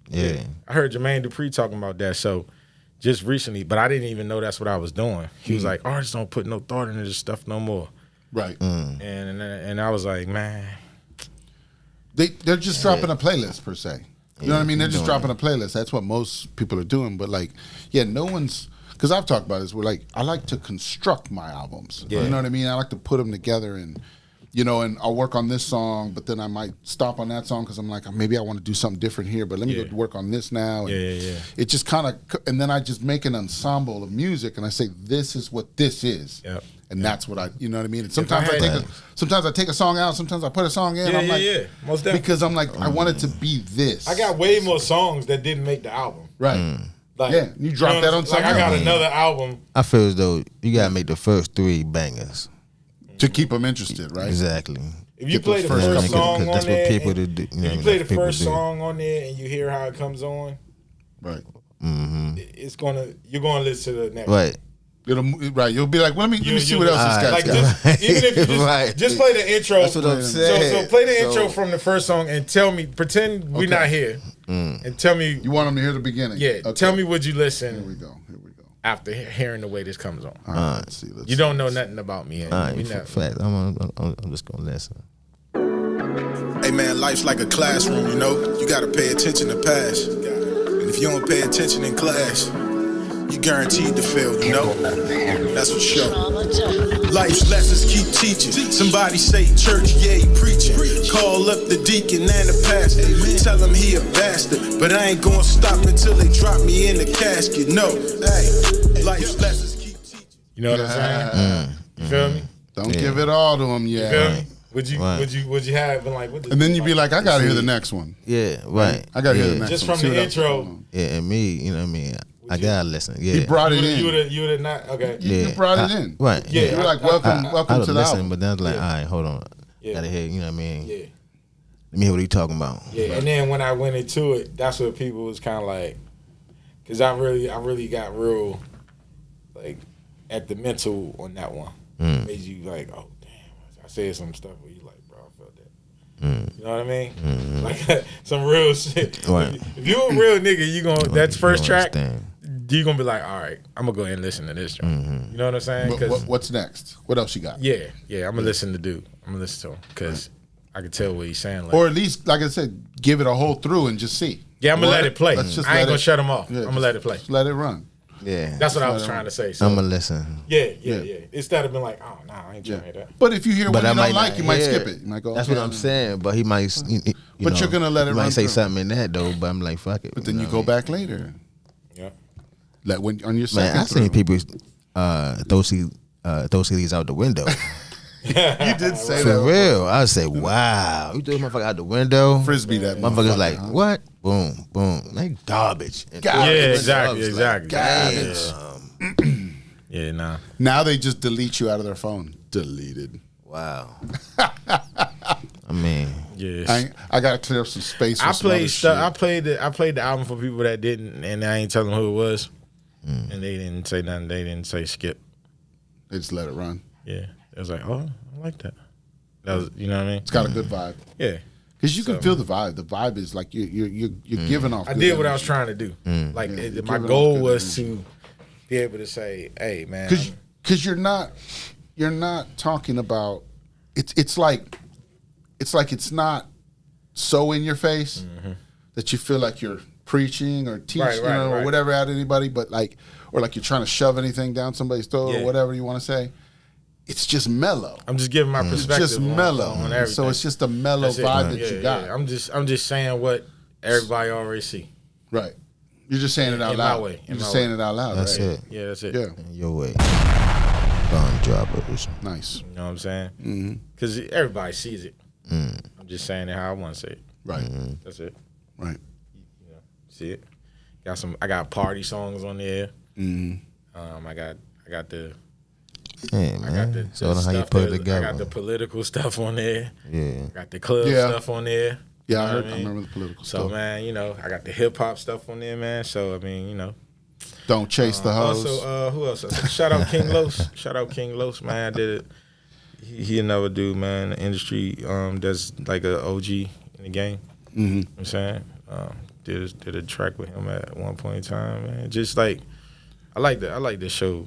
Speaker 3: Yeah.
Speaker 4: I heard Jermaine Dupri talking about that. So just recently, but I didn't even know that's what I was doing. He was like, artists don't put no thought into this stuff no more.
Speaker 1: Right.
Speaker 4: And I was like, man,
Speaker 1: They're just dropping a playlist per se. You know what I mean? They're just dropping a playlist. That's what most people are doing. But like, yeah, no one's, because I've talked about this. We're like, I like to construct my albums.
Speaker 4: Yeah.
Speaker 1: You know what I mean? I like to put them together and, you know, and I'll work on this song, but then I might stop on that song because I'm like, maybe I want to do something different here, but let me go work on this now. And
Speaker 4: Yeah.
Speaker 1: it just kind of, and then I just make an ensemble of music and I say, this is what this is.
Speaker 4: Yep.
Speaker 1: And that's what you know what I mean? And sometimes I take a song out, sometimes I put a song in. I'm like,
Speaker 4: most definitely.
Speaker 1: because I'm like, I want it to be this.
Speaker 4: I got way more songs that didn't make the album.
Speaker 1: Right.
Speaker 4: Like,
Speaker 1: Yeah, you drop that on something
Speaker 4: Like I got
Speaker 1: else.
Speaker 4: another album.
Speaker 3: I feel as though you gotta make the first 3 bangers.
Speaker 1: To keep them interested, right?
Speaker 3: Exactly.
Speaker 4: If you
Speaker 1: Get
Speaker 4: play
Speaker 1: those
Speaker 4: the
Speaker 1: first
Speaker 4: first
Speaker 1: couple,
Speaker 4: song on
Speaker 3: that's
Speaker 4: there,
Speaker 3: what people
Speaker 4: and-
Speaker 3: do.
Speaker 4: if you play the first song on there and you hear how it comes on,
Speaker 1: Right.
Speaker 4: you're gonna listen to the next.
Speaker 3: Right.
Speaker 1: Right. You'll be like, well, let me see what else this guy's
Speaker 4: Like
Speaker 1: got.
Speaker 4: even if you
Speaker 3: Right.
Speaker 4: just play the intro.
Speaker 3: That's what I'm saying.
Speaker 4: So play the intro from the first song and pretend we're not here, and tell me.
Speaker 1: You want them to hear the beginning?
Speaker 4: Yeah.
Speaker 1: Okay.
Speaker 4: Tell me, would you
Speaker 1: Here we
Speaker 4: listen
Speaker 1: go.
Speaker 4: after hearing the way this comes on?
Speaker 1: All right. Let's see.
Speaker 4: You don't know nothing about me.
Speaker 3: All right,
Speaker 4: We
Speaker 3: for
Speaker 4: never-
Speaker 3: fact. I'm just gonna listen.
Speaker 7: Hey man, life's like a classroom, you know? You gotta pay attention to pass. And if you don't pay attention in class, you guaranteed to fail, you know? That's for sure. Life's lessons keep teaching. Somebody say church, yeah, he preaching. Call up the deacon and the pastor. Tell him he a bastard. But I ain't gonna stop until they drop me in the casket. No, hey, life's lessons keep teaching.
Speaker 4: You know what I'm saying? You feel me?
Speaker 1: Don't give it all to them
Speaker 4: You
Speaker 1: yet.
Speaker 4: feel me? Would you have been like, what?
Speaker 1: And then you'd be like, I gotta hear the next one.
Speaker 3: Yeah, right.
Speaker 1: I gotta hear the
Speaker 3: Yeah.
Speaker 1: next
Speaker 4: Just
Speaker 1: one.
Speaker 4: from
Speaker 1: See
Speaker 4: the
Speaker 1: what else is
Speaker 4: intro.
Speaker 1: going on.
Speaker 3: Yeah, and me, you know what I mean? I gotta listen. Yeah.
Speaker 1: He brought it
Speaker 4: You
Speaker 1: in.
Speaker 4: would have not. Okay.
Speaker 1: You brought it in.
Speaker 3: Right.
Speaker 4: Yeah.
Speaker 1: You're like, welcome
Speaker 3: I
Speaker 1: to
Speaker 3: would
Speaker 1: the
Speaker 3: listen,
Speaker 1: album.
Speaker 3: but then I was like,
Speaker 4: Yeah.
Speaker 3: all right, hold on.
Speaker 4: Yeah.
Speaker 3: Gotta hear, you know what I mean?
Speaker 4: Yeah.
Speaker 3: Let me hear what he talking about.
Speaker 4: Yeah. And then when I went into it, that's what people was kind of like, because I really got real, like, at the mental on that one. Made you like, oh damn, I said some stuff where you like, bro, I felt that. You know what I mean? Like some real shit.
Speaker 3: Right.
Speaker 4: If you a real nigga, you gonna that's first track.
Speaker 3: Understand.
Speaker 4: You gonna be like, all right, I'm gonna go ahead and listen to this track. You know what I'm saying?
Speaker 1: But
Speaker 4: 'Cause-
Speaker 1: what's next? What else you got?
Speaker 4: yeah, I'm gonna listen to dude. I'm gonna listen to him because I can tell what he's saying. Like,
Speaker 1: Or at least, like I said, give it a whole through and just see.
Speaker 4: yeah, I'm gonna let it play.
Speaker 1: Let's just
Speaker 4: I ain't
Speaker 1: let
Speaker 4: gonna
Speaker 1: it-
Speaker 4: shut him off.
Speaker 1: Yeah,
Speaker 4: I'm gonna let it play.
Speaker 1: Just let it run.
Speaker 3: Yeah.
Speaker 4: That's what I was trying to say. So,
Speaker 3: I'm gonna listen.
Speaker 4: yeah.
Speaker 1: Yeah.
Speaker 4: Instead of being like, oh no, I ain't trying to hear that.
Speaker 1: But if you hear what
Speaker 3: But I
Speaker 1: you
Speaker 3: might
Speaker 1: don't like,
Speaker 3: not
Speaker 1: you might
Speaker 3: hear
Speaker 1: skip
Speaker 3: it.
Speaker 1: it. You might go.
Speaker 3: That's
Speaker 1: okay,
Speaker 3: what I'm saying. But he might,
Speaker 1: But you're gonna let it
Speaker 3: he
Speaker 1: run
Speaker 3: might say
Speaker 1: through.
Speaker 3: something in that though. But I'm like, fuck it.
Speaker 1: But then you
Speaker 3: know
Speaker 1: go
Speaker 3: what I mean?
Speaker 1: back later.
Speaker 4: Yeah.
Speaker 1: Like when on your
Speaker 3: Man,
Speaker 1: second.
Speaker 3: I seen
Speaker 1: through.
Speaker 3: people throw CDs out the window.
Speaker 1: You did say
Speaker 3: For
Speaker 1: that.
Speaker 3: real. I say, wow. You threw this motherfucker out the window.
Speaker 1: Frisbee that
Speaker 3: Motherfuckers
Speaker 1: motherfucker,
Speaker 3: like,
Speaker 1: huh?
Speaker 3: what? Boom, boom. They garbage. And
Speaker 1: Garbage.
Speaker 4: Yeah,
Speaker 1: Garbage.
Speaker 4: exactly.
Speaker 1: Garbage.
Speaker 4: Yeah, nah.
Speaker 1: Now they just delete you out of their phone. Deleted.
Speaker 3: Wow. I mean,
Speaker 4: Yeah.
Speaker 1: I got to clear up some space. For
Speaker 4: I
Speaker 1: some other
Speaker 4: played stuff.
Speaker 1: shit.
Speaker 4: I played the album for people that didn't, and I ain't telling them who it was, and they didn't say nothing. They didn't say skip.
Speaker 1: They just let it run.
Speaker 4: Yeah, it was like, oh, I like that. That was, you know what I mean?
Speaker 1: It's got a good vibe.
Speaker 4: Yeah,
Speaker 1: Because you can feel the vibe. The vibe is like you're giving off.
Speaker 4: I
Speaker 1: good
Speaker 4: did what I
Speaker 1: energy.
Speaker 4: was trying to do. Like
Speaker 1: you're
Speaker 4: my
Speaker 1: giving
Speaker 4: goal
Speaker 1: off good
Speaker 4: was
Speaker 1: energy.
Speaker 4: to be able to say, "Hey, man."
Speaker 1: Because you're not talking about. It's like it's not so in your face that you feel like you're preaching or teaching or whatever at anybody, but like or like you're trying to shove anything down somebody's throat or whatever you want to say. It's just mellow.
Speaker 4: I'm just giving my perspective.
Speaker 1: It's just mellow.
Speaker 4: On everything.
Speaker 1: So it's just a mellow vibe that you got.
Speaker 4: Yeah. I'm just saying what everybody already see.
Speaker 1: Right. You're just saying it out loud.
Speaker 4: My way.
Speaker 1: You're just saying it out loud.
Speaker 3: That's
Speaker 1: right?
Speaker 3: it.
Speaker 4: Yeah, that's it.
Speaker 1: Yeah.
Speaker 3: Your way. Bomb droppers.
Speaker 1: Nice.
Speaker 4: You know what I'm saying? Because everybody sees it. I'm just saying it how I want to say it.
Speaker 1: Right.
Speaker 4: That's it.
Speaker 1: Right.
Speaker 4: You know, see it. I got party songs on there. I got the.
Speaker 3: Hey,
Speaker 4: I got
Speaker 3: man.
Speaker 4: the
Speaker 3: So
Speaker 4: stuff
Speaker 3: how you put it
Speaker 4: I
Speaker 3: together.
Speaker 4: got the political stuff on there.
Speaker 3: Yeah.
Speaker 4: I got the club stuff on there.
Speaker 1: Yeah,
Speaker 4: You know
Speaker 1: I
Speaker 4: what
Speaker 1: remember the political
Speaker 4: So,
Speaker 1: stuff.
Speaker 4: man, you know, I got the hip hop stuff on there, man. So, I mean, you know.
Speaker 1: Don't chase the hoes.
Speaker 4: Also, who else? Shout out King Los. Shout out King Los, man. I did it. He another dude, man, in the industry that's like an OG in the game. You know what I'm saying? Did a track with him at one point in time, man. Just like, I like the show.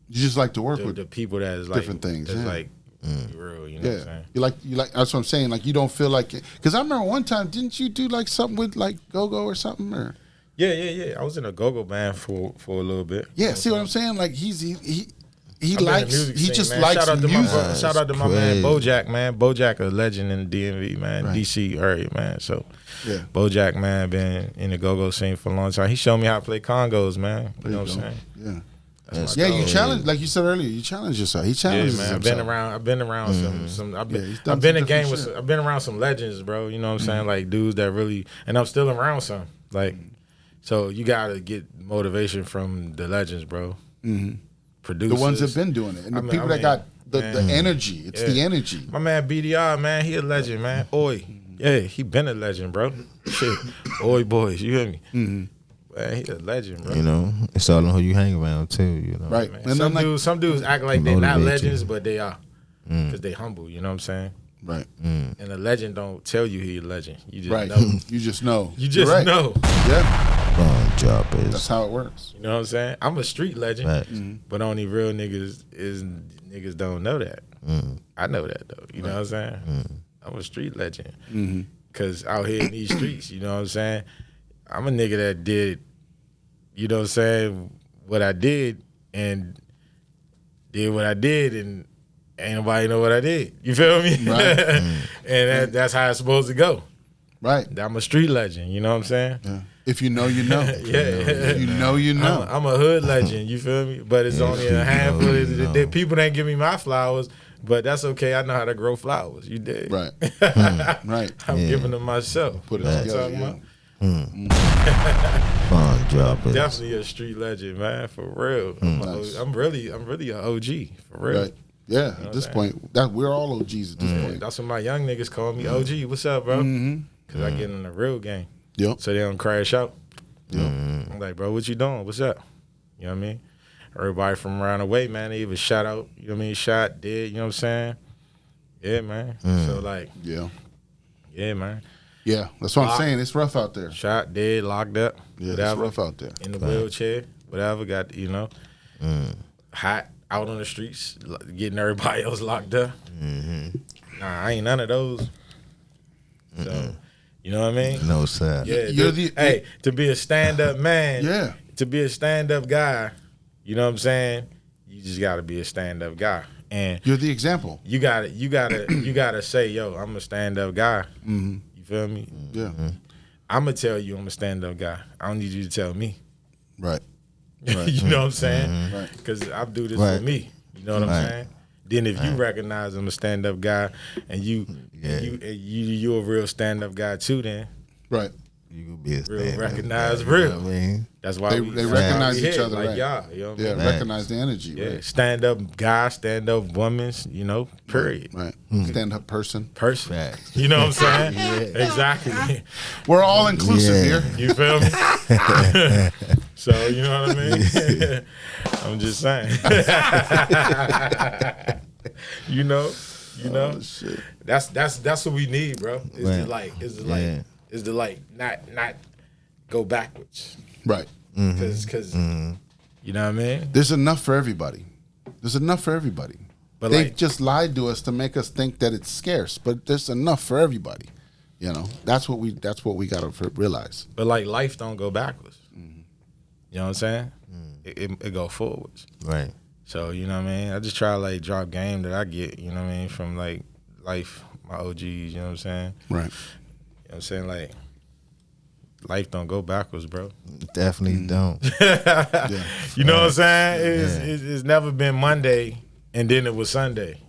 Speaker 1: You just like to work with
Speaker 4: The people that is like
Speaker 1: different things.
Speaker 4: That's
Speaker 1: Yeah.
Speaker 4: like real, you know what I'm
Speaker 1: Yeah,
Speaker 4: saying?
Speaker 1: you like. That's what I'm saying. Like you don't feel like it. Because I remember one time, didn't you do like something with like Go-Go or something? Or
Speaker 4: Yeah. I was in a go-go band for a little bit.
Speaker 1: yeah, see what I'm saying? Like he
Speaker 4: I've been in the
Speaker 1: likes.
Speaker 4: music
Speaker 1: He
Speaker 4: scene,
Speaker 1: just
Speaker 4: man.
Speaker 1: likes
Speaker 4: Shout out to
Speaker 1: music.
Speaker 4: my shout out to my man
Speaker 3: crazy.
Speaker 4: Bojack, man. Bojack a legend in the DMV, man.
Speaker 1: Right.
Speaker 4: DC area, man. So
Speaker 1: Yeah.
Speaker 4: Bojack, man, been in the go-go scene for a long time. He showed me how to play congos, man. You know what I'm saying?
Speaker 1: Yeah.
Speaker 4: That's
Speaker 1: Yeah,
Speaker 4: my
Speaker 1: you
Speaker 4: dog.
Speaker 1: challenge, like you said earlier, you challenge yourself. He
Speaker 4: Yeah,
Speaker 1: challenges
Speaker 4: man.
Speaker 1: himself.
Speaker 4: I've been around some. I've
Speaker 1: he's
Speaker 4: been
Speaker 1: done
Speaker 4: in
Speaker 1: some
Speaker 4: a game
Speaker 1: different
Speaker 4: with.
Speaker 1: shit.
Speaker 4: I've been around some legends, bro. You know what I'm saying? Like dudes that really, and I'm still around some. Like, so you gotta get motivation from the legends, bro. Producers,
Speaker 1: The ones that've been doing it, and the people that got the energy. It's the energy.
Speaker 4: My man BDR, man, he a legend, man. Oi, yeah, he been a legend, bro. Shit, Oi boys, you hear me? Man, he a legend, bro.
Speaker 3: You know, it's all on who you hang around too. You know,
Speaker 1: Right.
Speaker 4: Man,
Speaker 1: And then
Speaker 4: some dudes act like they're not
Speaker 3: Motivate you.
Speaker 4: legends, but they are, because they humble. You know what I'm saying?
Speaker 1: Right.
Speaker 4: And a legend don't tell you he a legend. You just
Speaker 1: Right.
Speaker 4: know.
Speaker 1: You just know.
Speaker 4: You
Speaker 1: You're
Speaker 4: just
Speaker 1: right.
Speaker 4: know.
Speaker 1: Yeah.
Speaker 3: bomb droppers.
Speaker 1: That's how it works.
Speaker 4: You know what I'm saying? I'm a street legend,
Speaker 3: Right.
Speaker 4: but only real niggas don't know that. I know that though. You know what I'm saying? I'm a street legend. Cause out here in these streets, you know what I'm saying? I'm a nigga that did, you know what I'm saying, what I did and ain't nobody know what I did. You feel me?
Speaker 1: Right.
Speaker 4: And that's how it's supposed to go.
Speaker 1: Right.
Speaker 4: I'm a street legend, you know what I'm saying?
Speaker 1: Yeah. If you know, you know.
Speaker 4: Yeah.
Speaker 1: If you know, you know.
Speaker 4: I'm a hood legend, you feel me? But it's only a handful of people that give me my flowers, but that's okay. I know how to grow flowers. You did.
Speaker 1: Right. Right.
Speaker 4: I'm giving them myself.
Speaker 1: Put it
Speaker 4: You know what I'm
Speaker 1: together.
Speaker 4: talking
Speaker 1: Yeah.
Speaker 4: about?
Speaker 3: Bomb droppers.
Speaker 4: Definitely a street legend, man, for real.
Speaker 1: Nice.
Speaker 4: I'm really an OG, for real.
Speaker 1: Right. Yeah. At this point, we're all OGs at this point.
Speaker 4: That's what my young niggas call me. OG, what's up, bro? Because I get in the real game.
Speaker 1: Yep.
Speaker 4: So they don't crash out.
Speaker 1: Yep.
Speaker 4: I'm like, bro, what you doing? What's up? You know what I mean? Everybody from around the way, man, they even shout out, you know what I mean? Shot, dead, you know what I'm saying? Yeah, man. So, like,
Speaker 1: Yeah.
Speaker 4: yeah, man.
Speaker 1: Yeah. That's what I'm saying. It's rough out there.
Speaker 4: Shot, dead, locked up,
Speaker 1: Yeah. It's
Speaker 4: whatever.
Speaker 1: rough out there.
Speaker 4: In the wheelchair, whatever, got, you know, hot, out on the streets, getting everybody else locked up. Nah, I ain't none of those. So, you know what I mean?
Speaker 3: No sir.
Speaker 4: Yeah,
Speaker 1: You're
Speaker 4: to be a stand-up man,
Speaker 1: Yeah.
Speaker 4: to be a stand-up guy, you know what I'm saying? You just got to be a stand-up guy. And
Speaker 1: You're the example.
Speaker 4: you gotta say, yo, I'm a stand-up guy. You feel me?
Speaker 1: Yeah.
Speaker 4: I'm gonna tell you I'm a stand-up guy. I don't need you to tell me.
Speaker 1: Right.
Speaker 4: You know what I'm saying?
Speaker 1: Right.
Speaker 4: Because I do this
Speaker 3: Right.
Speaker 4: for me. You know what I'm saying? Then if you recognize I'm a stand-up guy and you're a real stand-up guy too, then
Speaker 1: Right.
Speaker 3: You could be a
Speaker 4: real
Speaker 3: stand-up
Speaker 4: recognize
Speaker 3: guy,
Speaker 4: real.
Speaker 3: you know what I mean?
Speaker 4: That's why
Speaker 1: They
Speaker 4: that's why
Speaker 1: recognize
Speaker 4: we
Speaker 1: each
Speaker 4: here,
Speaker 1: other,
Speaker 4: like
Speaker 1: right.
Speaker 4: y'all. You know what I
Speaker 1: Yeah.
Speaker 4: mean?
Speaker 1: Recognize the energy.
Speaker 4: Yeah,
Speaker 1: Right.
Speaker 4: stand-up guy, stand-up woman, you know, period.
Speaker 1: Right. Stand up person.
Speaker 4: Person.
Speaker 3: Facts.
Speaker 4: You know what I'm saying? Exactly.
Speaker 1: We're all inclusive
Speaker 3: Yeah.
Speaker 1: here.
Speaker 4: You feel me? So, you know what I mean? I'm just saying. You know? You know,
Speaker 1: shit.
Speaker 4: That's what we need, bro. Is
Speaker 3: Right.
Speaker 4: to not go backwards,
Speaker 1: Right.
Speaker 4: because you know what I mean.
Speaker 1: There's enough for everybody. But they've just lied to us to make us think that it's scarce, but there's enough for everybody. You know, that's what we gotta realize.
Speaker 4: But like life don't go backwards. You know what I'm saying? It go forwards.
Speaker 3: Right.
Speaker 4: So you know what I mean. I just try to like drop game that I get. You know what I mean, from like life, my OGs. You know what I'm saying?
Speaker 1: Right.
Speaker 4: You know what I'm saying? Like life don't go backwards, bro.
Speaker 3: Definitely don't.
Speaker 4: You know what I'm saying? It's never been Monday and then it was Sunday.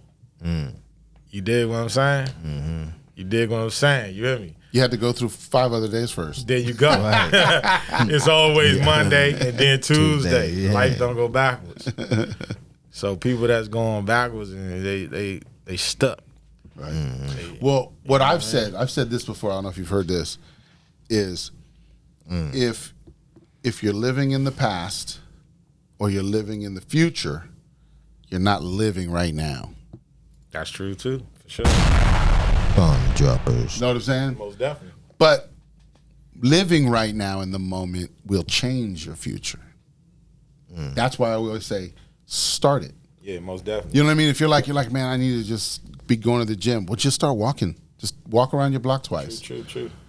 Speaker 4: You dig what I'm saying? You dig what I'm saying? You hear me?
Speaker 1: You had to go through 5 other days first.
Speaker 4: There you go. It's always Monday and then Tuesday.
Speaker 3: Yeah.
Speaker 4: Life don't go backwards. So people that's going backwards and they stuck.
Speaker 1: Right. Well, what I've said this before. I don't know if you've heard this. Is if you're living in the past or you're living in the future, you're not living right now.
Speaker 4: That's true too, for sure.
Speaker 3: Bomb droppers.
Speaker 1: Know what I'm saying?
Speaker 4: Most definitely.
Speaker 1: But living right now in the moment will change your future. That's why I always say, start it.
Speaker 4: Yeah, most definitely.
Speaker 1: You know what I mean? If you're like, man, I need to just be going to the gym. Well, just start walking. Just walk around your block twice.
Speaker 4: True.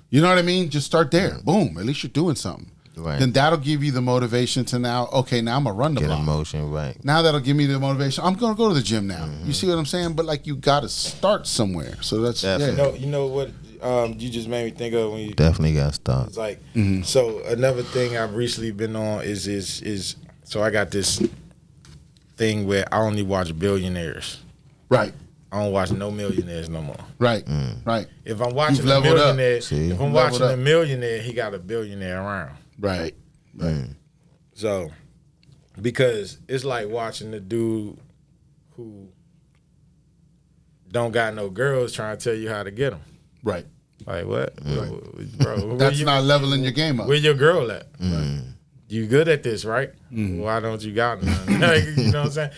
Speaker 1: You know what I mean? Just start there. Boom. At least you're doing something.
Speaker 3: Right.
Speaker 1: Then that'll give you the motivation to now, okay, now I'm going to run the
Speaker 3: Get
Speaker 1: block.
Speaker 3: emotion, right.
Speaker 1: Now that'll give me the motivation. I'm going to go to the gym now. You see what I'm saying? But like you got to start somewhere. So that's,
Speaker 3: Definitely.
Speaker 4: You know what you just made me think of when you
Speaker 3: Definitely got to start.
Speaker 4: It's like so another thing I've recently been on is so I got this thing where I only watch billionaires.
Speaker 1: Right.
Speaker 4: I don't watch no millionaires no more.
Speaker 1: Right. Right.
Speaker 4: If I'm watching
Speaker 1: You've
Speaker 4: a
Speaker 1: leveled up.
Speaker 4: millionaire,
Speaker 3: See?
Speaker 4: if I'm
Speaker 1: Leveled
Speaker 4: watching
Speaker 1: up.
Speaker 4: a millionaire, he got a billionaire around.
Speaker 1: Right. Right.
Speaker 4: So because it's like watching the dude who don't got no girls trying to tell you how to get them.
Speaker 1: Right.
Speaker 4: Like what, bro?
Speaker 1: That's not leveling your game up.
Speaker 4: Where your girl at? You good at this, right? Why don't you got none? Like, you know what I'm saying?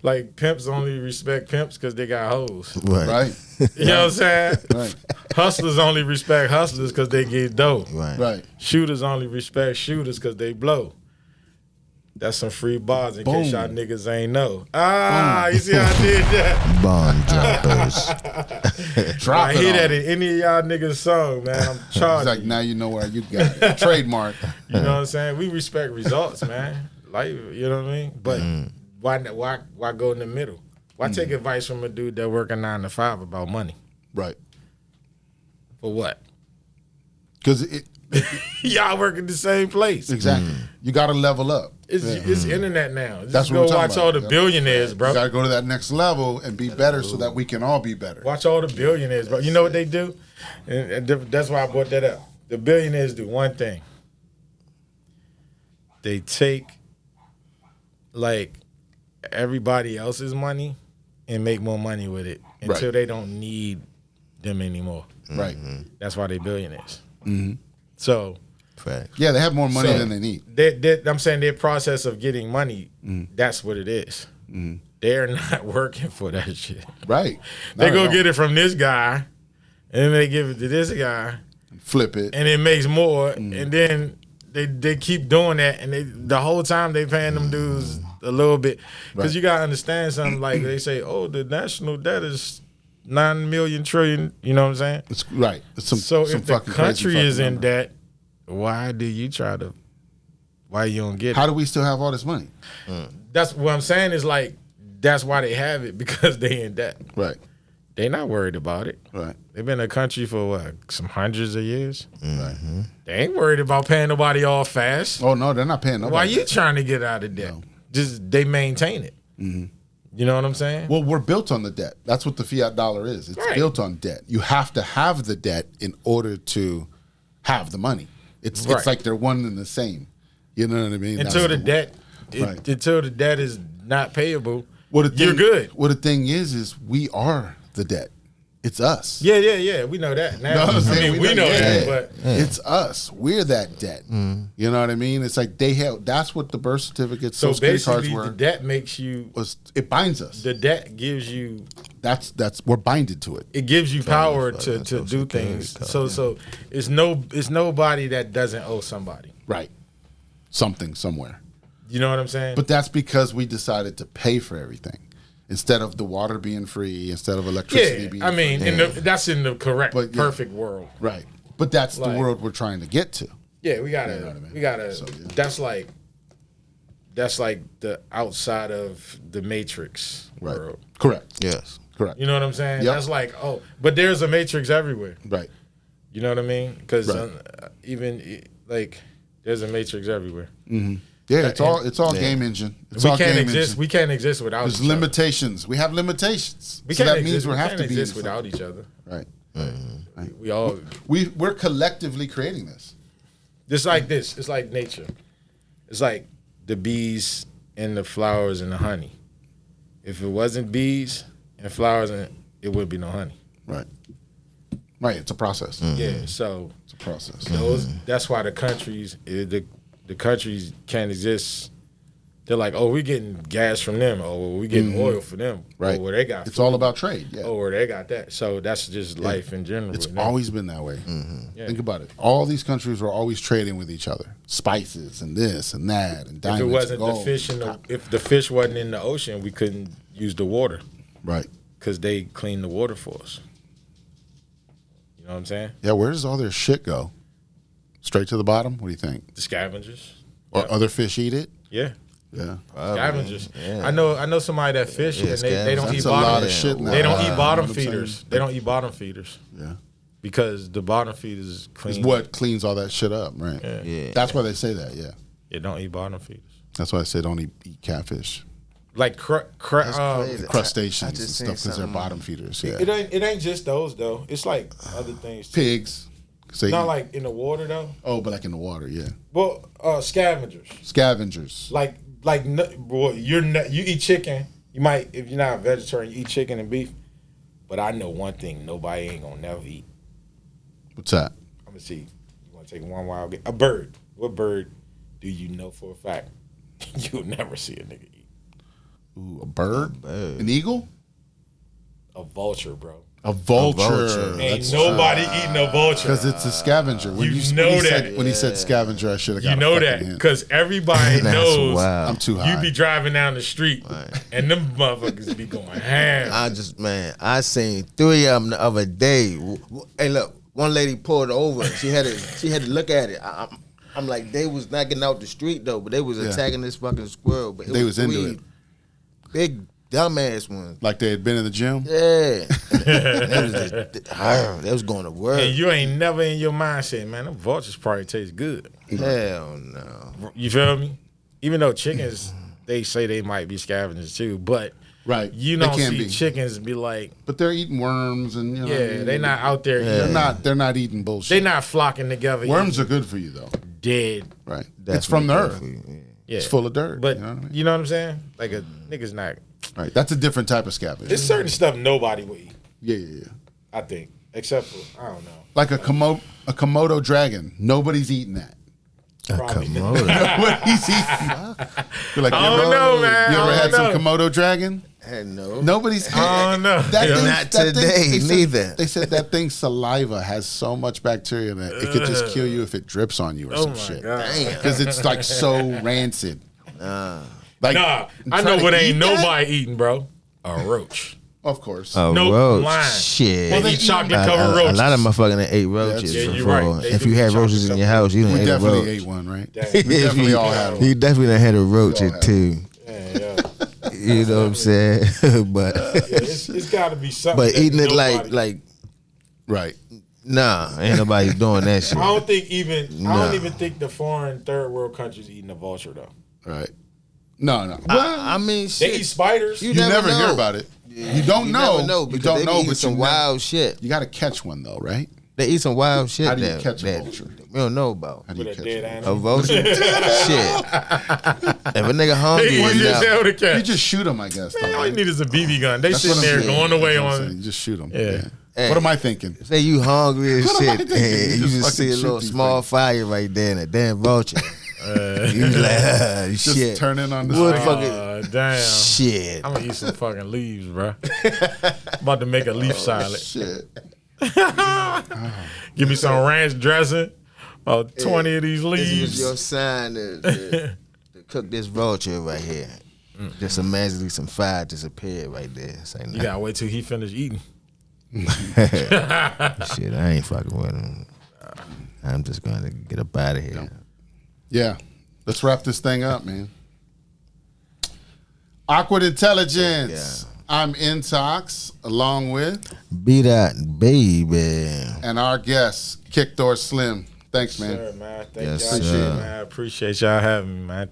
Speaker 4: Like pimps only respect pimps because they got hoes.
Speaker 1: Right.
Speaker 4: You know what I'm saying?
Speaker 1: Right.
Speaker 4: Hustlers only respect hustlers because they get dope.
Speaker 3: Right.
Speaker 1: Right.
Speaker 4: Shooters only respect shooters because they blow. That's some free bars in case y'all niggas ain't know. You see how I did that?
Speaker 3: Bomb droppers.
Speaker 1: Drop
Speaker 4: I
Speaker 1: it
Speaker 4: hear
Speaker 1: on.
Speaker 4: that in any of y'all niggas' song, man. I'm
Speaker 1: It's
Speaker 4: charged.
Speaker 1: like now you know where you got it. Trademark.
Speaker 4: You know what I'm saying? We respect results, man. Like, you know what I mean? But why go in the middle? Why take advice from a dude that working 9 to 5 about money?
Speaker 1: Right.
Speaker 4: For what?
Speaker 1: Because
Speaker 4: Y'all work in the same place.
Speaker 1: exactly. You got to level up.
Speaker 4: It's internet now. Just
Speaker 1: That's what
Speaker 4: go
Speaker 1: we're talking
Speaker 4: watch
Speaker 1: about.
Speaker 4: all the billionaires, bro.
Speaker 1: You got to go to that next level and be better so that we can all be better.
Speaker 4: Watch all the billionaires, bro. You know what they do? And that's why I brought that up. The billionaires do one thing. They take, like, everybody else's money and make more money with it until they don't need them anymore.
Speaker 1: Right.
Speaker 4: That's why they billionaires. So,
Speaker 3: Facts.
Speaker 1: Yeah, they have more money
Speaker 4: So-
Speaker 1: than they need.
Speaker 4: I'm saying their process of getting money, that's what it is. They're not working for that shit.
Speaker 1: Right.
Speaker 4: They
Speaker 1: Not
Speaker 4: go
Speaker 1: at all.
Speaker 4: get it from this guy, and then they give it to this guy,
Speaker 1: Flip it.
Speaker 4: and it makes more, and then they keep doing that, and the whole time they paying them dudes a little bit, because
Speaker 1: Right.
Speaker 4: you gotta understand something. Like they say, oh, the national debt is 9 million trillion. You know what I'm saying?
Speaker 1: It's right. It's some,
Speaker 4: So
Speaker 1: some
Speaker 4: if the
Speaker 1: fucking crazy
Speaker 4: country
Speaker 1: fucking
Speaker 4: is in
Speaker 1: number.
Speaker 4: debt, why do you try to? Why you don't get it?
Speaker 1: How do we still have all this money?
Speaker 4: That's what I'm saying is like that's why they have it, because they in debt.
Speaker 1: Right.
Speaker 4: They not worried about it.
Speaker 1: Right.
Speaker 4: They've been a country for what, some hundreds of years.
Speaker 1: Right.
Speaker 4: They ain't worried about paying nobody off fast.
Speaker 1: Oh no, they're not paying nobody.
Speaker 4: Why you trying to get out of debt?
Speaker 1: No.
Speaker 4: Just they maintain it. You know what I'm saying?
Speaker 1: Well, we're built on the debt. That's what the fiat dollar is. It's
Speaker 4: Right.
Speaker 1: built on debt. You have to have the debt in order to have the money. It's
Speaker 4: Right.
Speaker 1: like they're one and the same. You know what I mean?
Speaker 4: until
Speaker 1: That's
Speaker 4: the debt,
Speaker 1: Right.
Speaker 4: until the debt is not payable,
Speaker 1: Well, the thing,
Speaker 4: you're good.
Speaker 1: Well, the thing is we are the debt. It's us.
Speaker 4: Yeah. We know that now.
Speaker 1: Know what I'm
Speaker 4: I
Speaker 1: saying?
Speaker 4: mean, we know that, but
Speaker 1: It's us. We're that debt. You know what I mean? It's like they have. That's what the birth certificates,
Speaker 4: so
Speaker 1: those credit cards
Speaker 4: basically,
Speaker 1: were.
Speaker 4: the debt makes you.
Speaker 1: It binds us.
Speaker 4: The debt gives you
Speaker 1: that's we're binded to it.
Speaker 4: It gives you power to do things. So it's nobody that doesn't owe somebody.
Speaker 1: Right. Something somewhere.
Speaker 4: You know what I'm saying?
Speaker 1: But that's because we decided to pay for everything. Instead of the water being free, instead of electricity being free.
Speaker 4: I mean, that's in the correct, perfect world.
Speaker 1: Right. But that's the world we're trying to get to.
Speaker 4: Yeah, we gotta, so, that's like the outside of the Matrix world.
Speaker 1: Correct.
Speaker 3: Yes.
Speaker 1: Correct.
Speaker 4: You know what I'm saying?
Speaker 1: Yep.
Speaker 4: That's like, but there's a Matrix everywhere.
Speaker 1: Right.
Speaker 4: You know what I mean? Because even like, there's a Matrix everywhere.
Speaker 1: Mm-hmm. Yeah, it's all game engine.
Speaker 4: We can't exist without.
Speaker 1: There's
Speaker 4: each
Speaker 1: limitations. We have limitations.
Speaker 4: We can't
Speaker 1: that
Speaker 4: exist,
Speaker 1: means we have to be
Speaker 4: exist without each other.
Speaker 1: Right.
Speaker 4: Right. We're
Speaker 1: collectively creating this.
Speaker 4: Just like this. It's like nature. It's like the bees and the flowers and the honey. If it wasn't bees and flowers, it would be no honey.
Speaker 1: Right. Right. It's a process.
Speaker 4: Yeah. So
Speaker 1: it's a process.
Speaker 4: That's why the countries can't exist. They're like, oh, we're getting gas from them. Oh, we're getting oil from them.
Speaker 1: Right.
Speaker 4: Oh, where they got
Speaker 1: it's
Speaker 4: food.
Speaker 1: all about trade. Yeah.
Speaker 4: Oh, where they got that. So that's just life in general.
Speaker 1: It's always been that way.
Speaker 4: Yeah.
Speaker 1: Think about it. All these countries were always trading with each other. Spices and this and that and diamonds.
Speaker 4: If it wasn't
Speaker 1: and gold.
Speaker 4: the fish if the fish wasn't in the ocean, we couldn't use the water.
Speaker 1: Right.
Speaker 4: Because they clean the water for us. You know what I'm saying?
Speaker 1: Yeah, where does all their shit go? Straight to the bottom? What do you think?
Speaker 4: The scavengers.
Speaker 1: Or other fish eat it?
Speaker 4: Yeah.
Speaker 1: Yeah.
Speaker 4: Scavengers.
Speaker 3: Yeah.
Speaker 4: I know somebody that fish and they don't
Speaker 1: That's
Speaker 4: eat
Speaker 1: a
Speaker 4: bottom.
Speaker 1: lot of shit now.
Speaker 4: They don't eat bottom
Speaker 1: You know what I'm
Speaker 4: feeders.
Speaker 1: saying?
Speaker 4: They don't eat bottom feeders.
Speaker 1: Yeah.
Speaker 4: Because the bottom feeders clean.
Speaker 1: It's what cleans all that shit up, right?
Speaker 4: Yeah.
Speaker 1: That's why they say that, yeah.
Speaker 4: Yeah, don't eat bottom feeders.
Speaker 1: That's why I say don't eat catfish.
Speaker 4: Like
Speaker 1: Crustaceans and stuff because they're bottom feeders, yeah.
Speaker 4: It ain't just those though. It's like other things too.
Speaker 1: Pigs.
Speaker 4: Not like in the water though.
Speaker 1: Oh, but like in the water, yeah.
Speaker 4: Well, scavengers.
Speaker 1: Scavengers.
Speaker 4: Boy, you eat chicken. You might, if you're not a vegetarian, you eat chicken and beef. But I know one thing nobody ain't gonna never eat.
Speaker 1: What's that?
Speaker 4: I'm gonna see. You want to take one wild guess? A bird. What bird do you know for a fact you'll never see a nigga eat?
Speaker 1: Ooh, a bird? An eagle?
Speaker 4: A vulture, bro.
Speaker 1: A vulture.
Speaker 4: Ain't nobody eating a vulture.
Speaker 1: Because it's a scavenger. When
Speaker 4: you know that.
Speaker 1: When he said scavenger, I should have got
Speaker 4: You know that. Because everybody knows
Speaker 1: I'm too high.
Speaker 4: you be driving down the street and them motherfuckers be going ham.
Speaker 3: I seen 3 of them the other day. Hey, look, one lady pulled over. She had to look at it. I'm like, they was not getting out the street though, but they was attacking this fucking squirrel. But
Speaker 1: they was into it.
Speaker 3: Big dumbass ones.
Speaker 1: Like they had been in the gym?
Speaker 3: Yeah. They was going to work.
Speaker 4: And you ain't never in your mindset, man, them vultures probably taste good.
Speaker 3: Hell no.
Speaker 4: You feel me? Even though chickens, they say they might be scavengers too, but you don't see chickens be like.
Speaker 1: But they're eating worms and you know.
Speaker 4: Yeah, they're not out there.
Speaker 1: They're not eating bullshit.
Speaker 4: They're not flocking together.
Speaker 1: Worms are good for you though.
Speaker 4: Dead.
Speaker 1: Right.
Speaker 3: Definitely
Speaker 1: it's from the earth.
Speaker 4: Yeah.
Speaker 1: It's full of dirt.
Speaker 4: But
Speaker 1: you know what I mean?
Speaker 4: what I'm saying? Like a nigga's not.
Speaker 1: Right. That's a different type of scavenger.
Speaker 4: There's certain stuff nobody would eat.
Speaker 1: Yeah.
Speaker 4: I think. Except for, I don't know.
Speaker 1: Like a Komodo dragon. Nobody's eating that.
Speaker 3: A Komodo.
Speaker 1: Nobody's eating. You're like,
Speaker 4: I don't know, man.
Speaker 1: You ever had some Komodo dragon?
Speaker 3: No.
Speaker 1: Nobody's.
Speaker 4: I don't know.
Speaker 3: Not today, neither.
Speaker 1: They said that thing's saliva has so much bacteria that it could just kill you if it drips on you or some shit. Because it's like so rancid. Like,
Speaker 4: I know what ain't nobody eating, bro. A roach.
Speaker 1: Of course.
Speaker 3: A
Speaker 4: no
Speaker 3: roach.
Speaker 4: line.
Speaker 3: Shit.
Speaker 4: Well, they eat chocolate covered roaches.
Speaker 3: A lot of motherfuckers ate roaches
Speaker 4: Yeah, you're
Speaker 3: before.
Speaker 4: right.
Speaker 3: If you had roaches in your house, you didn't eat a roach.
Speaker 1: We definitely ate one, right?
Speaker 4: We
Speaker 1: definitely all had one.
Speaker 3: You definitely had a roach or two.
Speaker 4: Yeah.
Speaker 3: You know what I'm saying? But
Speaker 4: it's got to be something.
Speaker 3: But eating it like
Speaker 1: right.
Speaker 3: Nah, ain't nobody doing that shit.
Speaker 4: I don't even think the foreign third world countries eating a vulture though.
Speaker 1: Right. No.
Speaker 3: I mean, shit.
Speaker 4: They eat spiders.
Speaker 1: You never hear about it. You don't know.
Speaker 3: Never know because they eat some wild shit.
Speaker 1: You got to catch one though, right?
Speaker 3: They eat some wild shit.
Speaker 1: How do you catch a vulture?
Speaker 3: We don't know about.
Speaker 1: How do you catch
Speaker 3: a vulture? Shit. If a nigga hungry,
Speaker 1: you just shoot him, I guess.
Speaker 4: Man, all you need is a BB gun. They sitting there going away on.
Speaker 1: You just shoot them.
Speaker 4: Yeah.
Speaker 3: Hey,
Speaker 1: what am I thinking?
Speaker 3: Say you hungry as shit, and you just
Speaker 1: fucking
Speaker 3: see a little small fire right there in a damn vulture. He's like,
Speaker 1: Just
Speaker 3: shit.
Speaker 1: turning on the
Speaker 3: Wood
Speaker 1: screen.
Speaker 3: fucking
Speaker 4: Damn.
Speaker 3: shit.
Speaker 4: I'm gonna eat some fucking leaves, bro. About to make a leaf salad.
Speaker 1: Shit.
Speaker 4: Give me some ranch dressing. About 20 of these
Speaker 3: This was
Speaker 4: leaves.
Speaker 3: your sign to cook this vulture right here. Just imagine some fire disappeared right there. Say,
Speaker 4: You gotta wait till he finish eating.
Speaker 3: shit, I ain't fucking with him. I'm just gonna get up out of here.
Speaker 1: Yeah. Let's wrap this thing up, man. Awkward Intelligence. I'm Intox, along with
Speaker 3: Bdot, baby.
Speaker 1: and our guest, KickDoor Slim. Thanks, man.
Speaker 4: Sure, man. Thank
Speaker 3: Yes,
Speaker 4: y'all.
Speaker 3: sir.
Speaker 4: Man. I appreciate y'all having me, man.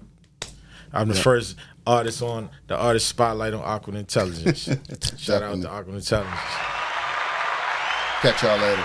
Speaker 4: I'm the first artist on the artist spotlight on Awkward Intelligence. Shout out to Awkward Intelligence.
Speaker 1: Catch y'all later.